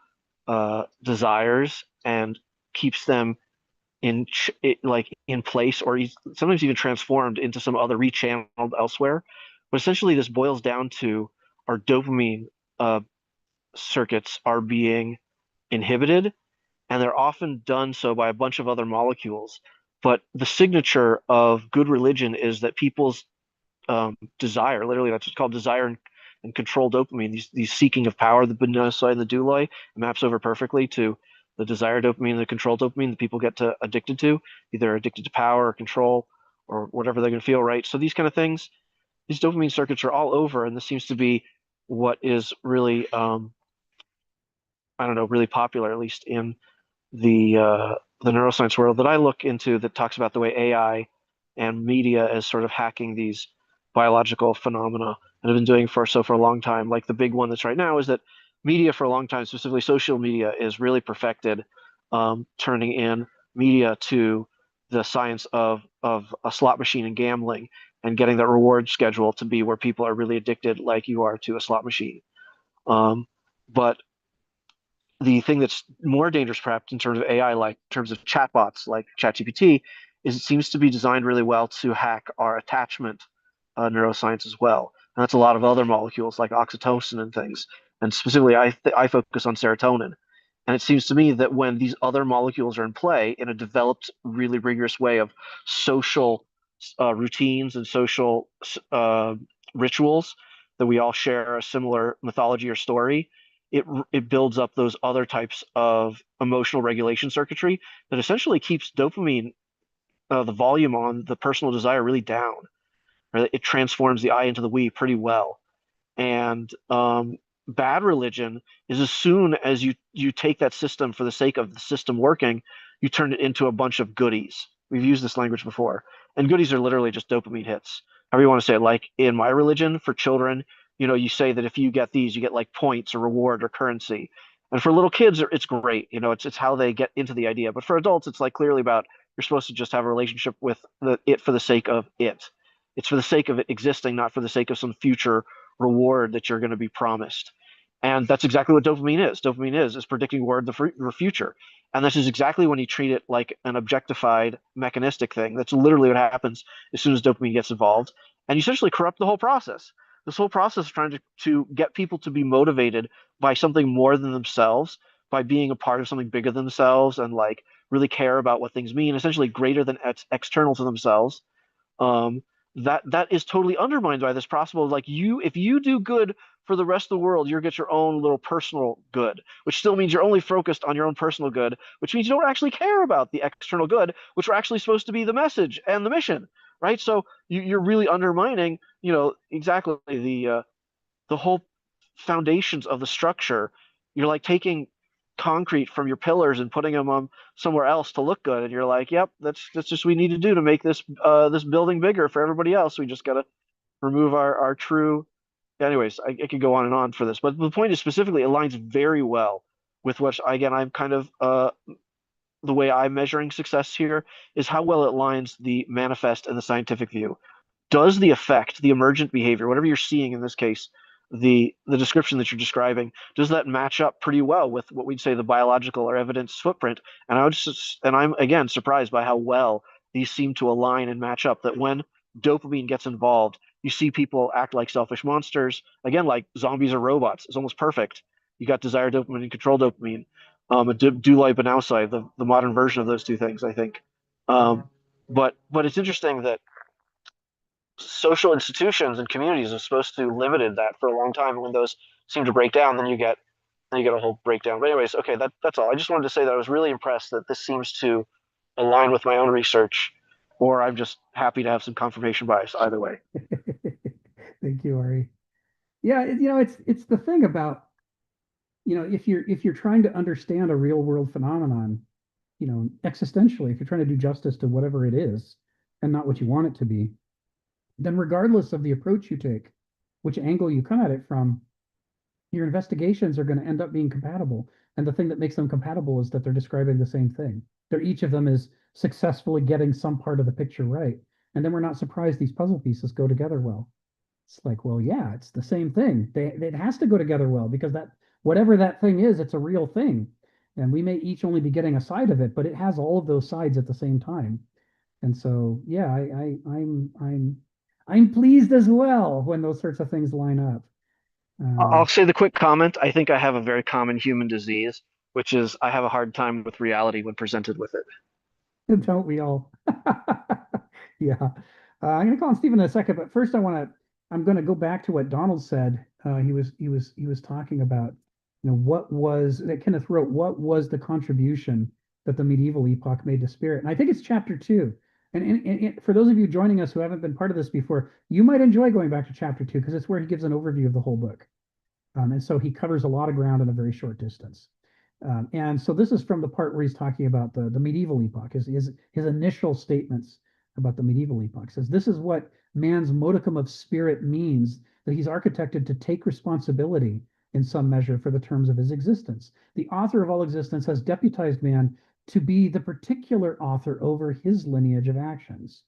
desires and keeps them in place, or sometimes even transformed into some other rechanneled elsewhere. But essentially, this boils down to our dopamine circuits are being inhibited, and they're often done so by a bunch of other molecules. But the signature of good religion is that people's desire, literally that's what's called desire and control dopamine, these seeking of power, the Benoist and the Douloi, maps over perfectly to the desire dopamine and the control dopamine that people get addicted to, either addicted to power or control or whatever they're going to feel, right? So these kind of things, these dopamine circuits are all over, and this seems to be what is really, I don't know, really popular, at least in the neuroscience world that I look into, that talks about the way AI and media is sort of hacking these biological phenomena, and have been doing for a long time. Like the big one that's right now is that media for a long time, specifically social media, is really perfected, turning in media to the science of a slot machine and gambling, and getting that reward schedule to be where people are really addicted, like you are to a slot machine. But the thing that's more dangerous, perhaps, in terms of AI, like in terms of chatbots like ChatGPT, is it seems to be designed really well to hack our attachment neuroscience as well. And that's a lot of other molecules like oxytocin and things. And specifically, I focus on serotonin. And it seems to me that when these other molecules are in play in a developed, really rigorous way of social routines and social rituals, that we all share a similar mythology or story, it builds up those other types of emotional regulation circuitry that essentially keeps dopamine, the volume on the personal desire, really down. Right? It transforms the I into the we pretty well. And bad religion is, as soon as you take that system for the sake of the system working, you turn it into a bunch of goodies. We've used this language before, and goodies are literally just dopamine hits. However you want to say it. Like in my religion, for children, you say that if you get these, you get like points or reward or currency. And for little kids, it's great. It's how they get into the idea. But for adults, it's like clearly about, you're supposed to just have a relationship with it for the sake of it. It's for the sake of it existing, not for the sake of some future reward that you're going to be promised. And that's exactly what dopamine is. Dopamine is predicting reward the future. And this is exactly when you treat it like an objectified mechanistic thing. That's literally what happens as soon as dopamine gets involved. And you essentially corrupt the whole process. This whole process is trying to get people to be motivated by something more than themselves, by being a part of something bigger than themselves, and like really care about what things mean, essentially greater than external to themselves. Um, that is totally undermined by this possible, like, if you do good for the rest of the world, you get your own little personal good, which still means you're only focused on your own personal good, which means you don't actually care about the external good, which are actually supposed to be the message and the mission, right? So you're really undermining, exactly the whole foundations of the structure. You're like taking concrete from your pillars and putting them on somewhere else to look good, and you're like, yep, that's just what we need to do to make this building bigger for everybody else. We just got to remove our true. Anyways, I could go on and on for this, but the point is, specifically, it aligns very well with what, again, I'm kind of the way I'm measuring success here is how well it aligns the manifest and the scientific view. Does the effect, the emergent behavior, whatever you're seeing in this case, the description that you're describing, does that match up pretty well with what we'd say the biological or evidence footprint? And I'm again surprised by how well these seem to align and match up. That when dopamine gets involved, you see people act like selfish monsters, again, like zombies or robots. It's almost perfect. You got desire dopamine and control dopamine, do and outside, the modern version of those two things, I think. But it's interesting that social institutions and communities are supposed to limited that for a long time. When those seem to break down, then you get a whole breakdown. But anyways, okay, that's all. I just wanted to say that I was really impressed that this seems to align with my own research, or I'm just happy to have some confirmation bias either way. Thank you, Ari. Yeah, it's the thing about, if you're trying to understand a real world phenomenon, existentially, if you're trying to do justice to whatever it is and not what you want it to be, then regardless of the approach you take, which angle you come at it from, your investigations are going to end up being compatible. And the thing that makes them compatible is that they're describing the same thing. Each of them is successfully getting some part of the picture right. And then we're not surprised these puzzle pieces go together well. It's like, well, yeah, it's the same thing. It has to go together well, because that whatever that thing is, it's a real thing. And we may each only be getting a side of it, but it has all of those sides at the same time. And so, yeah, I'm pleased as well when those sorts of things line up. I'll say the quick comment. I think I have a very common human disease, which is I have a hard time with reality when presented with it. Don't we all? Yeah. I'm going to call on Stephen in a second, but first I'm going to go back to what Donald said. He was talking about, that Kenneth wrote, what was the contribution that the medieval epoch made to spirit? And I think it's chapter 2. And for those of you joining us who haven't been part of this before, you might enjoy going back to chapter 2, because it's where he gives an overview of the whole book. And so he covers a lot of ground in a very short distance. And so this is from the part where he's talking about the medieval epoch, his initial statements about the medieval epoch. Says this is what man's modicum of spirit means, that he's architected to take responsibility in some measure for the terms of his existence. The author of all existence has deputized man to be the particular author over his lineage of actions.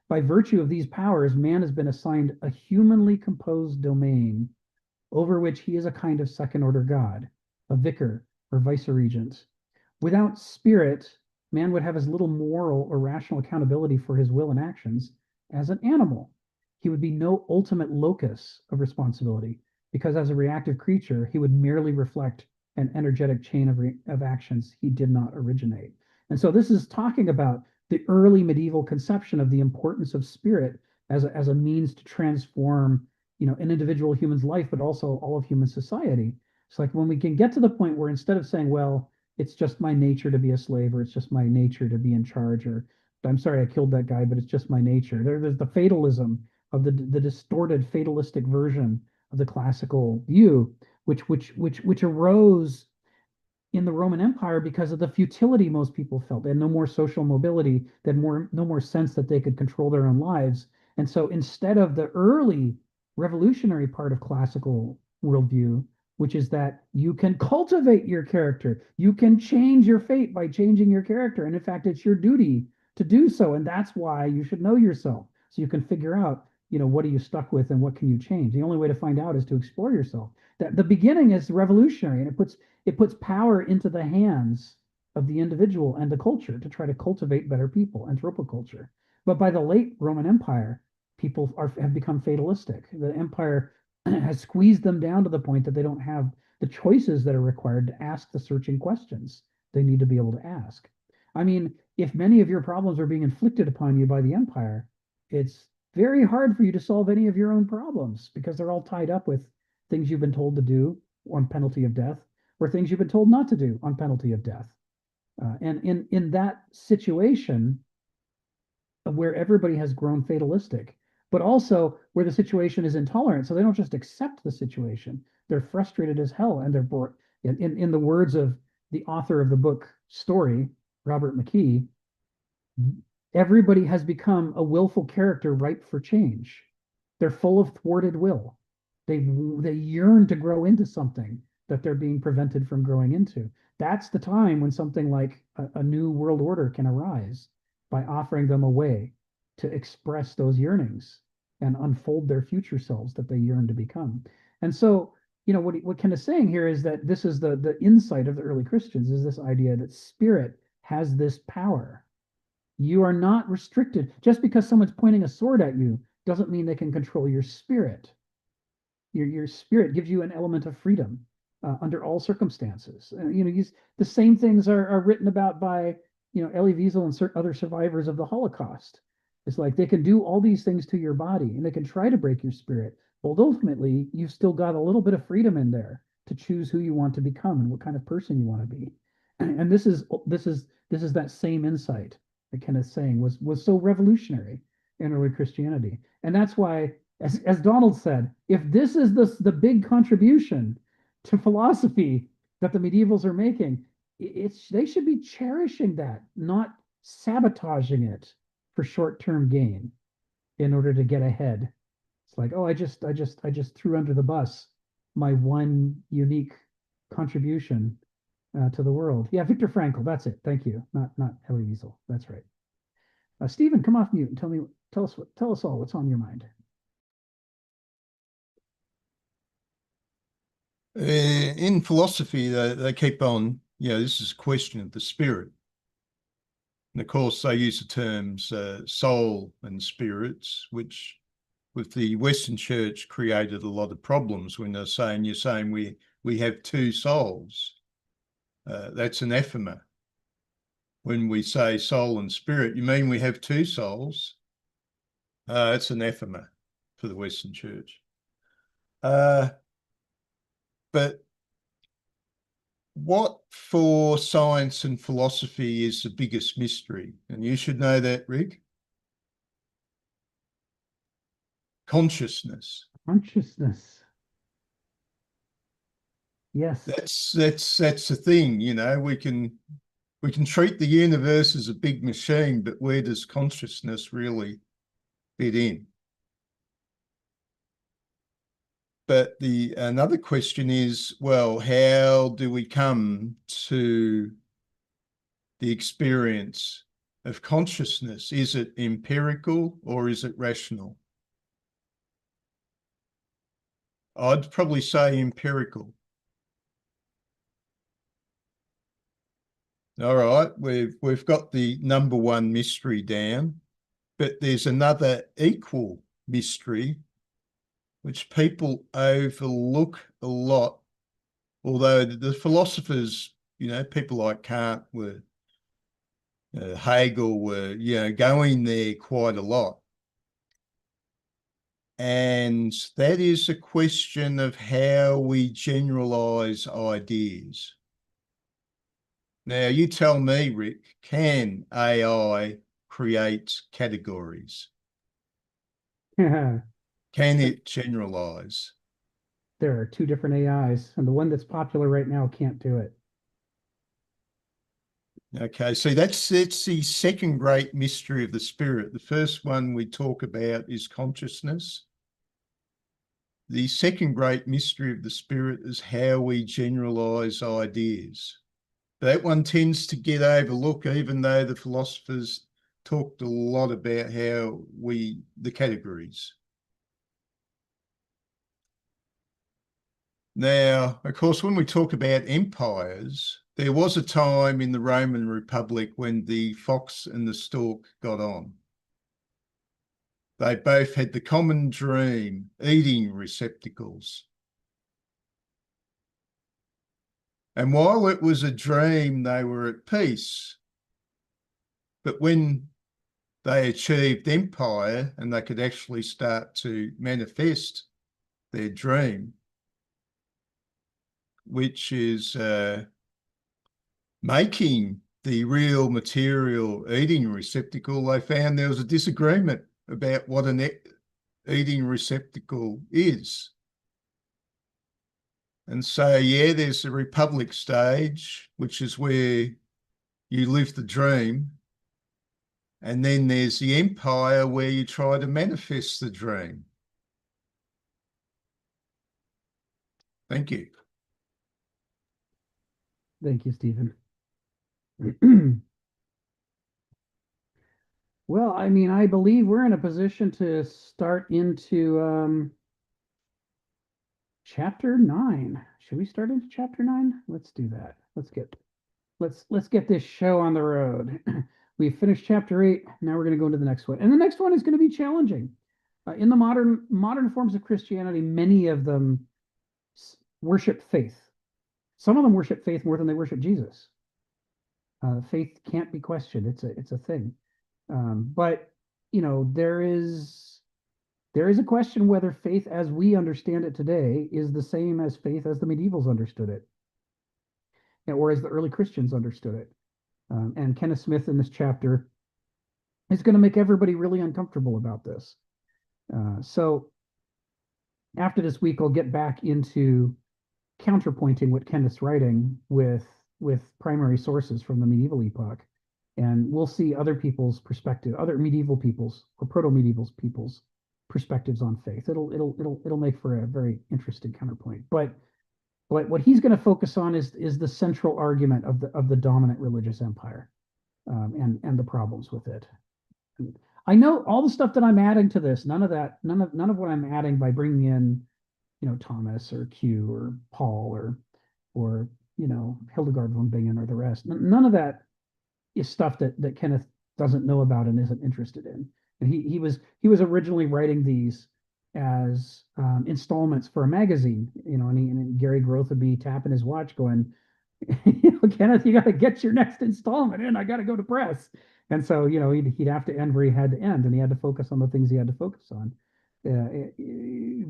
By virtue of these powers, man has been assigned a humanly composed domain over which he is a kind of second order God, a vicar or viceregent. Without spirit, man would have as little moral or rational accountability for his will and actions as an animal. He would be no ultimate locus of responsibility, because as a reactive creature, he would merely reflect an energetic chain of actions he did not originate. And so this is talking about the early medieval conception of the importance of spirit as a means to transform an individual human's life, but also all of human society. It's like when we can get to the point where, instead of saying, well, it's just my nature to be a slave, or it's just my nature to be in charge, or I'm sorry I killed that guy, but it's just my nature. There's the fatalism of the distorted fatalistic version of the classical view, which arose in the Roman Empire because of the futility most people felt. They had no more social mobility, they had no more sense that they could control their own lives. And so instead of the early revolutionary part of classical worldview, which is that you can cultivate your character, you can change your fate by changing your character, and in fact, it's your duty to do so, and that's why you should know yourself. so you can figure out, what are you stuck with and what can you change. The only way to find out is to explore yourself. That the beginning is revolutionary, and it puts power into the hands of the individual and the culture to try to cultivate better people, anthropoculture. But by the late Roman Empire, people have become fatalistic. The empire has squeezed them down to the point that they don't have the choices that are required to ask the searching questions they need to be able to ask. I mean, if many of your problems are being inflicted upon you by the empire, it's very hard for you to solve any of your own problems because they're all tied up with things you've been told to do on penalty of death, or things you've been told not to do on penalty of death. And in that situation where everybody has grown fatalistic, but also where the situation is intolerant, so they don't just accept the situation; they're frustrated as hell, and they're bored. In the words of the author of the book Story, Robert McKee, everybody has become a willful character ripe for change. They're full of thwarted will. They yearn to grow into something that they're being prevented from growing into. That's the time when something like a new world order can arise by offering them a way to express those yearnings and unfold their future selves that they yearn to become. And so, what Ken is saying here is that this is the insight of the early Christians, is this idea that spirit has this power. You are not restricted. Just because someone's pointing a sword at you doesn't mean they can control your spirit. Your spirit gives you an element of freedom under all circumstances. The same things are written about by Elie Wiesel and other survivors of the Holocaust. It's like they can do all these things to your body and they can try to break your spirit. But ultimately, you've still got a little bit of freedom in there to choose who you want to become and what kind of person you want to be. And this is that same insight that Kenneth's saying was so revolutionary in early Christianity. And that's why, as Donald said, if this is the big contribution to philosophy that the medievals are making, they should be cherishing that, not sabotaging it for short-term gain in order to get ahead. It's like, oh, I just threw under the bus my one unique contribution to the world. Yeah, Viktor Frankl, that's it. Thank you. Not Elie Wiesel. That's right. Stephen, come off mute and tell us all what's on your mind. In philosophy, they keep on, this is a question of the spirit. And of course, they use the terms soul and spirits, which with the Western Church created a lot of problems when you're saying we have two souls. That's anathema. When we say soul and spirit, you mean we have two souls? It's anathema for the Western Church. But what for science and philosophy is the biggest mystery? And you should know that, Rick. Consciousness. Consciousness. Yes. That's the thing, we can treat the universe as a big machine, but where does consciousness really fit in? But another question is, well, how do we come to the experience of consciousness? Is it empirical or is it rational? I'd probably say empirical. All right, we've got the number one mystery down, but there's another equal mystery which people overlook a lot, although the philosophers, people like Kant were, Hegel were, going there quite a lot. And that is a question of how we generalize ideas. Now, you tell me, Rick, can AI create categories? Can it generalize? There are two different AIs, and the one that's popular right now can't do it. Okay, so that's the second great mystery of the spirit. The first one we talk about is consciousness. The second great mystery of the spirit is how we generalize ideas. That one tends to get overlooked, even though the philosophers talked a lot about how the categories. Now, of course, when we talk about empires, there was a time in the Roman Republic when the fox and the stork got on. They both had the common dream, eating receptacles. And while it was a dream, they were at peace. But when they achieved empire and they could actually start to manifest their dream, which is making the real material eating receptacle, they found there was a disagreement about what an eating receptacle is. And so, yeah, there's the republic stage, which is where you live the dream. And then there's the empire where you try to manifest the dream. Thank you. Thank you, Stephen. Well, I mean, I believe we're in a position to start into chapter 9. Should we start into chapter 9? Let's do that. Let's get this show on the road. We finished chapter 8. Now we're going to go into the next one, and the next one is going to be challenging. In the modern forms of Christianity, many of them worship faith. Some of them worship faith more than they worship Jesus. Faith can't be questioned. It's a thing. But you know, there is a question whether faith as we understand it today is the same as faith as the medievals understood it, or as the early Christians understood it. And Kenneth Smith in this chapter is going to make everybody really uncomfortable about this. So after this week, I'll get back into counterpointing what Kenneth's writing with primary sources from the medieval epoch. And we'll see other people's perspective, other medieval people's or proto-medieval people's perspectives on faith. It'll make for a very interesting counterpoint. But what he's going to focus on is the central argument of the dominant religious empire, and the problems with it. I know all the stuff that I'm adding to this. None of what I'm adding by bringing in, Thomas or Q or Paul or Hildegard von Bingen or the rest. None of that is stuff that Kenneth doesn't know about and isn't interested in. And he was originally writing these as installments for a magazine, and Gary Groth would be tapping his watch going, Kenneth, you got to get your next installment in. I got to go to press. And so, he'd have to end where he had to end, and he had to focus on the things he had to focus on.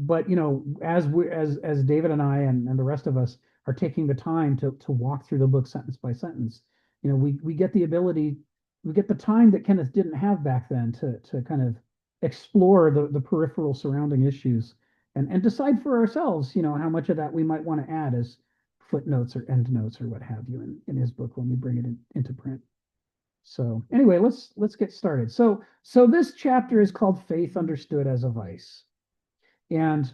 But as David and I and the rest of us are taking the time to walk through the book sentence by sentence, we get the time that Kenneth didn't have back then to kind of explore the peripheral surrounding issues and decide for ourselves, how much of that we might want to add as footnotes or endnotes or what have you in his book when we bring it into print. So anyway, let's get started. So this chapter is called Faith Understood as a Vice. And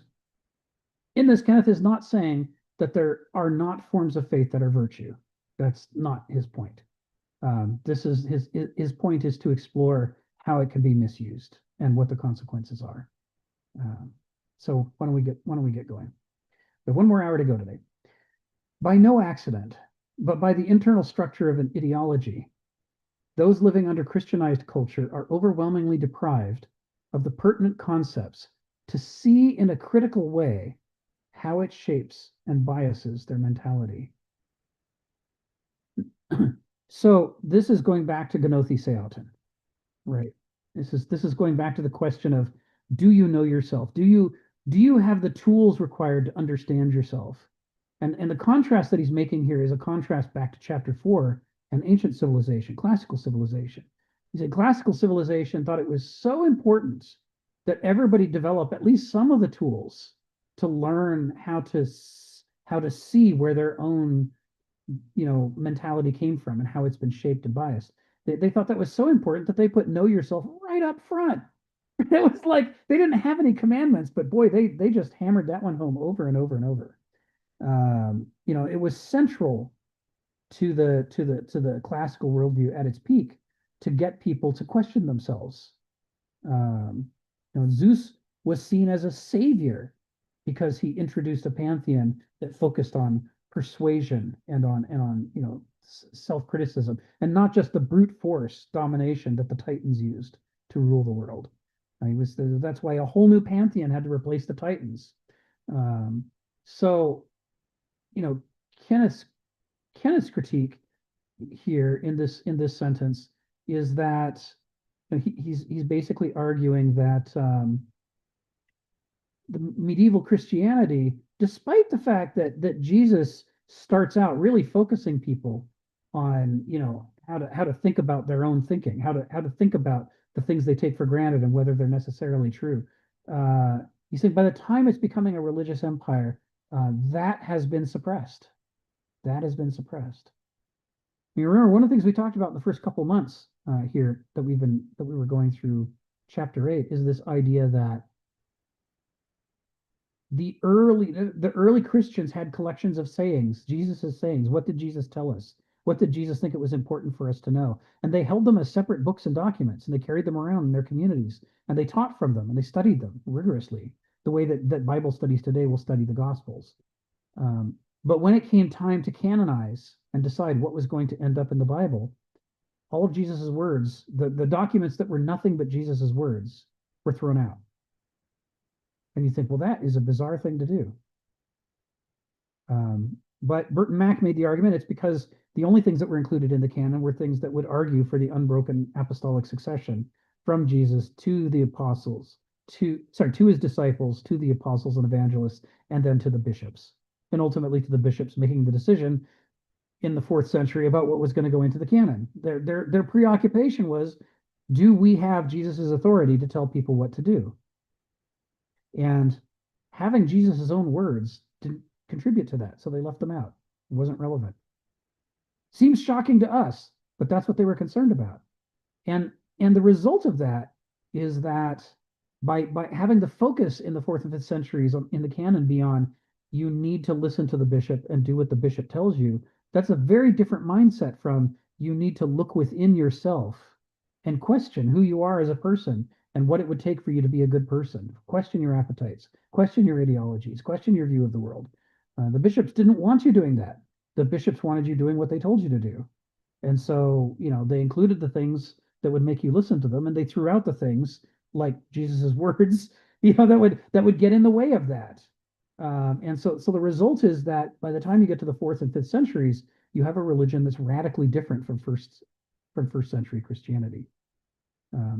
in this, Kenneth is not saying that there are not forms of faith that are virtue. That's not his point. This is his point is to explore how it can be misused and what the consequences are. So why don't we get going? We have 1 more hour to go today. By no accident, but by the internal structure of an ideology, those living under Christianized culture are overwhelmingly deprived of the pertinent concepts to see in a critical way how it shapes and biases their mentality. So this is going back to Gnothi Seauton, right? This is going back to the question of, do you know yourself? Do you have the tools required to understand yourself? And the contrast that he's making here is a contrast back to chapter 4 and ancient civilization, classical civilization. He said classical civilization thought it was so important that everybody develop at least some of the tools to learn how to see where their own mentality came from and how it's been shaped and biased. They thought that was so important that they put know yourself right up front. It was like they didn't have any commandments, but boy, they just hammered that one home over and over and over. It was central to the classical worldview at its peak to get people to question themselves. Zeus was seen as a savior because he introduced a pantheon that focused on persuasion and on self-criticism, and not just the brute force domination that the Titans used to rule the world. That's why a whole new pantheon had to replace the Titans. So, Kenneth's critique here in this sentence is that he's basically arguing that the medieval Christianity, despite the fact that Jesus starts out really focusing people on how to think about their own thinking, how to think about the things they take for granted and whether they're necessarily true. He said by the time it's becoming a religious empire, that has been suppressed. That has been suppressed. You remember one of the things we talked about in the first couple months here that we were going through chapter 8 is this idea that the early Christians had collections of sayings, Jesus's sayings. What did Jesus tell us? What did Jesus think it was important for us to know? And they held them as separate books and documents, and they carried them around in their communities, and they taught from them, and they studied them rigorously, the way that Bible studies today will study the Gospels. But when it came time to canonize and decide what was going to end up in the Bible, all of Jesus's words, the documents that were nothing but Jesus's words, were thrown out. And you think, well, that is a bizarre thing to do. But Burton Mack made the argument it's because the only things that were included in the canon were things that would argue for the unbroken apostolic succession from Jesus to the apostles, to his disciples, to the apostles and evangelists, and then to the bishops, and ultimately to the bishops making the decision in the 4th century about what was going to go into the canon. Their preoccupation was, do we have Jesus's authority to tell people what to do? And having Jesus's own words didn't contribute to that, so they left them out. It wasn't relevant. Seems shocking to us, but that's what they were concerned about. And the result of that is that by having the focus in the 4th and 5th centuries in the canon be on, you need to listen to the bishop and do what the bishop tells you, that's a very different mindset from you need to look within yourself and question who you are as a person and what it would take for you to be a good person. Question your appetites, question your ideologies, question your view of the world. The bishops didn't want you doing that. The bishops wanted you doing what they told you to do. And so, they included the things that would make you listen to them, and they threw out the things like Jesus's words, that would get in the way of that. And so the result is that by the time you get to the 4th and 5th centuries, you have a religion that's radically different from first century Christianity.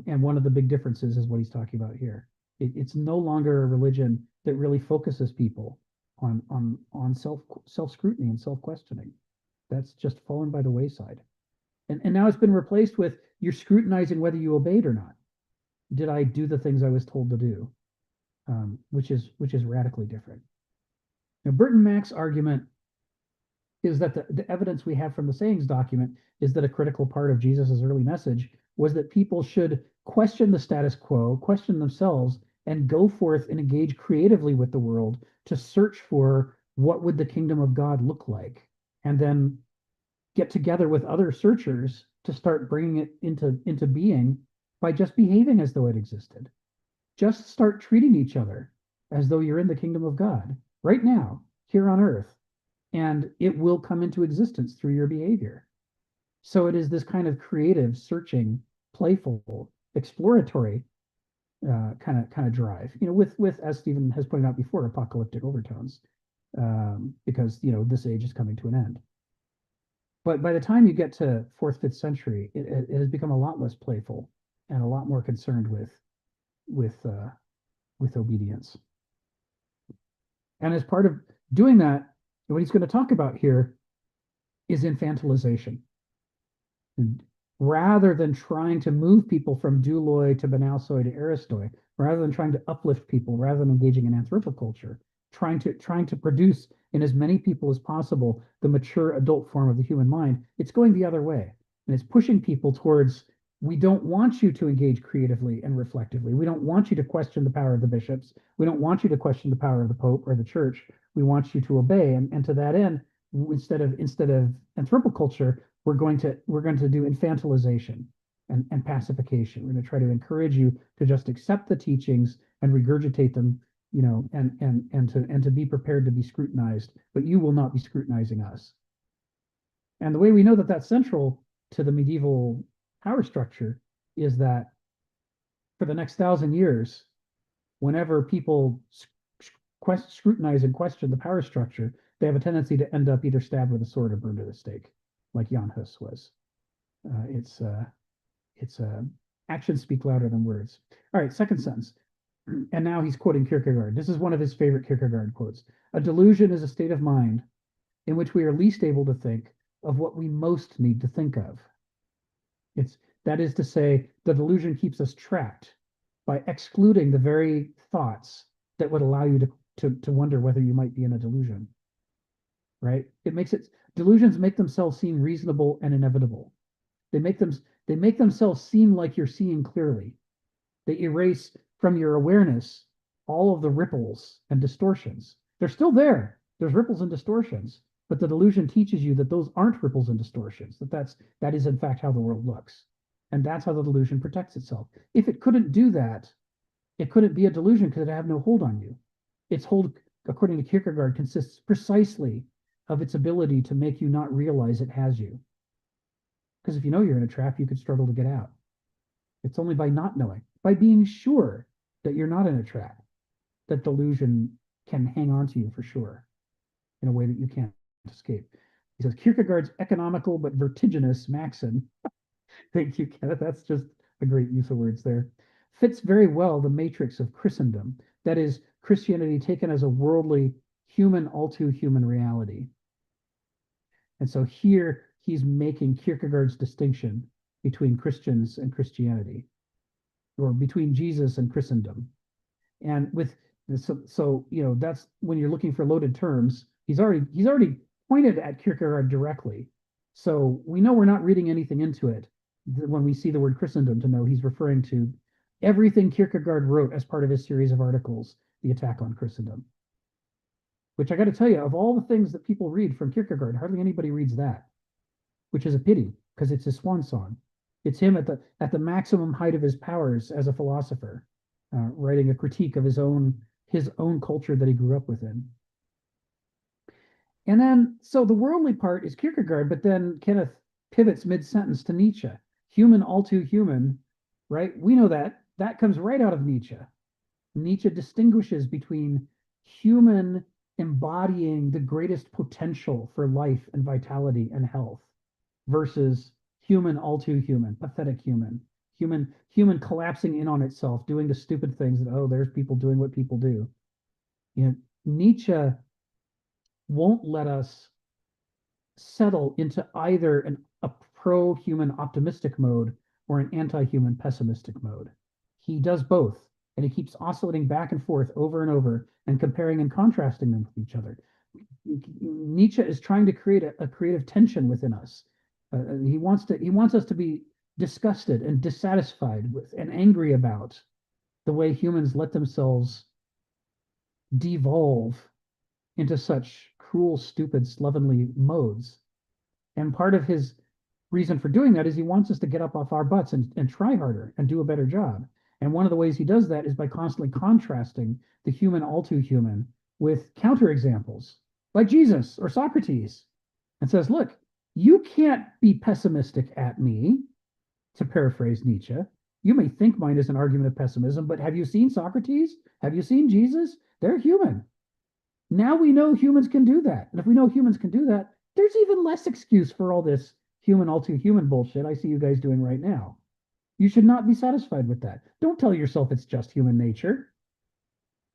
And one of the big differences is what he's talking about here. It's no longer a religion that really focuses people on self-scrutiny and self-questioning. That's just fallen by the wayside. And now it's been replaced with you're scrutinizing whether you obeyed or not. Did I do the things I was told to do? Which is radically different. Now, Burton Mack's argument is that the evidence we have from the sayings document is that a critical part of Jesus's early message was that people should question the status quo, question themselves, and go forth and engage creatively with the world to search for what would the kingdom of God look like, and then get together with other searchers to start bringing it into being by just behaving as though it existed. Just start treating each other as though you're in the kingdom of God right now, here on earth, and it will come into existence through your behavior. So it is this kind of creative, searching, playful, exploratory kind of drive, with, as Stephen has pointed out before, apocalyptic overtones, because this age is coming to an end. But by the time you get to 4th, 5th century, it has become a lot less playful and a lot more concerned with obedience. And as part of doing that, what he's going to talk about here is infantilization. And rather than trying to move people from douloi to banausoi to aristoi, rather than trying to uplift people, rather than engaging in anthropoculture, trying to produce in as many people as possible the mature adult form of the human mind, it's going the other way. And it's pushing people towards, we don't want you to engage creatively and reflectively. We don't want you to question the power of the bishops. We don't want you to question the power of the Pope or the church. We want you to obey. And to that end, instead of anthropoculture, we're going to do infantilization. and pacification. We're going to try to encourage you to just accept the teachings and regurgitate them, and to be prepared to be scrutinized, but you will not be scrutinizing us. And the way we know that that's central to the medieval power structure is that for the next 1,000 years, whenever people scrutinize and question the power structure, they have a tendency to end up either stabbed with a sword or burned at the stake, like Jan Hus was. It's actions speak louder than words. All right, second sentence. And now he's quoting Kierkegaard. This is one of his favorite Kierkegaard quotes. A delusion is a state of mind in which we are least able to think of what we most need to think of. That is to say, the delusion keeps us trapped by excluding the very thoughts that would allow you to wonder whether you might be in a delusion. Right? Delusions make themselves seem reasonable and inevitable. They make themselves seem like you're seeing clearly. They erase from your awareness all of the ripples and distortions. They're still there. There's ripples and distortions, but the delusion teaches you that those aren't ripples and distortions, that is in fact how the world looks. And that's how the delusion protects itself. If it couldn't do that, it couldn't be a delusion because it'd have no hold on you. Its hold, according to Kierkegaard, consists precisely of its ability to make you not realize it has you. Because if you know you're in a trap, you could struggle to get out. It's only by not knowing, by being sure that you're not in a trap, that delusion can hang on to you for sure in a way that you can't escape. He says Kierkegaard's economical but vertiginous maxim, thank you, Kenneth, that's just a great use of words there, fits very well the matrix of Christendom, that is, Christianity taken as a worldly, human, all too human reality. And so here he's making Kierkegaard's distinction between Christians and Christianity, or between Jesus and Christendom. And so that's when you're looking for loaded terms, he's already pointed at Kierkegaard directly. So we know we're not reading anything into it when we see the word Christendom to know he's referring to everything Kierkegaard wrote as part of his series of articles, The Attack on Christendom. Which I got to tell you, of all the things that people read from Kierkegaard, hardly anybody reads that, which is a pity because it's his swan song. It's him at the maximum height of his powers as a philosopher, writing a critique of his own culture that he grew up within. And then, so the worldly part is Kierkegaard, but then Kenneth pivots mid-sentence to Nietzsche. Human, all too human, right? We know that comes right out of Nietzsche. Nietzsche distinguishes between human embodying the greatest potential for life and vitality and health versus human, all too human, pathetic human collapsing in on itself, doing the stupid things that, oh, there's people doing what people do. Nietzsche won't let us settle into either a pro-human optimistic mode or an anti-human pessimistic mode. He does both, and he keeps oscillating back and forth over and over and comparing and contrasting them with each other. Nietzsche is trying to create a creative tension within us. He wants us to be disgusted and dissatisfied with and angry about the way humans let themselves devolve into such cruel, stupid, slovenly modes. And part of his reason for doing that is he wants us to get up off our butts and try harder and do a better job. And one of the ways he does that is by constantly contrasting the human, all too human, with counterexamples like Jesus or Socrates, and says, look, you can't be pessimistic at me, to paraphrase Nietzsche. You may think mine is an argument of pessimism, but have you seen Socrates? Have you seen Jesus? They're human. Now we know humans can do that. And if we know humans can do that, there's even less excuse for all this human, all too human bullshit I see you guys doing right now. You should not be satisfied with that. Don't tell yourself it's just human nature.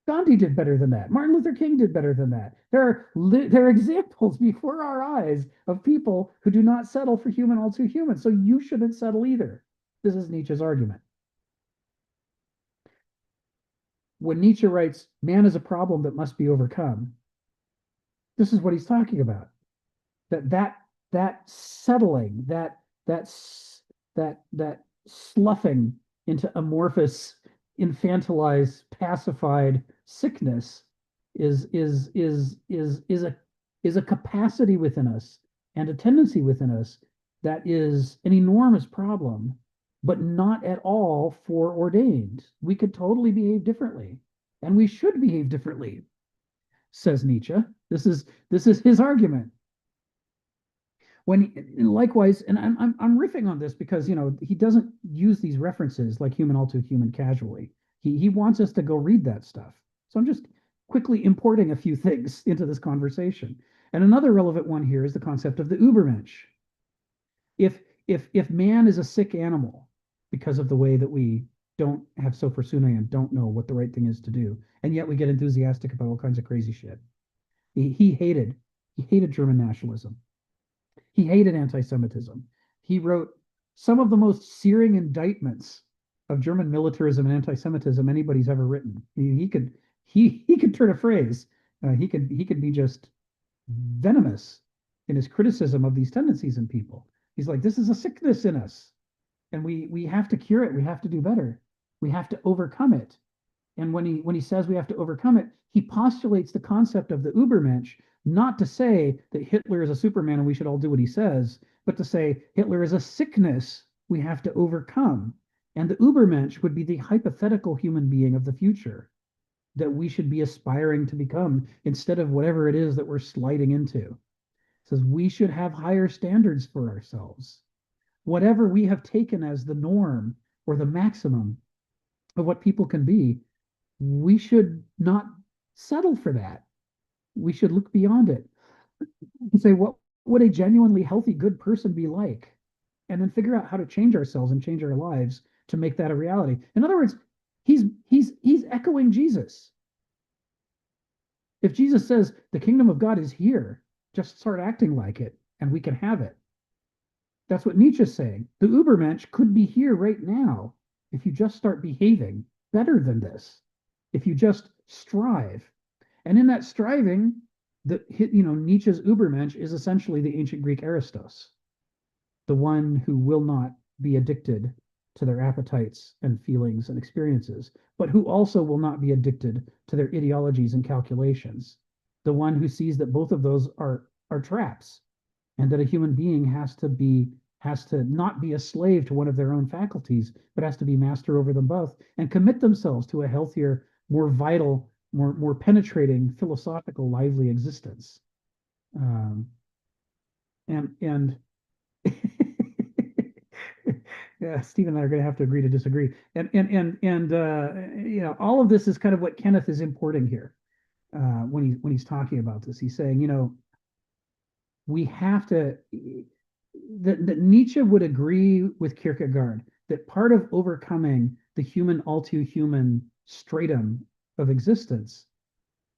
Gandhi did better than that. Martin Luther King did better than that. There are examples before our eyes of people who do not settle for human, all too human. So you shouldn't settle either. This is Nietzsche's argument. When Nietzsche writes, man is a problem that must be overcome, this is what he's talking about. That settling, that sloughing into amorphous, infantilized, pacified sickness is a capacity within us and a tendency within us that is an enormous problem but not at all foreordained. We could totally behave differently, and we should behave differently, says Nietzsche. This is his argument. Likewise, and I'm riffing on this because he doesn't use these references like human all too human casually. He wants us to go read that stuff. So I'm just quickly importing a few things into this conversation. And another relevant one here is the concept of the Übermensch. If man is a sick animal because of the way that we don't have sophrosyne and don't know what the right thing is to do, and yet we get enthusiastic about all kinds of crazy shit. He hated German nationalism. He hated anti-Semitism. He wrote some of the most searing indictments of German militarism and anti-Semitism anybody's ever written. He could turn a phrase. He could be just venomous in his criticism of these tendencies in people. He's like, this is a sickness in us, and we have to cure it. We have to do better. We have to overcome it. And when he says we have to overcome it, he postulates the concept of the Übermensch, not to say that Hitler is a Superman and we should all do what he says, but to say Hitler is a sickness we have to overcome. And the Übermensch would be the hypothetical human being of the future that we should be aspiring to become instead of whatever it is that we're sliding into. It says we should have higher standards for ourselves. Whatever we have taken as the norm or the maximum of what people can be, we should not settle for that. We should look beyond it and say, what would a genuinely healthy, good person be like? And then figure out how to change ourselves and change our lives to make that a reality. In other words, he's echoing Jesus. If Jesus says the kingdom of God is here, just start acting like it and we can have it. That's what Nietzsche's saying. The Übermensch could be here right now if you just start behaving better than this. If you just strive. And in that striving, Nietzsche's Übermensch is essentially the ancient Greek Aristos, the one who will not be addicted to their appetites and feelings and experiences, but who also will not be addicted to their ideologies and calculations, the one who sees that both of those are traps, and that a human being has to not be a slave to one of their own faculties, but has to be master over them both and commit themselves to a healthier, more vital, more penetrating, philosophical, lively existence. And yeah, Steve and I are going to have to agree to disagree. And all of this is kind of what Kenneth is importing here when he's talking about this. He's saying, we have to. That Nietzsche would agree with Kierkegaard that part of overcoming the human, all too human stratum of existence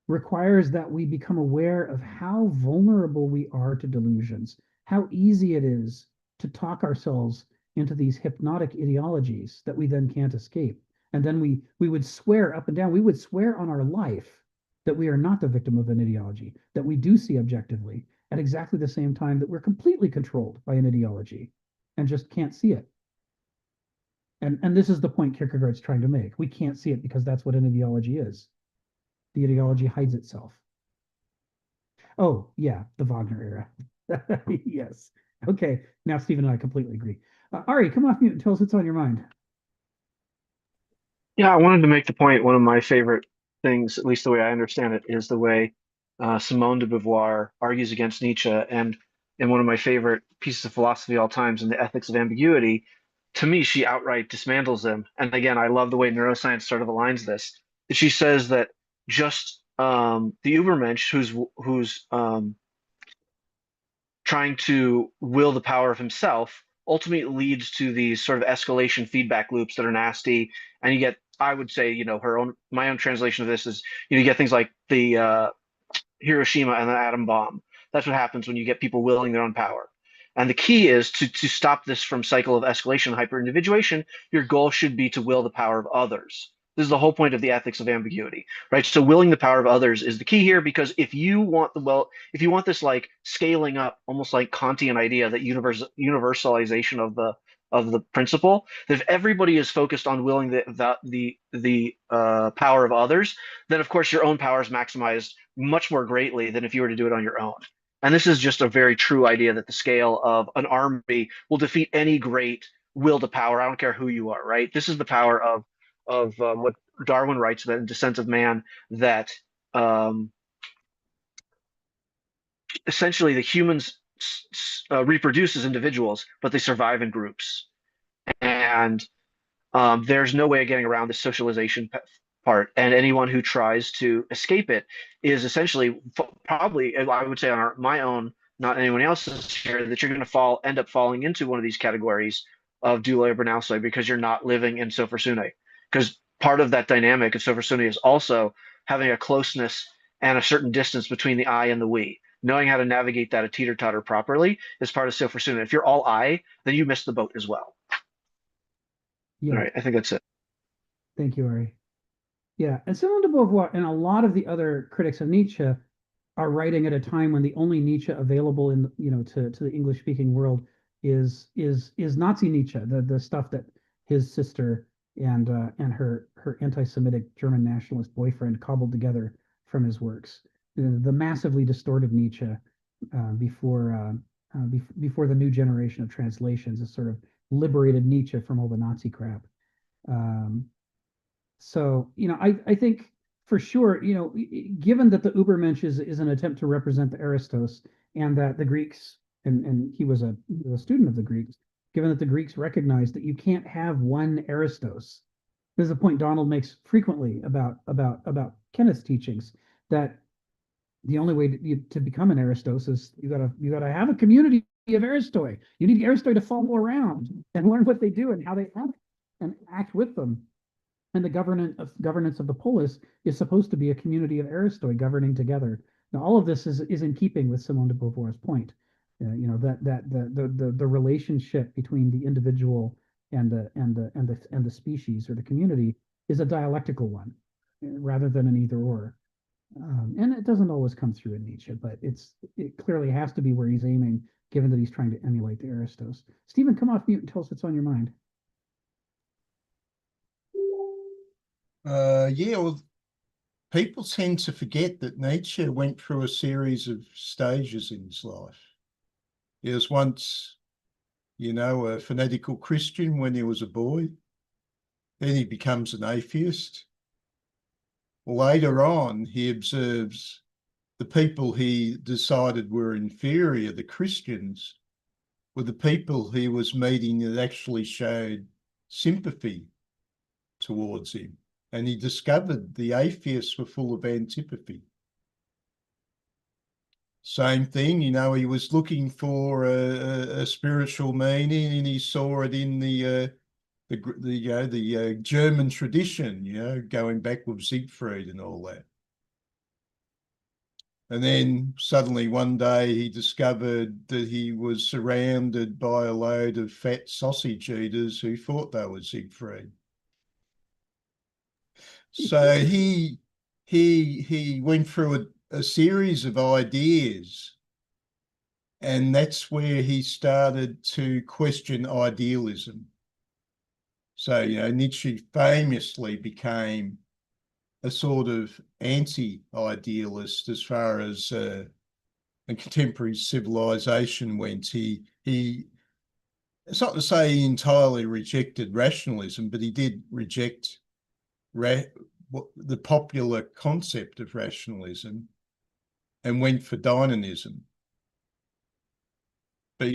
requires that we become aware of how vulnerable we are to delusions, how easy it is to talk ourselves into these hypnotic ideologies that we then can't escape. And then we would swear up and down, we would swear on our life that we are not the victim of an ideology, that we do see objectively at exactly the same time that we're completely controlled by an ideology and just can't see it. And this is the point Kierkegaard's trying to make. We can't see it because that's what an ideology is. The ideology hides itself. Oh, yeah, the Wagner era. Yes. Okay, now Stephen and I completely agree. Ari, come off mute and tell us what's on your mind. Yeah, I wanted to make the point. One of my favorite things, at least the way I understand it, is the way Simone de Beauvoir argues against Nietzsche. And in one of my favorite pieces of philosophy of all times, in The Ethics of Ambiguity, to me, she outright dismantles them. And again, I love the way neuroscience sort of aligns this. She says that just the Übermensch, who's trying to will the power of himself, ultimately leads to these sort of escalation feedback loops that are nasty. And you get, I would say, my own translation of this is, you get things like the Hiroshima and the atom bomb. That's what happens when you get people willing their own power. And the key is to stop this from cycle of escalation and hyper-individuation. Your goal should be to will the power of others. This is the whole point of the ethics of ambiguity, right? So willing the power of others is the key here, because if you want this like scaling up, almost like Kantian idea, that universalization of the principle, that if everybody is focused on willing the power of others, then of course your own power is maximized much more greatly than if you were to do it on your own. And this is just a very true idea that the scale of an army will defeat any great will to power. I don't care who you are, right? This is the power of what Darwin writes that in Descent of Man, that um, essentially the humans reproduce as individuals, but they survive in groups. And there's no way of getting around the socialization part. And anyone who tries to escape it is essentially probably, I would say on my own, not anyone else's here, that you're going to end up falling into one of these categories of doulo or because you're not living in sophro sune. Because part of that dynamic of sophro sune is also having a closeness and a certain distance between the I and the we. Knowing how to navigate that a teeter-totter properly is part of sophro sune. If you're all I, then you miss the boat as well. Yeah. All right, I think that's it. Thank you, Ari. Yeah, and Simone de Beauvoir and a lot of the other critics of Nietzsche are writing at a time when the only Nietzsche available in to the English speaking world is Nazi Nietzsche, the stuff that his sister and her anti-Semitic German nationalist boyfriend cobbled together from his works. The massively distorted Nietzsche before the new generation of translations is sort of liberated Nietzsche from all the Nazi crap. So, I think for sure, given that the Übermensch is an attempt to represent the Aristos, and that the Greeks, and he was a student of the Greeks, given that the Greeks recognized that you can't have one Aristos. This is a point Donald makes frequently about Kenneth's teachings, that the only way to become an Aristos is you gotta have a community of Aristoi. You need Aristoi to follow around and learn what they do and how they act and act with them. And the governance of the polis is supposed to be a community of Aristoi governing together. Now, all of this is in keeping with Simone de Beauvoir's point. That the relationship between the individual and the species or the community is a dialectical one, rather than an either or. And it doesn't always come through in Nietzsche, but it clearly has to be where he's aiming, given that he's trying to emulate the Aristos. Stephen, come off mute and tell us what's on your mind. Yeah, well, people tend to forget that Nietzsche went through a series of stages in his life. He was once, a fanatical Christian when he was a boy. Then he becomes an atheist. Later on, he observes the people he decided were inferior, the Christians, were the people he was meeting that actually showed sympathy towards him. And he discovered the atheists were full of antipathy. Same thing, he was looking for a spiritual meaning, and he saw it in the German tradition, going back with Siegfried and all that. And then suddenly one day he discovered that he was surrounded by a load of fat sausage eaters who thought they were Siegfried. So he went through a series of ideas, and that's where he started to question idealism. So, Nietzsche famously became a sort of anti-idealist as far as a contemporary civilization went. It's not to say he entirely rejected rationalism, but he did reject the popular concept of rationalism and went for dynamism. But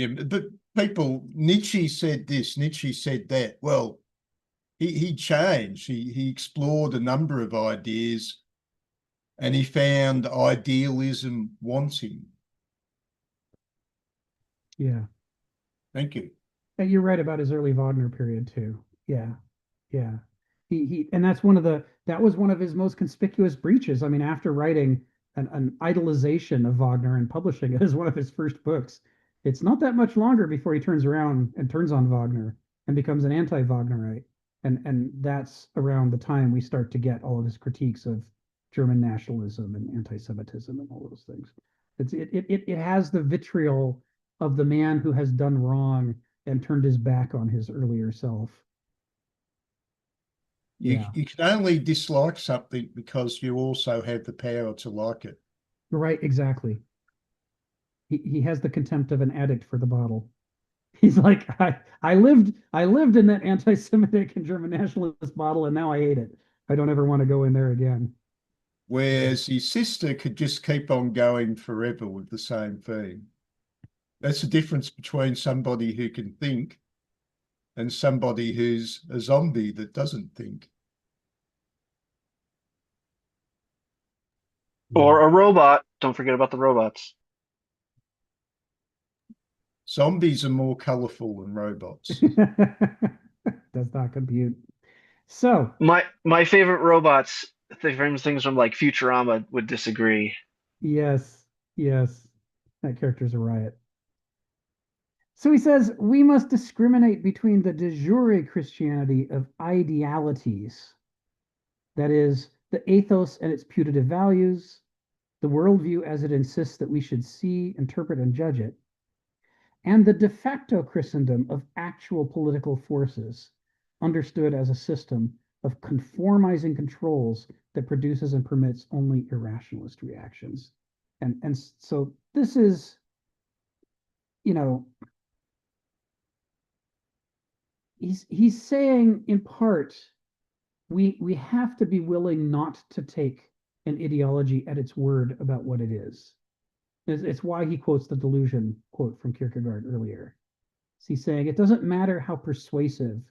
Nietzsche said this, Nietzsche said that. Well, he changed. He explored a number of ideas, and he found idealism wanting. Yeah. Thank you. And you're right about his early Wagner period too. Yeah. Yeah. And that was one of his most conspicuous breaches. I mean, after writing an idolization of Wagner and publishing it as one of his first books, it's not that much longer before he turns around and turns on Wagner and becomes an anti-Wagnerite. And that's around the time we start to get all of his critiques of German nationalism and anti-Semitism and all those things. It has the vitriol of the man who has done wrong and turned his back on his earlier self. You can only dislike something because you also have the power to like it. Right, exactly. He has the contempt of an addict for the bottle. He's like, I lived in that anti-Semitic and German nationalist model, and now I hate it. I don't ever want to go in there again. Whereas his sister could just keep on going forever with the same thing. That's the difference between somebody who can think and somebody who's a zombie that doesn't think. Or a robot. Don't forget about the robots. Zombies are more colorful than robots. Does not compute. So My favorite robots, the famous things from like Futurama would disagree. yes, yes, that character's a riot. So he says we must discriminate between the de jure Christianity of idealities, that is, the ethos and its putative values, the worldview as it insists that we should see, interpret, and judge it, and the de facto Christendom of actual political forces, understood as a system of conformizing controls that produces and permits only irrationalist reactions. And so this is, you know, he's saying in part, we have to be willing not to take an ideology at its word about what it is. It's why he quotes the delusion quote from Kierkegaard earlier. He's saying it doesn't matter how persuasive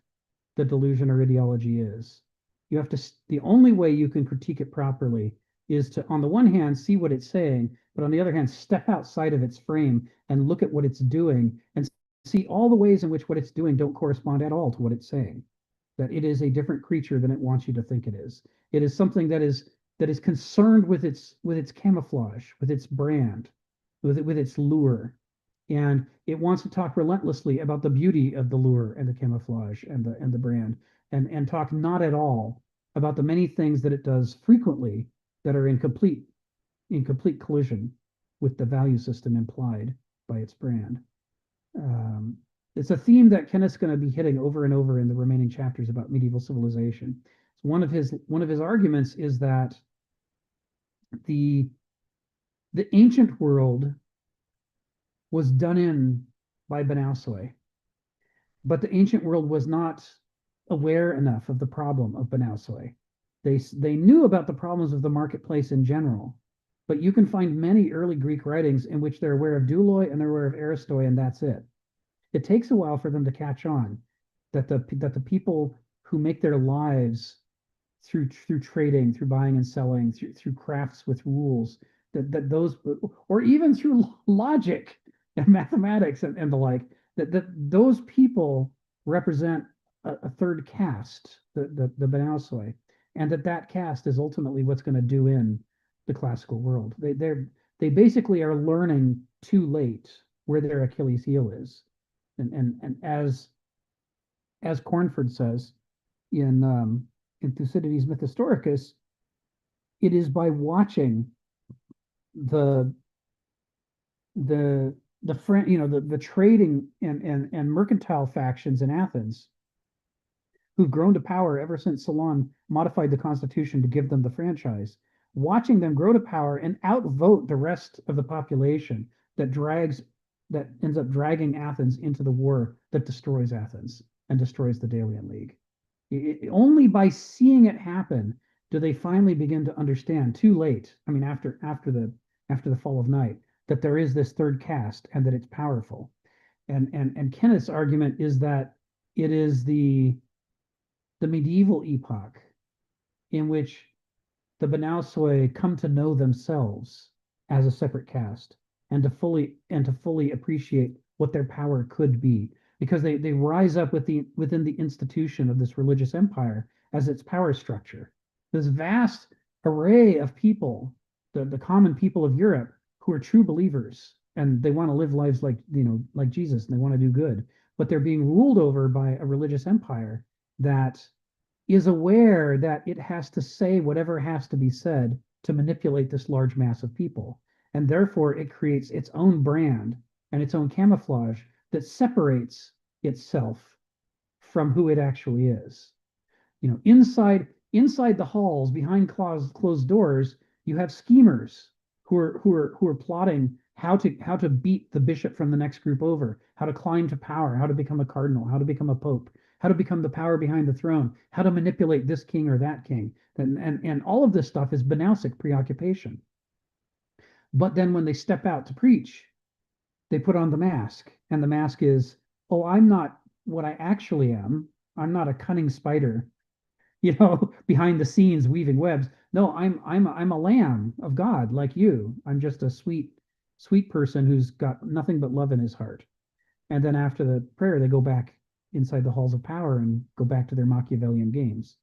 the delusion or ideology is. You have to, the only way you can critique it properly is to, on the one hand, see what it's saying, but on the other hand, step outside of its frame and look at what it's doing and see all the ways in which what it's doing don't correspond at all to what it's saying. That it is a different creature than it wants you to think it is. It is something that is concerned with its camouflage, with its brand, with its lure, and it wants to talk relentlessly about the beauty of the lure and the camouflage and the brand, and talk not at all about the many things that it does frequently that are in complete collision with the value system implied by its brand. It's a theme that Kenneth's going to be hitting over and over in the remaining chapters about medieval civilization. So one of his arguments is that the ancient world was done in by Banausoi, but the ancient world was not aware enough of the problem of Banausoi. They knew about the problems of the marketplace in general, but you can find many early Greek writings in which they're aware of douloi and they're aware of aristoi, and that's it. It takes a while for them to catch on that the people who make their lives through trading, through buying and selling, through crafts with rules, that those, or even through logic and mathematics and the like, that those people represent a third caste, the Banausoi, and that caste is ultimately what's going to do in the classical world. They basically are learning too late where their Achilles heel is. And as Cornford says in Thucydides Myth Historicus, it is by watching the trading and mercantile factions in Athens who've grown to power ever since Solon modified the constitution to give them the franchise, watching them grow to power and outvote the rest of the population that ends up dragging Athens into the war that destroys Athens and destroys the Delian League. Only by seeing it happen do they finally begin to understand, too late, I mean, after the fall of night, that there is this third caste and that it's powerful. And Kenneth's argument is that it is the medieval epoch in which the Banausoi come to know themselves as a separate caste and to fully appreciate what their power could be, because they rise up within the institution of this religious empire as its power structure. This vast array of people, the common people of Europe, who are true believers and they want to live lives like Jesus, and they want to do good, but they're being ruled over by a religious empire that is aware that it has to say whatever has to be said to manipulate this large mass of people. And therefore, it creates its own brand and its own camouflage that separates itself from who it actually is. Inside the halls, behind closed doors, you have schemers who are plotting how to beat the bishop from the next group over, how to climb to power, how to become a cardinal, how to become a pope, how to become the power behind the throne, how to manipulate this king or that king. And all of this stuff is banausic preoccupation. But then when they step out to preach, they put on the mask, and the mask is, oh, I'm not what I actually am. I'm not a cunning spider, behind the scenes weaving webs. No, I'm a lamb of God like you. I'm just a sweet person who's got nothing but love in his heart. And then after the prayer, they go back inside the halls of power and go back to their Machiavellian games.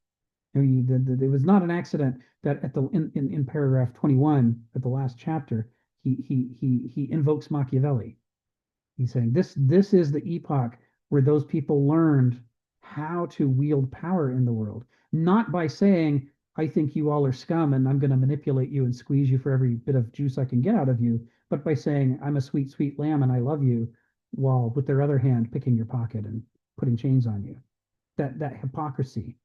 I mean, it was not an accident that in paragraph 21 at the last chapter, he invokes Machiavelli. He's saying this is the epoch where those people learned how to wield power in the world, not by saying, I think you all are scum and I'm going to manipulate you and squeeze you for every bit of juice I can get out of you, but by saying, I'm a sweet, sweet lamb and I love you, while with their other hand picking your pocket and putting chains on you. That hypocrisy,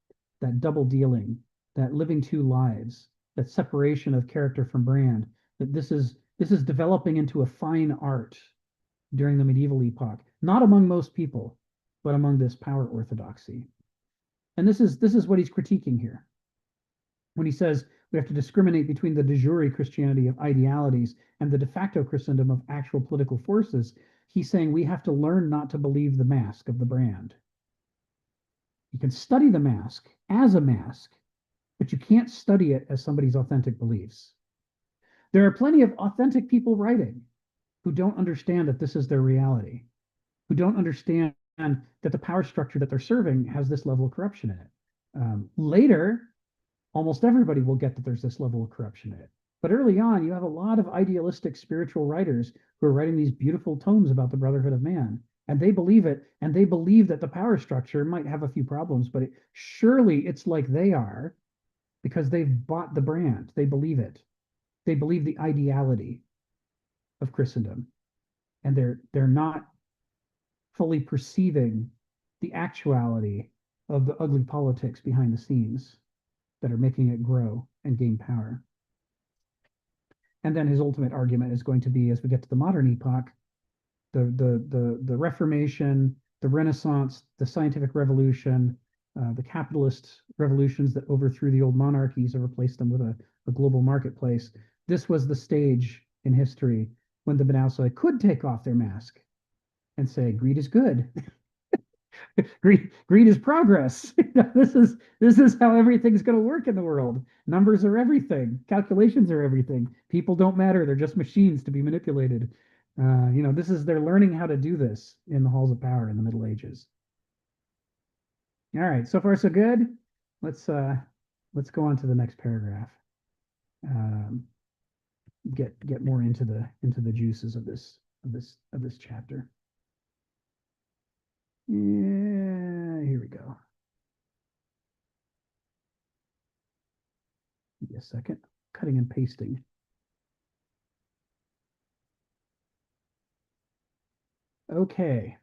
that double dealing, that living two lives, that separation of character from brand, that this is developing into a fine art during the medieval epoch, not among most people, but among this power orthodoxy. And this is what he's critiquing here. When he says we have to discriminate between the de jure Christianity of idealities and the de facto Christendom of actual political forces, he's saying we have to learn not to believe the mask of the brand. You can study the mask as a mask, but you can't study it as somebody's authentic beliefs. There are plenty of authentic people writing who don't understand that this is their reality, who don't understand that the power structure that they're serving has this level of corruption in it. Later, almost everybody will get that there's this level of corruption in it. But early on, you have a lot of idealistic spiritual writers who are writing these beautiful tomes about the brotherhood of man. And they believe it, and they believe that the power structure might have a few problems, but surely it's like they are because they've bought the brand. They believe it. They believe the ideality of Christendom. And they're not fully perceiving the actuality of the ugly politics behind the scenes that are making it grow and gain power. And then his ultimate argument is going to be, as we get to the modern epoch, the Reformation, the Renaissance, the scientific revolution, the capitalist revolutions that overthrew the old monarchies and replaced them with a global marketplace. This was the stage in history when the Benousoi could take off their mask and say, greed is good. Greed is progress. This is how everything's going to work in the world. Numbers are everything. Calculations are everything. People don't matter. They're just machines to be manipulated. They're learning how to do this in the halls of power in the Middle Ages. All right, so far so good. Let's go on to the next paragraph. Get more into the juices of this chapter. Yeah, here we go. Give me a second. Cutting and pasting. Okay.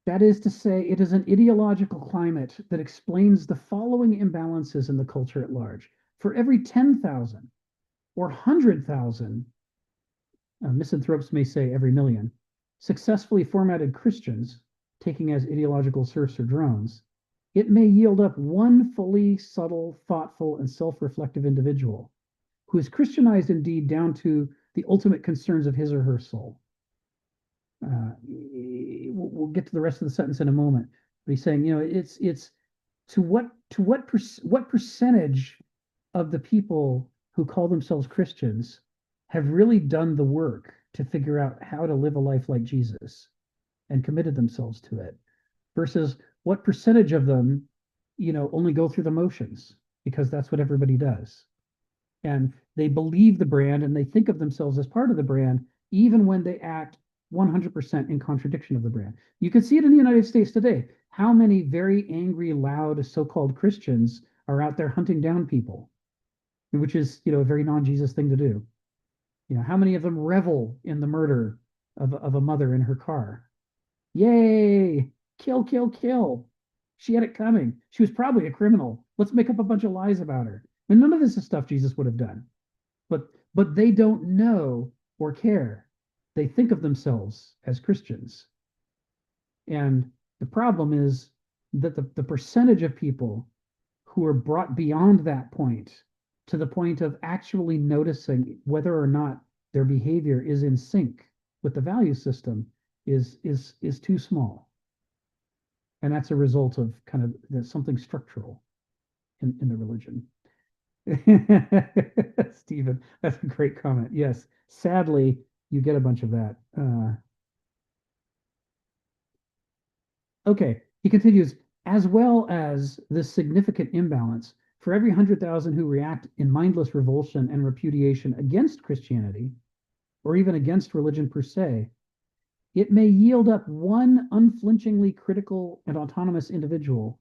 That is to say, it is an ideological climate that explains the following imbalances in the culture at large. For every 10,000 or 100,000, misanthropes may say every million, successfully formatted Christians, taking as ideological serfs or drones, it may yield up one fully subtle, thoughtful, and self-reflective individual who is Christianized indeed down to the ultimate concerns of his or her soul. We'll get to the rest of the sentence in a moment. But he's saying, it's what percentage of the people who call themselves Christians have really done the work to figure out how to live a life like Jesus and committed themselves to it, versus what percentage of them, only go through the motions because that's what everybody does. And they believe the brand and they think of themselves as part of the brand, even when they act 100% in contradiction of the brand. You can see it in the United States today. How many very angry, loud, so-called Christians are out there hunting down people, which is, a very non-Jesus thing to do. How many of them revel in the murder of a mother in her car? Yay! Kill, kill, kill. She had it coming. She was probably a criminal. Let's make up a bunch of lies about her. And none of this is stuff Jesus would have done. But they don't know or care. They think of themselves as Christians. And the problem is that the percentage of people who are brought beyond that point to the point of actually noticing whether or not their behavior is in sync with the value system is too small. And that's a result of kind of something structural in the religion. Stephen, that's a great comment. Yes, sadly, you get a bunch of that. Okay, he continues, as well as this significant imbalance, for every 100,000 who react in mindless revulsion and repudiation against Christianity, or even against religion per se, it may yield up one unflinchingly critical and autonomous individual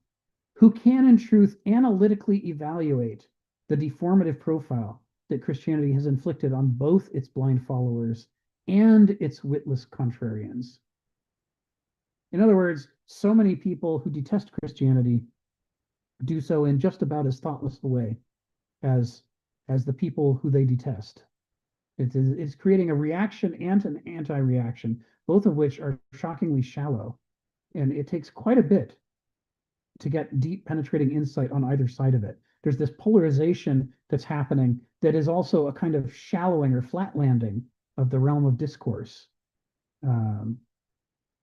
who can, in truth, analytically evaluate the deformative profile that Christianity has inflicted on both its blind followers and its witless contrarians. In other words, so many people who detest Christianity do so in just about as thoughtless a way as the people who they detest. It's creating a reaction and an anti-reaction, both of which are shockingly shallow. And it takes quite a bit to get deep penetrating insight on either side of it. There's this polarization that's happening that is also a kind of shallowing or flat landing of the realm of discourse.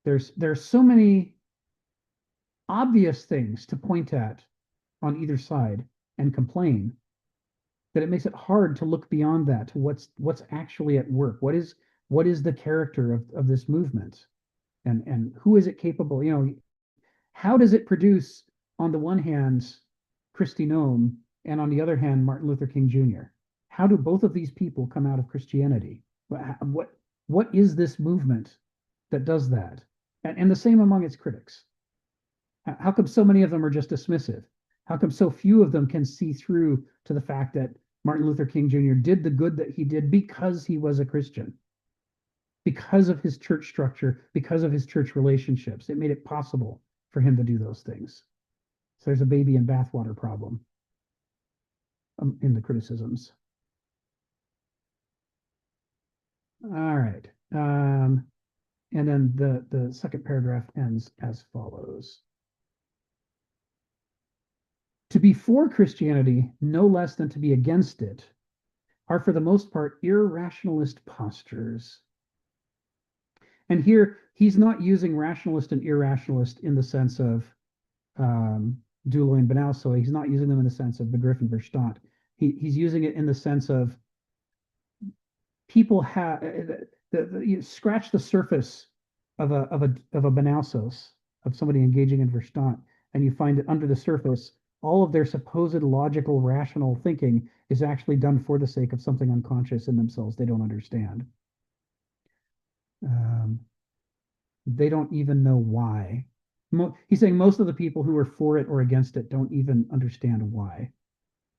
There's so many obvious things to point at on either side and complain that it makes it hard to look beyond that to what's actually at work. What is the character of this movement, and who is it capable? How does it produce, on the one hand, Christi Nome, and on the other hand, Martin Luther King Jr.? How do both of these people come out of Christianity? What is this movement that does that? And the same among its critics. How come so many of them are just dismissive? How come so few of them can see through to the fact that Martin Luther King Jr. did the good that he did because he was a Christian, because of his church structure, because of his church relationships? It made it possible for him to do those things. So there's a baby and bathwater problem in the criticisms. All right. And then the second paragraph ends as follows. To be for Christianity, no less than to be against it, are for the most part irrationalist postures. And here, he's not using rationalist and irrationalist in the sense of Dulo and Benauso. He's not using them in the sense of begriff and Verstand. He's using it in the sense of people have you scratch the surface of a Benausos, of somebody engaging in Verstand, and you find that under the surface, all of their supposed logical, rational thinking is actually done for the sake of something unconscious in themselves they don't understand. They don't even know why. He's saying most of the people who are for it or against it don't even understand why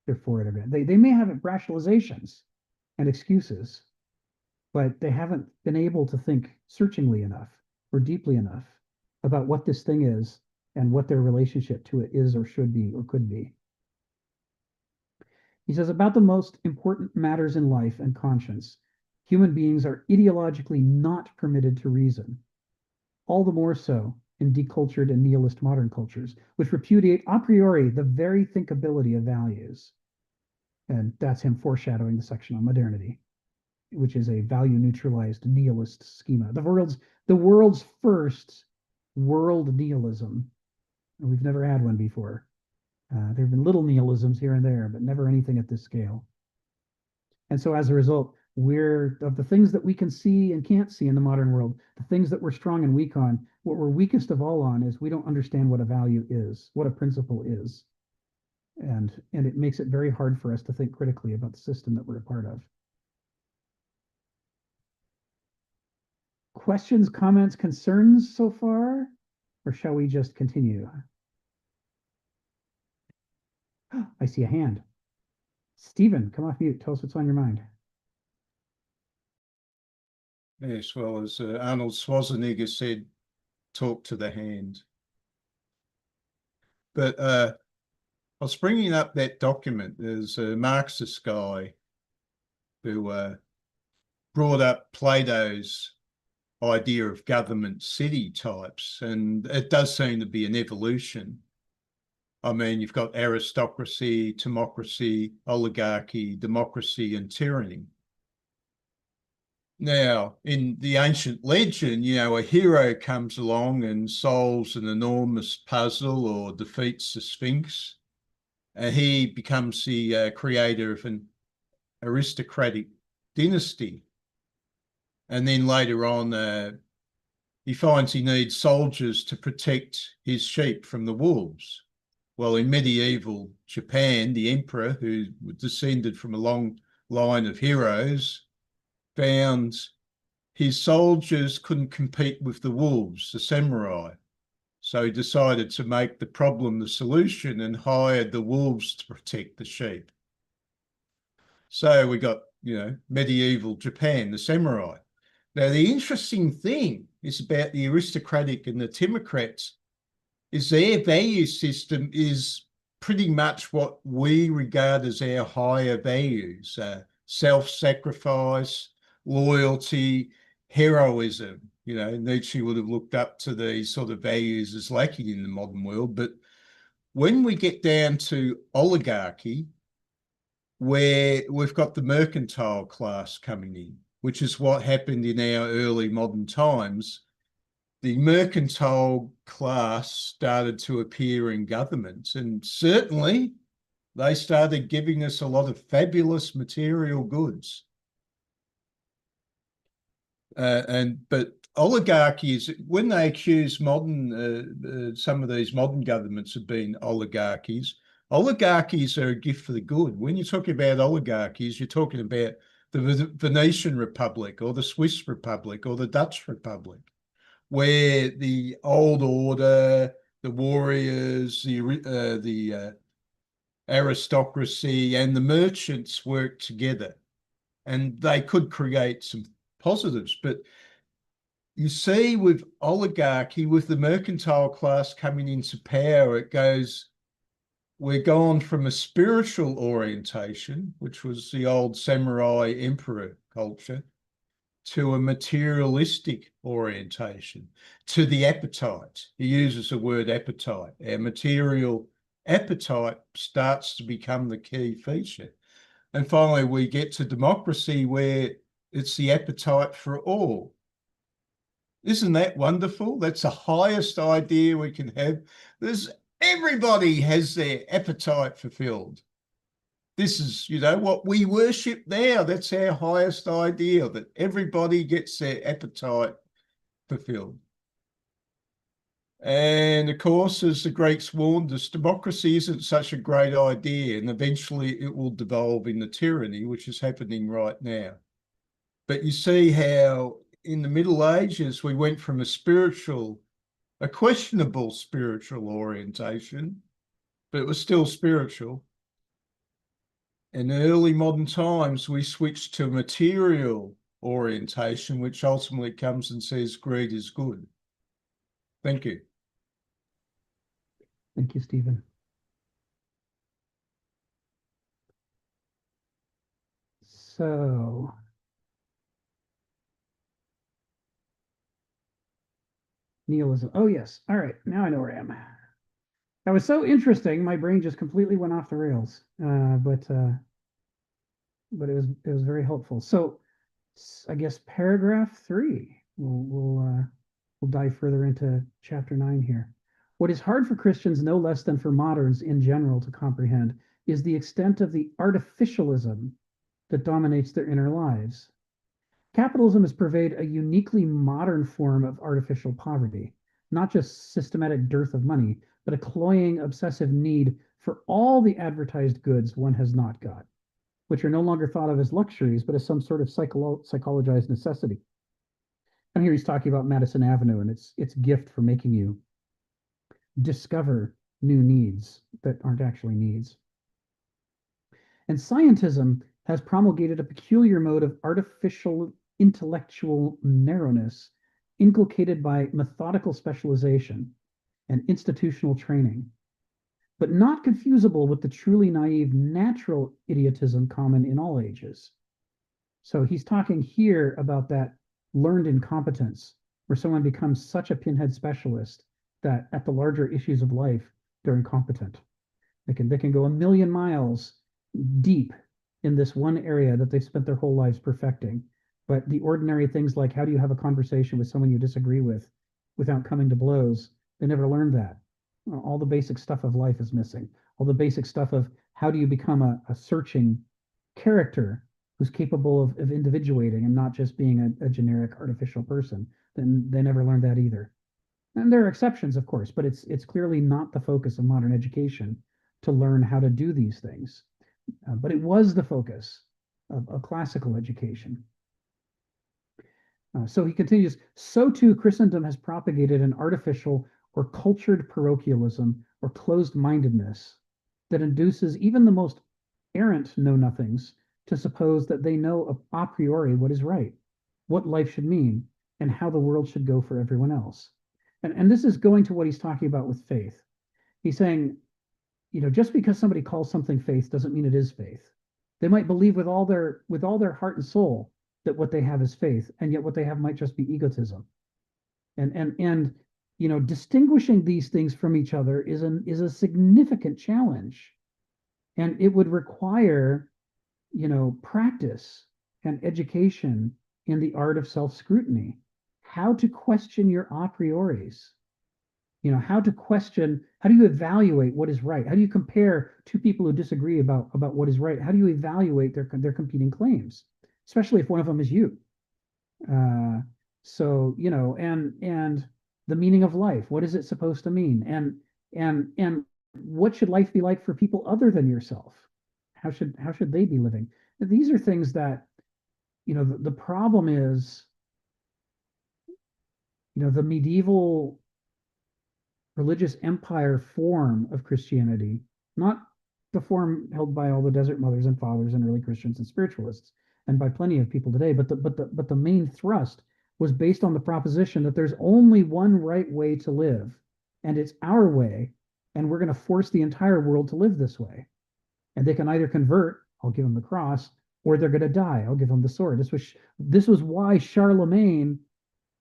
they're for it or against it. They may have rationalizations and excuses, but they haven't been able to think searchingly enough or deeply enough about what this thing is and what their relationship to it is or should be or could be. He says, about the most important matters in life and conscience, human beings are ideologically not permitted to reason. All the more so in decultured and nihilist modern cultures, which repudiate a priori the very thinkability of values. And that's him foreshadowing the section on modernity, which is a value-neutralized nihilist schema. The world's first world nihilism. We've never had one before. There have been little nihilisms here and there, but never anything at this scale. And so as a result, of the things that we can see and can't see in the modern world, the things that we're strong and weak on, what we're weakest of all on is we don't understand what a value is, what a principle is. And it makes it very hard for us to think critically about the system that we're a part of. Questions, comments, concerns so far? Or shall we just continue? I see a hand. Stephen, come off mute. Tell us what's on your mind. Yes, well, as Arnold Schwarzenegger said, talk to the hand. But I was bringing up that document. There's a Marxist guy who brought up Plato's idea of government city types, and it does seem to be an evolution. I mean, you've got aristocracy, timocracy, oligarchy, democracy, and tyranny. Now, in the ancient legend, you know, a hero comes along and solves an enormous puzzle or defeats the Sphinx, and he becomes the creator of an aristocratic dynasty. And then later on, he finds he needs soldiers to protect his sheep from the wolves. Well, in medieval Japan, the emperor, who was descended from a long line of heroes, found his soldiers couldn't compete with the wolves, the samurai. So he decided to make the problem the solution and hired the wolves to protect the sheep. So we got, you know, medieval Japan, the samurai. Now, the interesting thing is about the aristocratic and the timocrats is their value system is pretty much what we regard as our higher values, self-sacrifice, loyalty, heroism. You know, Nietzsche would have looked up to these sort of values as lacking in the modern world. But when we get down to oligarchy, where we've got the mercantile class coming in, which is what happened in our early modern times, the mercantile class started to appear in government, and certainly they started giving us a lot of fabulous material goods. But oligarchies, when they accuse modern, some of these modern governments of being oligarchies, oligarchies are a gift for the good. When you're talking about oligarchies, you're talking about the Venetian Republic or the Swiss Republic or the Dutch Republic, where the old order, the warriors, the aristocracy and the merchants worked together, and they could create some positives. But you see, with oligarchy, with the mercantile class coming into power, it goes, we're gone from a spiritual orientation, which was the old samurai emperor culture, to a materialistic orientation, to the appetite. He uses the word appetite. Our material appetite starts to become the key feature. And finally, we get to democracy, where it's the appetite for all. Isn't that wonderful? That's the highest idea we can have. Everybody has their appetite fulfilled. This is, you know, what we worship now. That's our highest ideal, that everybody gets their appetite fulfilled. And of course, as the Greeks warned us, democracy isn't such a great idea, and eventually it will devolve into tyranny, which is happening right now. But you see how in the Middle Ages, we went from a questionable spiritual orientation, but it was still spiritual. In early modern times, we switched to material orientation, which ultimately comes and says greed is good. Thank you. Thank you, Stephen. So, nihilism. Oh, yes. All right. Now I know where I am. That was so interesting. My brain just completely went off the rails. But it was very helpful. So, I guess paragraph 3. We'll dive further into chapter 9 here. What is hard for Christians, no less than for moderns in general, to comprehend is the extent of the artificialism that dominates their inner lives. Capitalism has purveyed a uniquely modern form of artificial poverty, not just systematic dearth of money, but a cloying, obsessive need for all the advertised goods one has not got, which are no longer thought of as luxuries, but as some sort of psychologized necessity. And here he's talking about Madison Avenue and its gift for making you discover new needs that aren't actually needs. And scientism has promulgated a peculiar mode of artificial intellectual narrowness inculcated by methodical specialization and institutional training, but not confusable with the truly naive natural idiotism common in all ages. So he's talking here about that learned incompetence, where someone becomes such a pinhead specialist that at the larger issues of life, they're incompetent. They can go a million miles deep in this one area that they've spent their whole lives perfecting. But the ordinary things like how do you have a conversation with someone you disagree with without coming to blows, they never learned that. All the basic stuff of life is missing. All the basic stuff of how do you become a searching character who's capable of individuating and not just being a generic artificial person. Then they never learned that either. And there are exceptions, of course, but it's clearly not the focus of modern education to learn how to do these things. But it was the focus of classical education. So he continues, so too Christendom has propagated an artificial or cultured parochialism or closed-mindedness that induces even the most errant know-nothings to suppose that they know a priori what is right, what life should mean, and how the world should go for everyone else. And this is going to what he's talking about with faith. He's saying, just because somebody calls something faith doesn't mean it is faith. They might believe with all their heart and soul that what they have is faith, and yet what they have might just be egotism. And distinguishing these things from each other is a significant challenge, and it would require practice and education in the art of self-scrutiny, how to question your a prioris, how to question, how do you evaluate what is right? How do you compare two people who disagree about what is right? How do you evaluate their competing claims, especially if one of them is you? So, and the meaning of life, what is it supposed to mean? And what should life be like for people other than yourself? How should they be living? These are things that, the problem is, the medieval religious empire form of Christianity, not the form held by all the desert mothers and fathers and early Christians and spiritualists, and by plenty of people today, but the main thrust was based on the proposition that there's only one right way to live, and it's our way, and we're going to force the entire world to live this way. And they can either convert, I'll give them the cross, or they're going to die, I'll give them the sword. This was why Charlemagne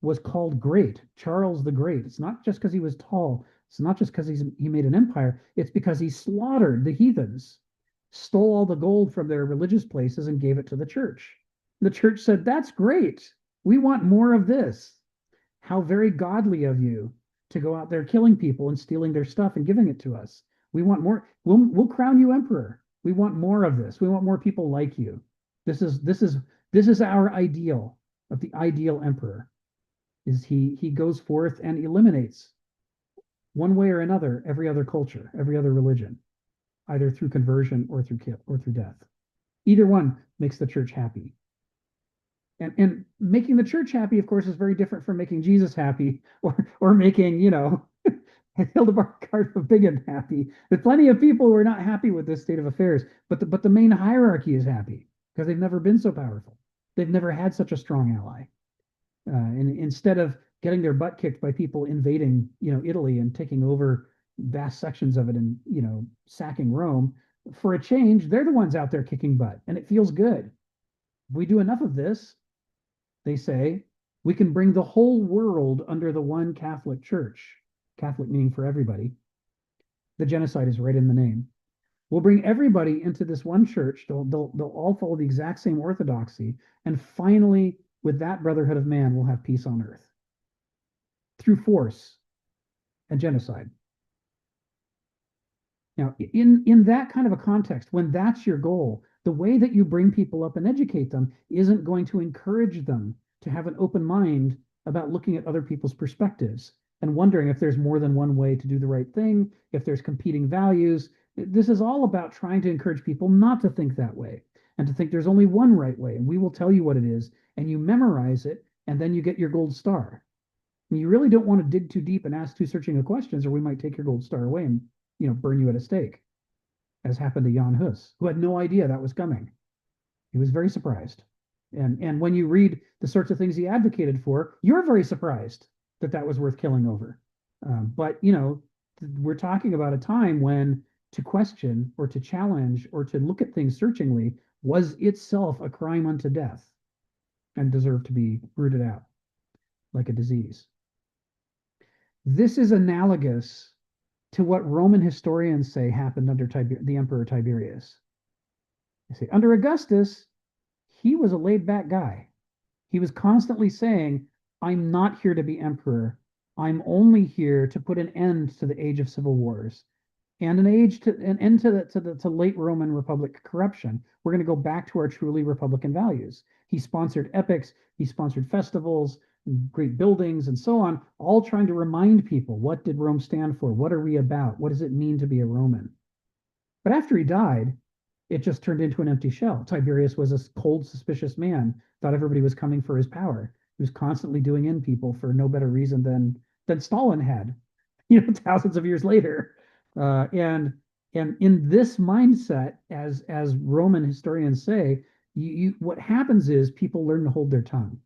was called great, Charles the Great. It's not just because he was tall. It's not just because he made an empire. It's because he slaughtered the heathens, stole all the gold from their religious places and gave it to the church. The church said, that's great. We want more of this. How very godly of you to go out there killing people and stealing their stuff and giving it to us. We want more. We'll crown you emperor. We want more of this. We want more people like you. This is our ideal of the ideal emperor. Is he goes forth and eliminates one way or another every other culture, every other religion, either through conversion or through death. Either one makes the church happy. And making the church happy, of course, is very different from making Jesus happy or making, Hildebard of Bingen happy. There's plenty of people who are not happy with this state of affairs, but the main hierarchy is happy because they've never been so powerful. They've never had such a strong ally. And instead of getting their butt kicked by people invading, Italy and taking over vast sections of it and, sacking Rome, for a change, they're the ones out there kicking butt, and it feels good. If we do enough of this, they say, we can bring the whole world under the one Catholic Church. Catholic meaning for everybody. The genocide is right in the name. We'll bring everybody into this one church. They'll all follow the exact same orthodoxy. And finally, with that brotherhood of man, we'll have peace on earth. Through force and genocide. Now, in that kind of a context, when that's your goal, the way that you bring people up and educate them isn't going to encourage them to have an open mind about looking at other people's perspectives and wondering if there's more than one way to do the right thing, if there's competing values. This is all about trying to encourage people not to think that way and to think there's only one right way, and we will tell you what it is, and you memorize it, and then you get your gold star. And you really don't want to dig too deep and ask too searching of questions, or we might take your gold star away and burn you at a stake, as happened to Jan Hus, who had no idea that was coming. He was very surprised. And when you read the sorts of things he advocated for, you're very surprised that was worth killing over. But we're talking about a time when to question or to challenge or to look at things searchingly was itself a crime unto death and deserved to be rooted out like a disease. This is analogous to what Roman historians say happened under the Emperor Tiberius. They say, under Augustus, he was a laid-back guy. He was constantly saying, I'm not here to be emperor. I'm only here to put an end to the age of civil wars and an end to late Roman Republic corruption. We're going to go back to our truly Republican values. He sponsored epics, he sponsored festivals, great buildings, and so on, all trying to remind people, what did Rome stand for? What are we about? What does it mean to be a Roman? But after he died, it just turned into an empty shell. Tiberius was a cold, suspicious man, thought everybody was coming for his power. He was constantly doing in people for no better reason than Stalin had, thousands of years later. And in this mindset, as Roman historians say, what happens is people learn to hold their tongue.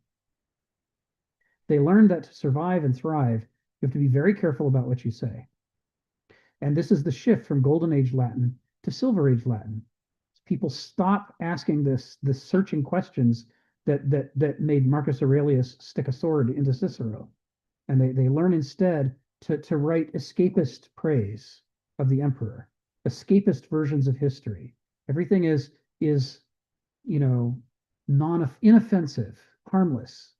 They learn that to survive and thrive, you have to be very careful about what you say. And this is the shift from Golden Age Latin to Silver Age Latin. People stop asking this searching questions that made Marcus Aurelius stick a sword into Cicero. And they learn instead to write escapist praise of the emperor, escapist versions of history. Everything is inoffensive, harmless.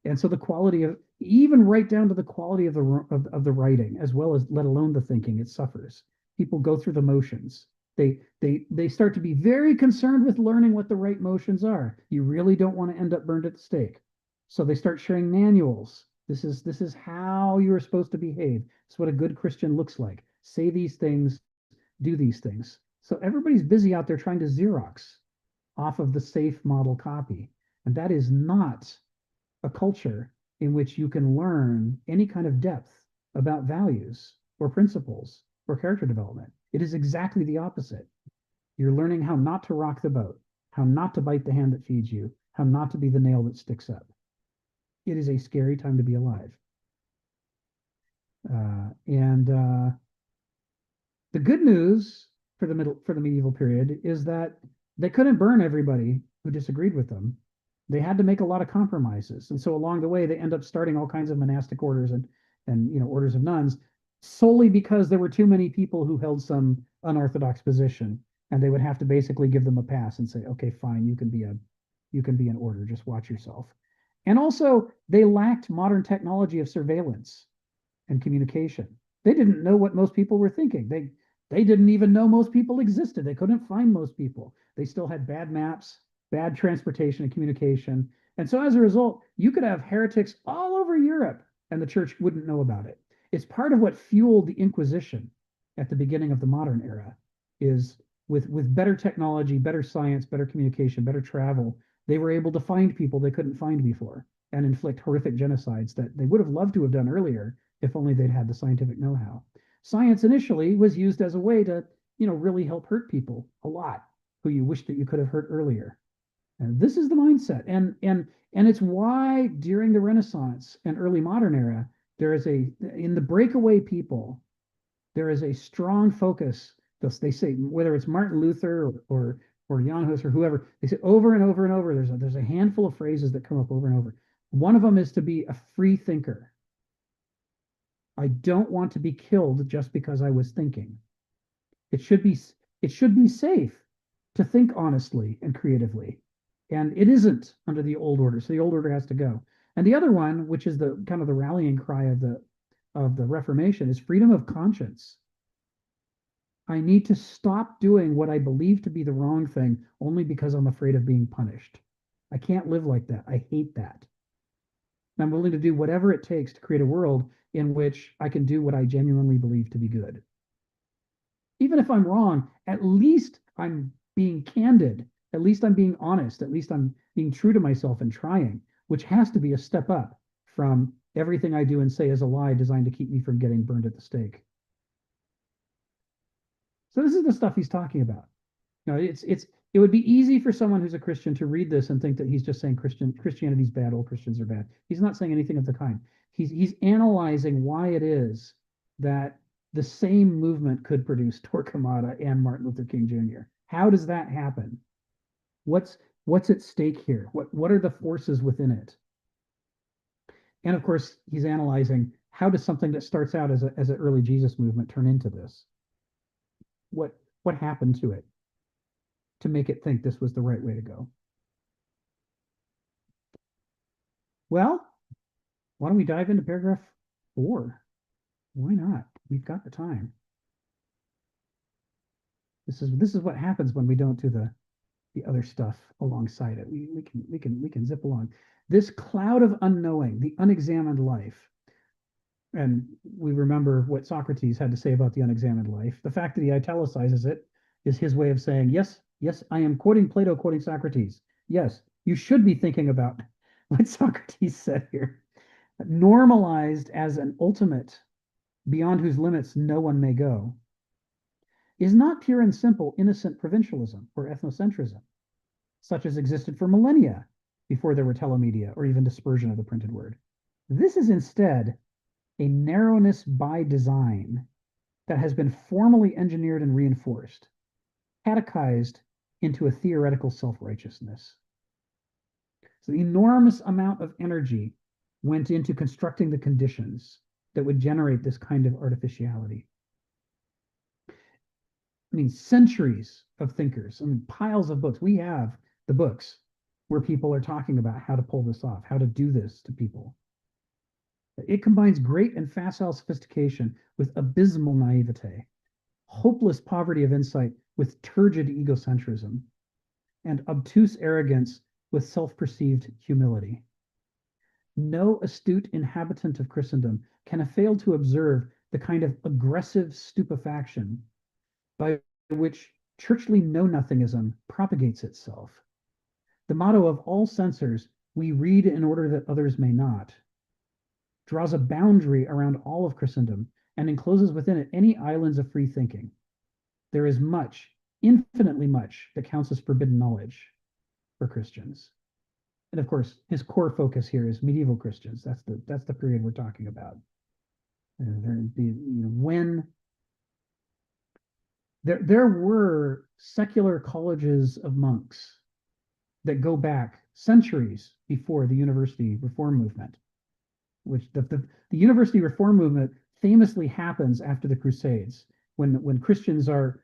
And so the quality of, even right down to the quality of the writing, as well as let alone the thinking, it suffers. People go through the motions. They start to be very concerned with learning what the right motions are. You really don't want to end up burned at the stake. So they start sharing manuals. This is how you're supposed to behave. It's what a good Christian looks like. Say these things, do these things. So everybody's busy out there trying to Xerox off of the safe model copy. And that is not a culture in which you can learn any kind of depth about values or principles or character development. It is exactly the opposite. You're learning how not to rock the boat, how not to bite the hand that feeds you, how not to be the nail that sticks up. It is a scary time to be alive. The good news for the medieval period is that they couldn't burn everybody who disagreed with them. They had to make a lot of compromises, and so along the way, they end up starting all kinds of monastic orders and orders of nuns, solely because there were too many people who held some unorthodox position, and they would have to basically give them a pass and say, okay, fine, you can be an order, just watch yourself. And also, they lacked modern technology of surveillance and communication. They didn't know what most people were thinking. They didn't even know most people existed. They couldn't find most people. They still had bad maps, bad transportation and communication. And so as a result, you could have heretics all over Europe and the church wouldn't know about it. It's part of what fueled the Inquisition at the beginning of the modern era, is with better technology, better science, better communication, better travel, they were able to find people they couldn't find before and inflict horrific genocides that they would have loved to have done earlier if only they'd had the scientific know-how. Science initially was used as a way to, really help hurt people a lot who you wish that you could have hurt earlier. And this is the mindset. And it's why during the Renaissance and early modern era, in the breakaway people, there is a strong focus. They say, whether it's Martin Luther or Jan Hus or whoever, they say over and over and over, there's a handful of phrases that come up over and over. One of them is to be a free thinker. I don't want to be killed just because I was thinking. It should be safe to think honestly and creatively. And it isn't under the old order. So the old order has to go. And the other one, which is the kind of the rallying cry of the Reformation, is freedom of conscience. I need to stop doing what I believe to be the wrong thing only because I'm afraid of being punished. I can't live like that. I hate that. I'm willing to do whatever it takes to create a world in which I can do what I genuinely believe to be good. Even if I'm wrong, at least I'm being candid. At least I'm being honest. At least I'm being true to myself and trying, which has to be a step up from everything I do and say is a lie designed to keep me from getting burned at the stake. So this is the stuff he's talking about. It would be easy for someone who's a Christian to read this and think that he's just saying Christianity's bad, all Christians are bad. He's not saying anything of the kind. He's analyzing why it is that the same movement could produce Torquemada and Martin Luther King Jr. How does that happen? What's at stake here? What are the forces within it? And of course, he's analyzing how does something that starts out as an early Jesus movement turn into this? What happened to it to make it think this was the right way to go? Well, why don't we dive into paragraph 4? Why not? We've got the time. This is what happens when we don't do the other stuff alongside it. We can zip along. This cloud of unknowing, the unexamined life. And we remember what Socrates had to say about the unexamined life. The fact that he italicizes it is his way of saying, yes, I am quoting Plato, quoting Socrates. Yes, you should be thinking about what Socrates said here. Normalized as an ultimate beyond whose limits no one may go, is not pure and simple innocent provincialism or ethnocentrism, such as existed for millennia before there were telemedia or even dispersion of the printed word. This is instead a narrowness by design that has been formally engineered and reinforced, catechized into a theoretical self-righteousness. So the enormous amount of energy went into constructing the conditions that would generate this kind of artificiality. I mean, centuries of thinkers, I mean, piles of books. We have the books where people are talking about how to pull this off, how to do this to people. It combines great and facile sophistication with abysmal naivete, hopeless poverty of insight with turgid egocentrism, and obtuse arrogance with self-perceived humility. No astute inhabitant of Christendom can have failed to observe the kind of aggressive stupefaction by which churchly know-nothingism propagates itself. The motto of all censors, "We read in order that others may not," draws a boundary around all of Christendom and encloses within it any islands of free thinking. There is much, infinitely much, that counts as forbidden knowledge for Christians. And of course, his core focus here is medieval Christians. That's the period we're talking about. When there were secular colleges of monks that go back centuries before the university reform movement, which the university reform movement famously happens after the Crusades, when Christians are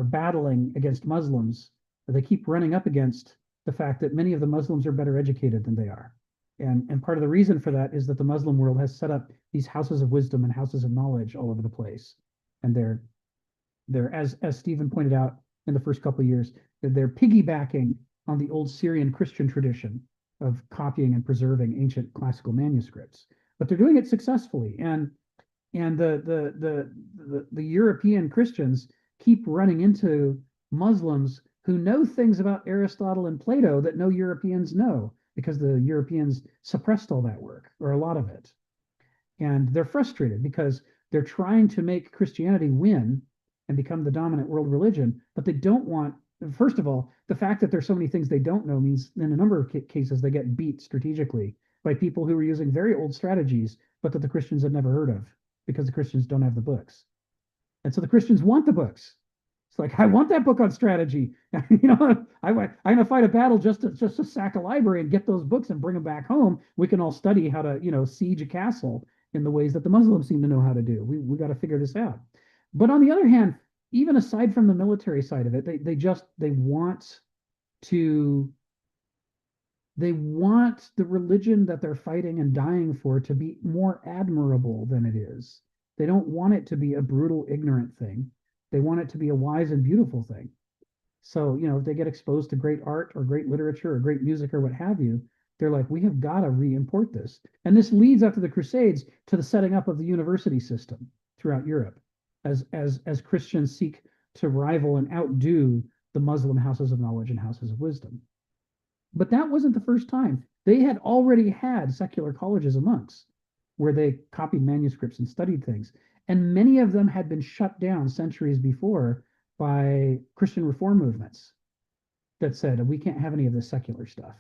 battling against Muslims. They keep running up against the fact that many of the Muslims are better educated than they are. And part of the reason for that is that the Muslim world has set up these houses of wisdom and houses of knowledge all over the place. And they're as Stephen pointed out in the first couple of years, they're piggybacking on the old Syrian Christian tradition of copying and preserving ancient classical manuscripts. But they're doing it successfully. And the European Christians keep running into Muslims who know things about Aristotle and Plato that no Europeans know, because the Europeans suppressed all that work, or a lot of it. And they're frustrated because they're trying to make Christianity win and become the dominant world religion, but they don't want, first of all, the fact that there's so many things they don't know means in a number of cases they get beat strategically by people who are using very old strategies, but that the Christians have never heard of, because the Christians don't have the books. And so the Christians want the books. It's like, I want that book on strategy. I'm going to fight a battle just to sack a library and get those books and bring them back home. We can all study how to, siege a castle in the ways that the Muslims seem to know how to do. We got to figure this out. But on the other hand, even aside from the military side of it, they want the religion that they're fighting and dying for to be more admirable than it is. They don't want it to be a brutal, ignorant thing. They want it to be a wise and beautiful thing. So, if they get exposed to great art or great literature or great music or what have you, they're like, we have got to re-import this. And this leads after the Crusades to the setting up of the university system throughout Europe, as Christians seek to rival and outdo the Muslim houses of knowledge and houses of wisdom. But that wasn't the first time. They had already had secular colleges of monks where they copied manuscripts and studied things. And many of them had been shut down centuries before by Christian reform movements that said, we can't have any of this secular stuff.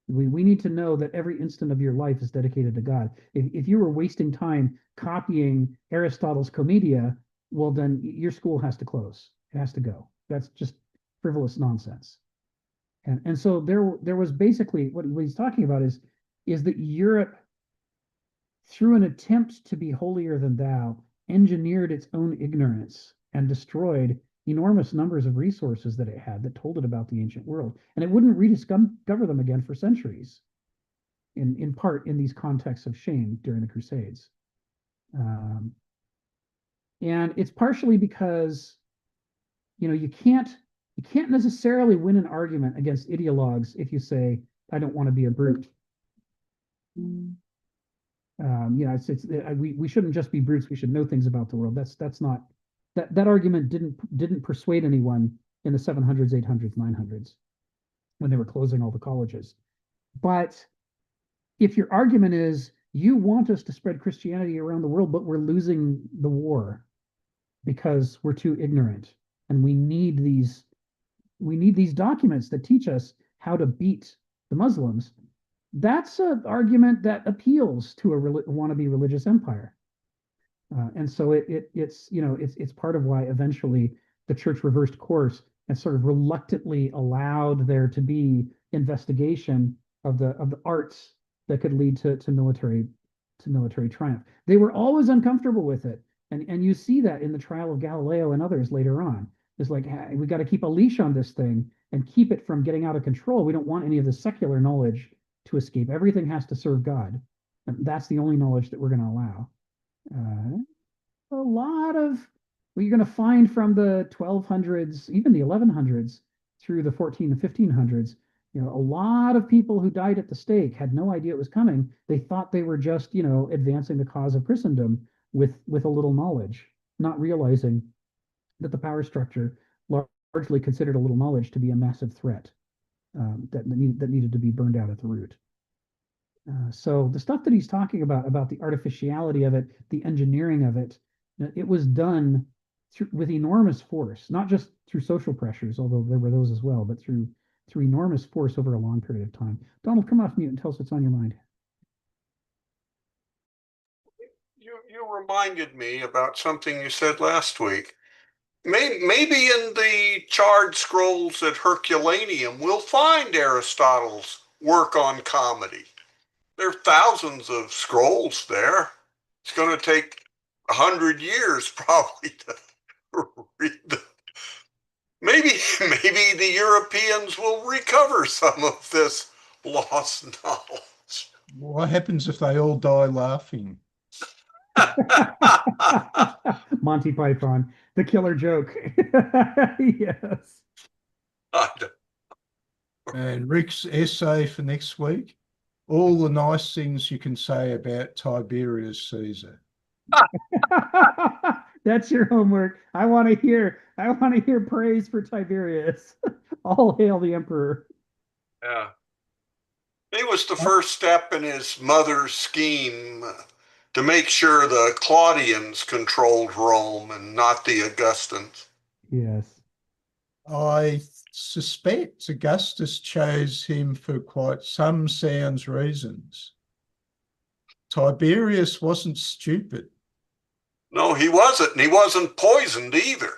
We need to know that every instant of your life is dedicated to God. If you were wasting time copying Aristotle's Commedia, well, then your school has to close. It has to go. That's just frivolous nonsense. And so there was basically what he's talking about is that Europe, through an attempt to be holier than thou, engineered its own ignorance and destroyed enormous numbers of resources that it had that told it about the ancient world. And it wouldn't rediscover them again for centuries, in part in these contexts of shame during the Crusades. And it's partially because, you can't necessarily win an argument against ideologues if you say, I don't want to be a brute. We shouldn't just be brutes. We should know things about the world. That's not that argument didn't persuade anyone in the 700s, 800s, 900s when they were closing all the colleges. But if your argument is you want us to spread Christianity around the world, but we're losing the war because we're too ignorant, and we need these documents that teach us how to beat the Muslims, that's an argument that appeals to a wannabe religious empire. And so it's part of why eventually the church reversed course and sort of reluctantly allowed there to be investigation of the arts that could lead to military triumph. They were always uncomfortable with it, and you see that in the trial of Galileo and others later on. It's like, hey, we got to keep a leash on this thing and keep it from getting out of control. We don't want any of the secular knowledge to escape. Everything has to serve God. And that's the only knowledge that we're going to allow. A lot of what you're going to find from the 1200s, even the 1100s, through the 14 and 1500s, a lot of people who died at the stake had no idea it was coming. They thought they were just, advancing the cause of Christendom with a little knowledge, not realizing that the power structure largely considered a little knowledge to be a massive threat that needed to be burned out at the root. So the stuff that he's talking about the artificiality of it, the engineering of it, it was done with enormous force, not just through social pressures, although there were those as well, but through enormous force over a long period of time. Donald, come off mute and tell us what's on your mind. You reminded me about something you said last week. Maybe in the charred scrolls at Herculaneum, we'll find Aristotle's work on comedy. There are thousands of scrolls there. It's going to take 100 years probably to read them. Maybe the Europeans will recover some of this lost knowledge. What happens if they all die laughing? Monty Python, the killer joke. Yes. And Rick's essay for next week, all the nice things you can say about Tiberius Caesar. That's your homework. I want to hear praise for Tiberius. All hail the emperor. Yeah. It was the first step in his mother's scheme to make sure the Claudians controlled Rome and not the Augustans. Yes. I suspect Augustus chose him for quite some sound reasons. Tiberius wasn't stupid. No, he wasn't. And he wasn't poisoned either.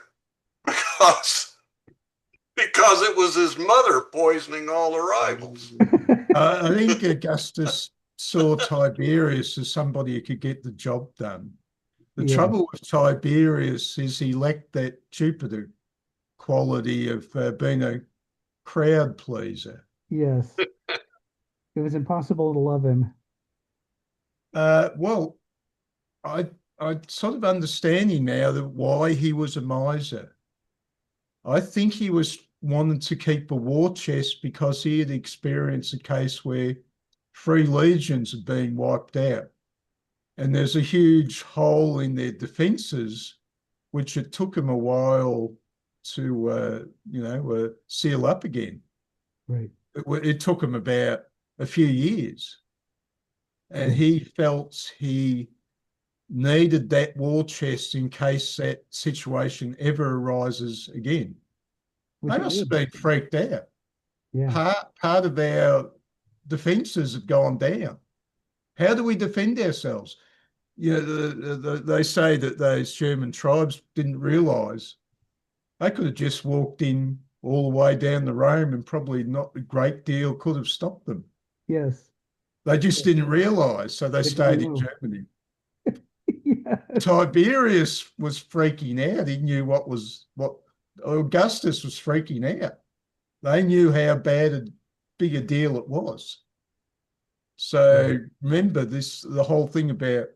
Because it was his mother poisoning all the rivals. I think Augustus saw Tiberius as somebody who could get the job done. The trouble with Tiberius is he lacked that Jupiter quality of being a crowd pleaser. Yes. It was impossible to love him. Well, I sort of understanding now that why he was a miser. I think he was wanting to keep a war chest because he had experienced a case where 3 legions had been wiped out. And there's a huge hole in their defences, which it took him a while to, seal up again. Right. It took him about a few years. And he felt he needed that war chest in case that situation ever arises again. They must have been freaked out. Yeah. Part of our defences have gone down. How do we defend ourselves? They say that those German tribes didn't realise they could have just walked in all the way down to Rome, and probably not a great deal could have stopped them. Yes. They just didn't realize, so they They stayed didn't in know. Germany. Yes. Tiberius was freaking out. He knew what Augustus was freaking out. They knew how big a deal it was. So remember the whole thing about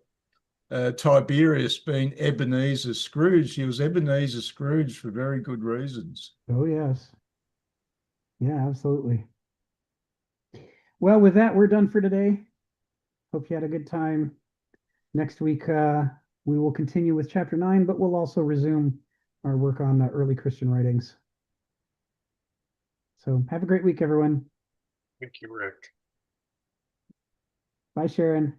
Tiberius being Ebenezer Scrooge. He was Ebenezer Scrooge for very good reasons. Oh, yes. Yeah, absolutely. Well, with that, we're done for today. Hope you had a good time. Next week, we will continue with chapter 9, but we'll also resume our work on early Christian writings. So have a great week, everyone. Thank you, Rick. Bye, Sharon.